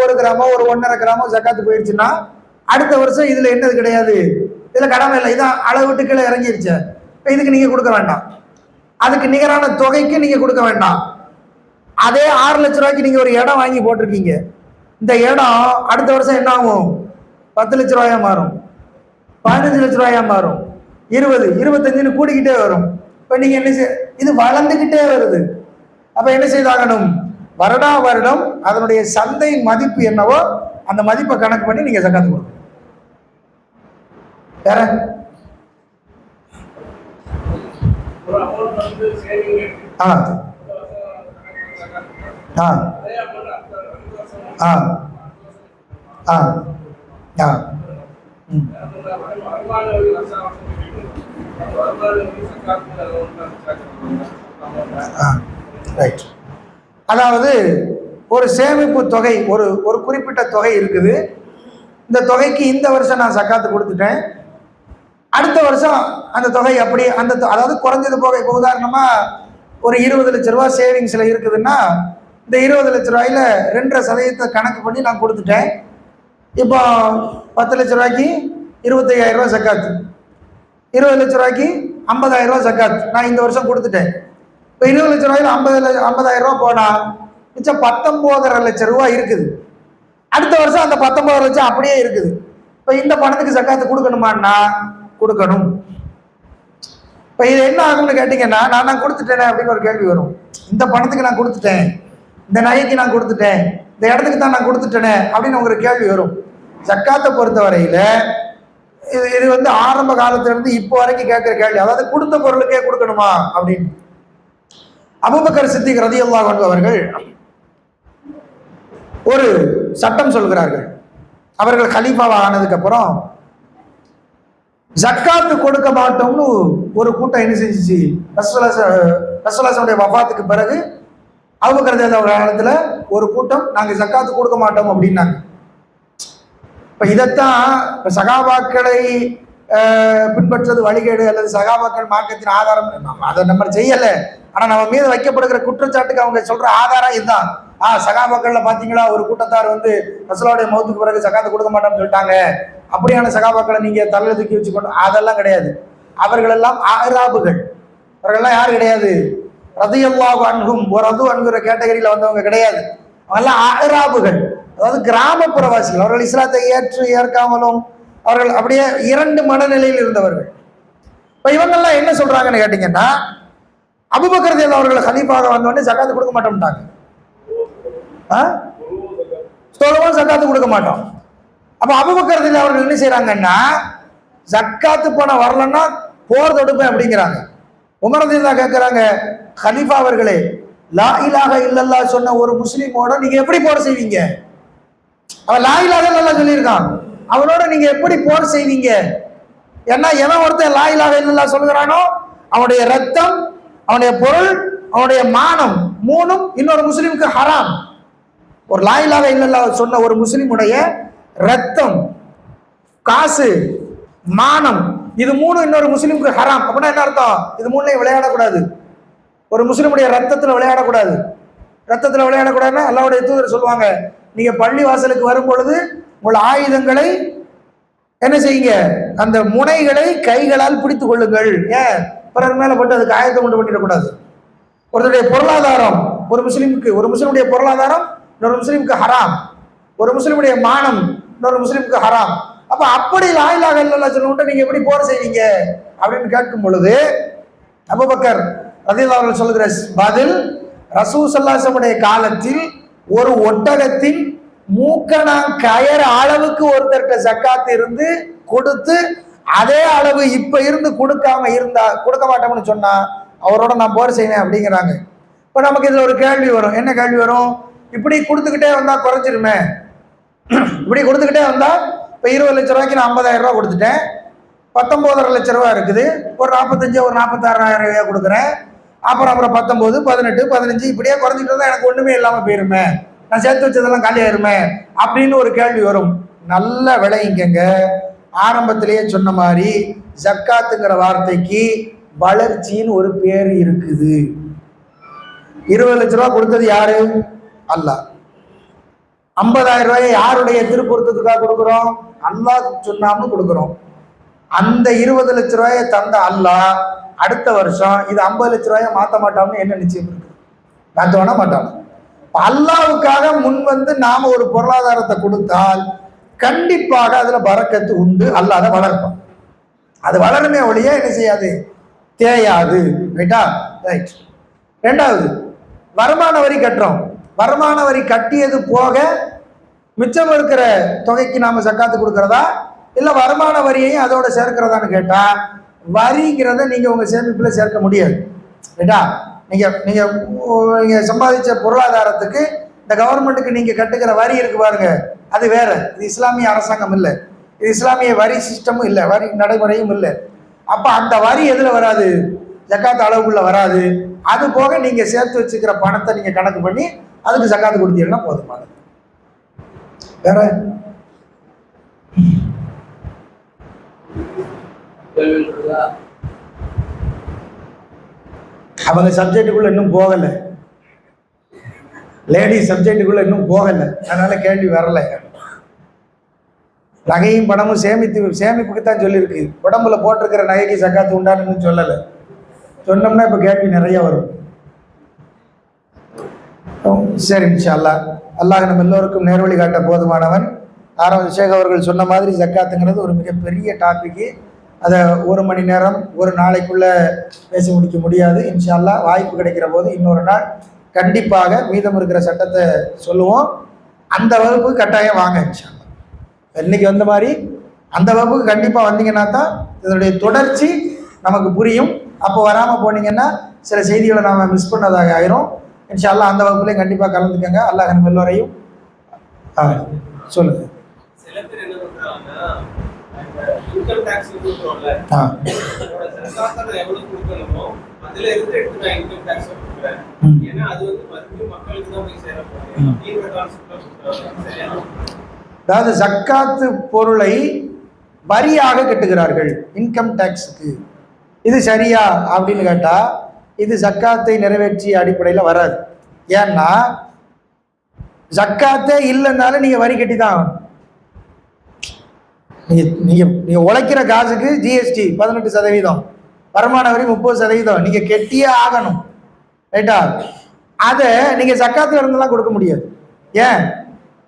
Speaker 2: ஒரு கிராமோ ஒரு 1.5 கிராமோ சக்காத்து போயிடுச்சுன்னா அடுத்த வருஷம் இதுல என்னது கிடையாது, இதுல கடமை இல்லை. இதான் அளவுட்டு கீழே இறங்கிருச்சு. இப்போ இதுக்கு நீங்க கொடுக்க வேண்டாம். அதுக்கு நிகரான தொகைக்கு நீங்க கொடுக்க வேண்டாம். அதே 6 லட்ச ரூபாய்க்கு நீங்க ஒரு இடம் வாங்கி போட்டிருக்கீங்க. இந்த இடம் அடுத்த வருஷம் என்ன ஆகும்? 10 லட்ச ரூபாயா மாறும், 15 லட்ச ரூபாயா மாறும், 20, 25ன்னு கூடிக்கிட்டே வரும். இப்ப நீங்க என்ன இது வளர்ந்துகிட்டே வருது. அப்ப என்ன செய்தாகணும்? வருடா வருடம் அதனுடைய சந்தை மதிப்பு என்னவோ அந்த மதிப்பை கணக்கு பண்ணி நீங்க ஜக்காத்து கொடுக்கணும். வேற ஆ ஆ ஆ ஆ ஆ ரைட். அதாவது ஒரு சேமிப்பு தொகை, ஒரு குறிப்பிட்ட தொகை இருக்குது. இந்த தொகைக்கு இந்த வருஷம் நான் சக்காத்து கொடுத்துட்டேன். அடுத்த வருஷம் அந்த தொகை அப்படி அதாவது குறைஞ்சது போக, இப்போ உதாரணமா ஒரு 20 லட்ச ரூபா சேவிங்ஸ்ல இருக்குதுன்னா இந்த 20 லட்ச ரூபாயில 2.5% கணக்கு பண்ணி நான் கொடுத்துட்டேன். இப்போ 10 லட்ச ரூபாய்க்கு 25,000 ரூபாய் சக்காத்து, 20 லட்ச ரூபாய்க்கு 50,000 ரூபாய் சக்காத்து நான் இந்த வருஷம் கொடுத்துட்டேன். இப்போ 20 லட்ச ரூபாயில 50,000 ரூபாய் போனா மிச்சம் 19.5 லட்சம் ரூபாய் இருக்குது. அடுத்த வருஷம் அந்த 19 லட்சம் அப்படியே இருக்குது. இப்போ இந்த பணத்துக்கு சக்காத்து கொடுக்கணுமான்னா கொடுக்கணும். இப்போ இது என்ன ஆகும்னு கேட்டீங்கன்னா, நான் கொடுத்துட்டேனே அப்படின்னு ஒரு கேள்வி வரும். இந்த பணத்துக்கு நான் கொடுத்துட்டேன், இந்த நகைக்கு நான் கொடுத்துட்டேன், இந்த இடத்துக்கு தான் நான் கொடுத்துட்டேனே அப்படின்னு உங்களுக்கு கேள்வி வரும். ஜக்காத்தை பொறுத்த வரையில இது ஆரம்ப காலத்துல இருந்து இப்போ வரைக்கும் கேட்கிற கேள்வி. அதாவது கொடுத்த பொருளுக்கே கொடுக்கணுமா அப்படின்னு. அபூபக்கர் சித்திக் ரலியல்லாஹு அன்ஹு அவர்கள் ஒரு சட்டம் சொல்கிறார்கள். அவர்கள் கலீஃபாவா ஆனதுக்கு அப்புறம் ஜக்காத்து கொடுக்க மாட்டோம்னு ஒரு கூட்டம் என்ன செஞ்சிச்சு, ரசூலுல்லாஹ்வுடைய வஃபாத்துக்கு பிறகு அபூபக்கர் ரலியல்லாஹு அன்ஹு காலத்துல ஒரு கூட்டம் நாங்க ஜக்காத்து கொடுக்க மாட்டோம் அப்படின்னாங்க. இப்ப இதைத்தான் சகாபாக்களை பின்பற்றது வழிகேடு அல்லது சகாபாக்கள் மார்க்கத்தின் ஆதாரம், அதை நம்ம செய்யலை. ஆனால் நம்ம மீது வைக்கப்படுகிற குற்றச்சாட்டுக்கு அவங்க சொல்ற ஆதாரம் இதுதான். சகாபாக்கள்ல பாத்தீங்களா ஒரு கூட்டத்தார் வந்து ரசூலுடைய மௌத்துக்கு பிறகு சகாத்து கொடுக்க மாட்டோம்னு சொல்லிட்டாங்க, அப்படியான சகாபாக்களை நீங்க தலை தூக்கி வச்சுக்கணும். அதெல்லாம் கிடையாது. அவர்கள் எல்லாம் அராபுகள். அவர்கள்லாம் யாரு கிடையாது, ரதியல்லாஹு அன்ஹும் ரது என்கிற கேட்டகரியில வந்தவங்க கிடையாது. அவங்கெல்லாம் அராபுகள், அதாவது கிராமப்புறவாசிகள். அவர்கள் இஸ்லாத்தை ஏற்காமலும் அவர்கள் அப்படியே இரண்டு மனநிலையில் இருந்தவர்கள். இப்ப இவங்கெல்லாம் என்ன சொல்றாங்கன்னு கேட்டீங்கன்னா, அபூபக்கர் ரலியல்லாஹு அவர்கள் கலீஃபாக வந்தோடனே ஜகாத்து கொடுக்க மாட்டோம்ட்டாங்க. சொல்லுவோம் ஜகாத்து கொடுக்க மாட்டோம். அப்ப அபூபக்கர் ரலியல்லாஹு அவர்கள் என்ன செய்யறாங்கன்னா, ஜக்காத்து பணம் வரலன்னா போர் தொடுப்பேன் அப்படிங்கிறாங்க. உமர் ரலியல்லாஹு கேட்கிறாங்க, கலீஃபா அவர்களே, லா இலாஹ இல்லல்லாஹ் சொன்ன ஒரு முஸ்லிமோட நீங்க எப்படி போர் செய்வீங்க? அவன் லா இலாஹ இல்லல்லாஹ் சொல்லியிருக்கான், அவனோட நீங்க எப்படி போர் செய்வீங்க? ஏன்னா எவன் ஒருத்தன் லா இலாஹ இல்லல்லாஹ் சொல்லுகிறானோ அவனுடைய ரத்தம், அவனுடைய பொருள், அவனுடைய மானம் மூணும் இன்னொரு முஸ்லிமுக்கு ஹராம். ஒரு லா இலாஹ இல்லல்லாஹ் சொன்ன ஒரு முஸ்லிமுடைய ரத்தம், காசு, மானம், இது மூணு இன்னொரு முஸ்லிமுக்கு ஹராம். அப்படின்னா என்ன அர்த்தம்? இது மூணுலையும் விளையாடக்கூடாது. ஒரு முஸ்லிமுடைய ரத்தத்துல விளையாடக்கூடாது. ரத்தத்துல விளையாடக்கூடாதுன்னா அல்லாஹ்வுடைய தூதர் சொல்லுவாங்க, நீங்க பள்ளி வாசலுக்கு வரும் பொழுது உங்கள் ஆயுதங்களை என்ன செய்யுங்க, அந்த முனைகளை கைகளால் பிடித்துக் கொள்ளுங்கள். ஏன் பிறர் மேல போட்டு அதுக்கு ஆயத்தம் கொண்டு பண்ணிடக்கூடாது. ஒருத்தருடைய பொருளாதாரம் ஒரு முஸ்லிமுக்கு, ஒரு முஸ்லிமுடைய பொருளாதாரம் இன்னொரு முஸ்லிமுக்கு ஹராம். ஒரு முஸ்லிமுடைய மானம் இன்னொரு முஸ்லிமுக்கு ஹராம். அப்ப அப்படி லா இலாஹ இல்லல்லாஹ் சொல்லிட்டு நீங்க எப்படி போர் செய்வீங்க அப்படின்னு கேட்கும் பொழுது அபூபக்கர் ரலியல்லாஹு அவர்கள் சொல்லுகிற பதில், ரசூல் ஸல்லல்லாஹு அலைஹி வஸல்லம் காலத்தில் ஒரு ஒட்டகத்தின் மூக்கணாங் கயற அளவுக்கு ஒருத்தர்கிட்ட ஜக்காத் இருந்து கொடுத்து அதே அளவு இப்ப இருந்து கொடுக்க மாட்டோம்னு சொன்னா அவரோட நான் போர் செய்வேன் அப்படிங்கிறாங்க. இப்ப நமக்கு இதுல ஒரு கேள்வி வரும். என்ன கேள்வி வரும்? இப்படி கொடுத்துக்கிட்டே வந்தா குறைஞ்சிருமே, இப்படி கொடுத்துக்கிட்டே வந்தா இப்ப 20 லட்சம் ரூபாய்க்கு நான் 50,000 ரூபாய் கொடுத்துட்டேன், 19.5 லட்சம் ரூபாய் இருக்குது, ஒரு 45 ஒரு 46,000 ரூபாய் கொடுக்குறேன், அப்புறம் 19 18 15 இப்படியே குறைஞ்சிட்டு இருந்தா எனக்கு ஒண்ணுமே இல்லாம போயிருமே, நான் சேர்த்து வச்சதெல்லாம் காலியாயிருமே அப்படின்னு ஒரு கேள்வி வரும். நல்ல விளையுங்க. ஆரம்பத்திலேயே சொன்ன மாதிரி ஜக்காத்துங்கிற வார்த்தைக்கு வளர்ச்சின்னு ஒரு பேர் இருக்குது. 20 லட்சம் ரூபாய் கொடுத்தது யாரு? அல்லாஹ். 50,000 ரூபாயை யாருடைய திருப்பொருத்தத்துக்காக கொடுக்குறோம்? அல்லாஹ் சொன்னாமனு கொடுக்குறோம். அந்த 20 லட்சம் ரூபாயை தந்த அல்லாஹ் அடுத்த வருஷம் இது 50 லட்சம் ரூபாயை மாற்ற மாட்டான்னு என்ன நிச்சயம் இருக்கு? மாற்ற மாட்டாங்க. அல்லாவுக்காக முன் வந்து நாம ஒரு பொருளாதாரத்தை கொடுத்தால் கண்டிப்பாக அதுல பரக்கத்து உண்டு. அல்லாஹ் அதை வளர்ப்போம். அது வளருமே ஒழிய என்ன செய்யாது, தேயாது. ரைட்டா? ரைட். ரெண்டாவது, வருமான வரி கட்டுறோம். வருமான வரி கட்டியது போக மிச்சம் இருக்கிற தொகைக்கு நாம ஜக்காத்து கொடுக்கறதா இல்ல வருமான வரியையும் அதோட சேர்க்கிறதான்னு கேட்டா, வரிங்கிறத நீங்க உங்க சேமிப்புல சேர்க்க முடியாது. ரைட்டா? நீங்க நீங்க நீங்க சம்பாதிச்ச பொருளாதாரத்துக்கு இந்த கவர்மெண்ட்டுக்கு நீங்க கட்டுக்கிற வரி இருக்கு பாருங்க, அது வேற. இது இஸ்லாமிய அரசாங்கம் இல்லை, இது இஸ்லாமிய வரி சிஸ்டமும் இல்லை, வரி நடைமுறையும் இல்லை. அப்ப அந்த வரி எதுல வராது? ஜக்காத்து அளவுக்குள்ள வராது. அது போக நீங்க சேர்த்து வச்சுக்கிற பணத்தை நீங்க கணக்கு பண்ணி அதுக்கு ஜக்காத்து கொடுத்தீங்கன்னா போதுமானது. வேற அவங்க சப்ஜெக்டுக்குள்ள இன்னும் போகல, லேடி சப்ஜெக்டுக்குள்ள இன்னும் போகல, அதனால கேள்வி வரல. நகையும் பணமும் சேமிப்புக்கு தான் சொல்லியிருக்கு. உடம்புல போட்டிருக்கிற நகைக்கு ஜக்காத்து உண்டான்னு சொல்லலை. சொன்னோம்னா இப்ப கேள்வி நிறைய வரும். சரி, இன்ஷா அல்லாஹ். அல்லாஹ் நம்ம எல்லோருக்கும் நேர்வழி காட்ட போதுமானவன். ஷேக் அவர்கள் சொன்ன மாதிரி ஜக்காத்துங்கிறது ஒரு மிகப்பெரிய டாபிக்கு. அதை 1 மணி நேரம் ஒரு நாளைக்குள்ள பேசி முடிக்க முடியாது. இன்ஷா அல்லாஹ் வாய்ப்பு கிடைக்கிற போது இன்னொரு நாள் கண்டிப்பாக மீதம் இருக்கிற சட்டத்தை சொல்லுவோம். அந்த வகுப்பு கட்டாயம் வாங்க இன்ஷா அல்லாஹ். இன்னைக்கு வந்த மாதிரி அந்த வகுப்புக்கு கண்டிப்பாக வந்தீங்கன்னா தான் இதனுடைய தொடர்ச்சி நமக்கு புரியும். அப்போ வராமல் போனீங்கன்னா சில செய்திகளை நாம் மிஸ் பண்ணதாக ஆயிரும். இன்ஷா அல்லாஹ் அந்த வகுப்புலையும் கண்டிப்பாக கலந்துக்கங்க. அல்லாஹ் நம்ம எல்லோரையும் சொல்லுங்க.
Speaker 3: சில பேர் என்ன பண்றாங்கன்னா, இன்கம் டாக்ஸ் கொடுக்குறோம்ல, எவ்வளவு கொடுக்கணுமோ அதுல இருந்து எடுத்து நான் இன்கம் டாக்ஸ் கொடுக்குறேன், ஏன்னா அது வந்து மறுபடியும் மக்களுக்கு தான் போய் சேர போகுது.
Speaker 2: அதாவது ஜக்காத்து பொருளை வரியாக கட்டுகிறார்கள் இன்கம் டேக்ஸுக்கு. இது சரியா அப்படின்னு கேட்டால் இது ஜக்காத்தை நிறைவேற்றிய அடிப்படையில் வராது. ஏன்னா ஜக்காத்தே இல்லைன்னாலும் நீங்கள் வரி கட்டி தான் ஆகணும். நீங்கள் உழைக்கிற காசுக்கு ஜிஎஸ்டி 18%, வருமான வரி 30%, நீங்கள் கெட்டியே ஆகணும். ரைட்டா? அதை நீங்கள் ஜக்காத்துல இருந்தெல்லாம் கொடுக்க முடியாது. ஏன்?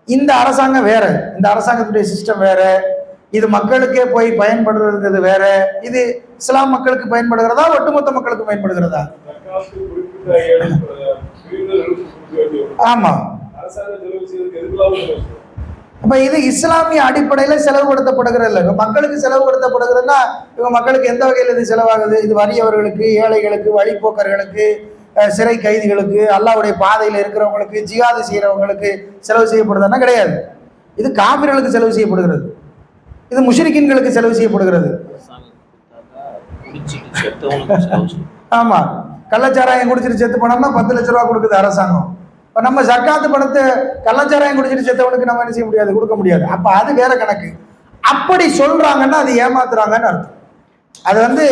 Speaker 2: இந்த அரசாங்கம் வேற, இந்த அரசாங்கத்துடைய சிஸ்டம் வேற, இது மக்களுக்கே போய் பயன்படுறது வேற. இது இஸ்லாம் மக்களுக்கு பயன்படுகிறதா, ஒட்டுமொத்த மக்களுக்கு பயன்படுகிறதா? ஆமா. அப்ப இது இஸ்லாமிய அடிப்படையில செலவுபடுத்தப்படுகிறது. இப்ப மக்களுக்கு செலவுபடுத்தப்படுகிறதுனா இவங்க மக்களுக்கு எந்த வகையில் இது செலவாகுது? இது வறியவர்களுக்கு, ஏழைகளுக்கு, வழிபோக்கர்களுக்கு, சிறை கைதிகளுக்கு, அல்லாஹ்வுடைய பாதையில் இருக்கிறவங்களுக்கு, ஜிஹாது செய்யறவங்களுக்கு செலவு செய்யப்படுதுன்னா கிடையாது. இது காபிர்களுக்கு செலவு செய்யப்படுகிறது, இது முஷ்ரிக்கீன்களுக்கு செலவு செய்யப்படுகிறது. ஆமா, கள்ளச்சாராயம் குடிச்சிட்டு செத்து போனோம்னா 10 லட்ச ரூபா கொடுக்குது அரசாங்கம். இப்போ நம்ம ஜக்காத்து பணத்தை கள்ளச்சாராயம் குடிச்சிட்டு செத்தவனுக்கு நம்ம என்ன செய்ய முடியாது, கொடுக்க முடியாது. அப்ப அது வேற கணக்கு. அப்படி சொல்றாங்கன்னா அது ஏமாத்துறாங்கன்னு அர்த்தம். அது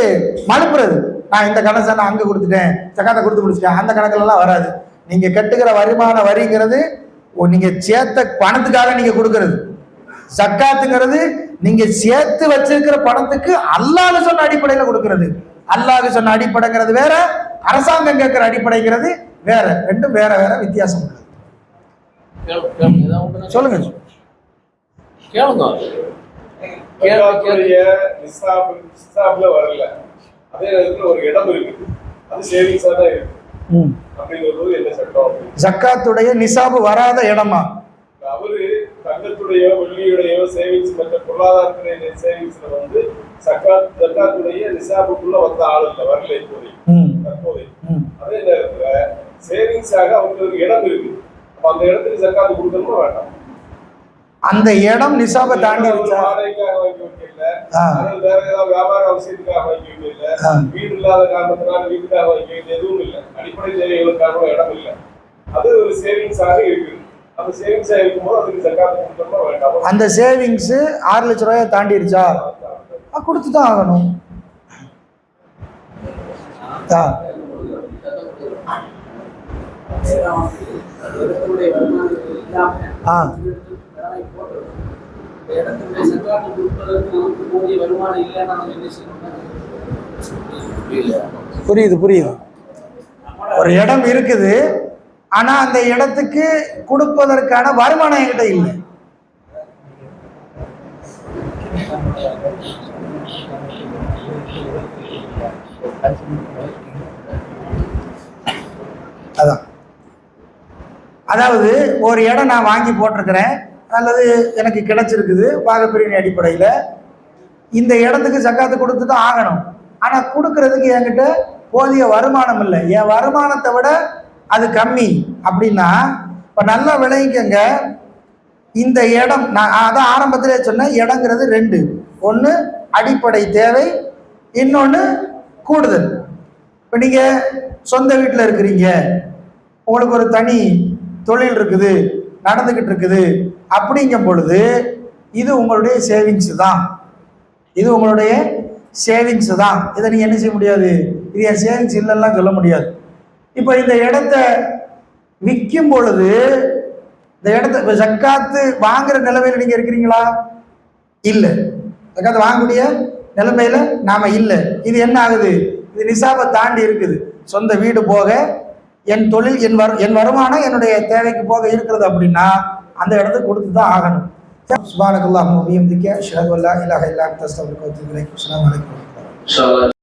Speaker 2: மழுப்புறது. நான் இந்த கணக்கு நான் அங்கே கொடுத்துட்டேன், ஜக்காத்தை கொடுத்து முடிச்சிட்டேன், அந்த கணக்கிலலாம் வராது. நீங்க கட்டுகிற வருமான வரிங்கிறது நீங்க சேர்த்த பணத்துக்காக நீங்க கொடுக்கறது. ஜக்காத்துங்கிறது நீங்க சேர்த்து வச்சிருக்கிற பணத்துக்கு அல்லாஹ் சொன்ன அடிப்படையில கொடுக்கறது. அல்லாஹ் சொன்ன அடிப்படைங்கிறது வேற, அரசாங்கம் கேட்கிற அடிப்படைங்கிறது வேற. ரெண்டும் வேற வேற வித்தியாசம் உள்ளது. சொல்லுங்க.
Speaker 4: வரல, அதே நேரத்தில் ஒரு இடம் இருக்கு, அது சேவிங்ஸா தான் இருக்கு. அப்படிங்கிறது என்ன சட்டம்?
Speaker 2: ஜக்காத்துடைய நிசாபு வராத இடமா?
Speaker 4: அவரு தங்கத்துடையோ வெள்ளியுடையோ சேவிங்ஸ், மற்ற பொருளாதாரத்துடைய சேவிங்ஸ்ல ஜக்காத்துடைய நிசாபுக்குள்ள வந்த ஆள் இல்ல, வரல தற்போதைய. அதே நேரத்துல சேவிங்ஸாக அவங்களுக்கு இடம் இருக்கு. அப்ப அந்த இடத்துக்கு ஜக்காத்து கொடுக்கணுமா வேண்டாம்?
Speaker 2: அந்த இடம் நிசாபை தாண்டி
Speaker 4: வாடகைக்காக வாங்கி வைக்கல, வேற ஏதாவது வியாபார அவசியத்துக்காக வாங்கி வைக்கல, வீடு இல்லாத காரணத்தினால வீட்டுக்காக வாங்கி வைக்கல, எதுவும் இல்லை, அடிப்படை தேவைகளுக்காக இடம் இல்லை. அது ஒரு சேவிங்ஸாக இருக்கு. அந்த சேவிங்ஸா இருக்கும்போது அதுக்கு ஜக்காத்து கொடுக்கணுமா வேண்டாம்? அந்த
Speaker 2: சேவிங்ஸ் 6 லட்ச ரூபாயை தாண்டிடுச்சா கொடுத்து தான் ஆகணும். புரியுது புரியுது. ஒரு இடம் இருக்குது, ஆனா அந்த இடத்துக்கு கொடுப்பதற்கான வருமானம் என்கிட்ட இல்லை. அதான், அதாவது ஒரு இடம் நான் வாங்கி போட்டிருக்கிறேன், அல்லது எனக்கு கிடைச்சிருக்குது பாகப்பிரிவினை அடிப்படையில். இந்த இடத்துக்கு ஜக்காத்து கொடுத்து தான் ஆகணும். ஆனால் கொடுக்கறதுக்கு என்கிட்ட போதிய வருமானம் இல்லை, என் வருமானத்தை விட அது கம்மி அப்படின்னா, இப்போ நல்லா விளைவிக்கங்க. இந்த இடம் நான் அதான் ஆரம்பத்திலே சொன்னேன், இடங்கிறது 2. ஒன்று அடிப்படை தேவை, இன்னொன்று கூடுதல். இப்போ நீங்கள் சொந்த வீட்டில் இருக்கிறீங்க, உங்களுக்கு ஒரு தனி தொழில் இருக்குது, நடந்துக்கிட்டு இருக்குது, அப்படிங்கும் பொழுது இது உங்களுடைய சேவிங்ஸ் தான், இது உங்களுடைய சேவிங்ஸ் தான். இதை நீங்கள் என்ன செய்ய முடியாது, இது என் சேவிங்ஸ் இல்லைலாம் சொல்ல முடியாது. இப்போ இந்த இடத்த விற்கும் பொழுது, இந்த இடத்த இப்போ ஜக்காத்து வாங்குற நிலைமையில் நீங்கள் இருக்கிறீங்களா? இல்லை. ஜக்காத்து வாங்கக்கூடிய நிலைமையில் நாம் இல்லை. இது என்ன ஆகுது, இது நிசாபை தாண்டி இருக்குது. சொந்த வீடு போக என் தொழில், என் வருமானம் என்னுடைய தேவைக்கு போக இருக்கிறது அப்படின்னா அந்த இடத்துக்கு கொடுத்து தான் ஆகணும். சுப்ஹானக்கல்லாஹு வ பிஹம்திக அஷ்ஹது அல்லா இலாஹா இல்லா அன்த அஸ்தக்ஃபிருக வ அத்தூபு இலைக். அஸ்ஸலாமு அலைக்கும்.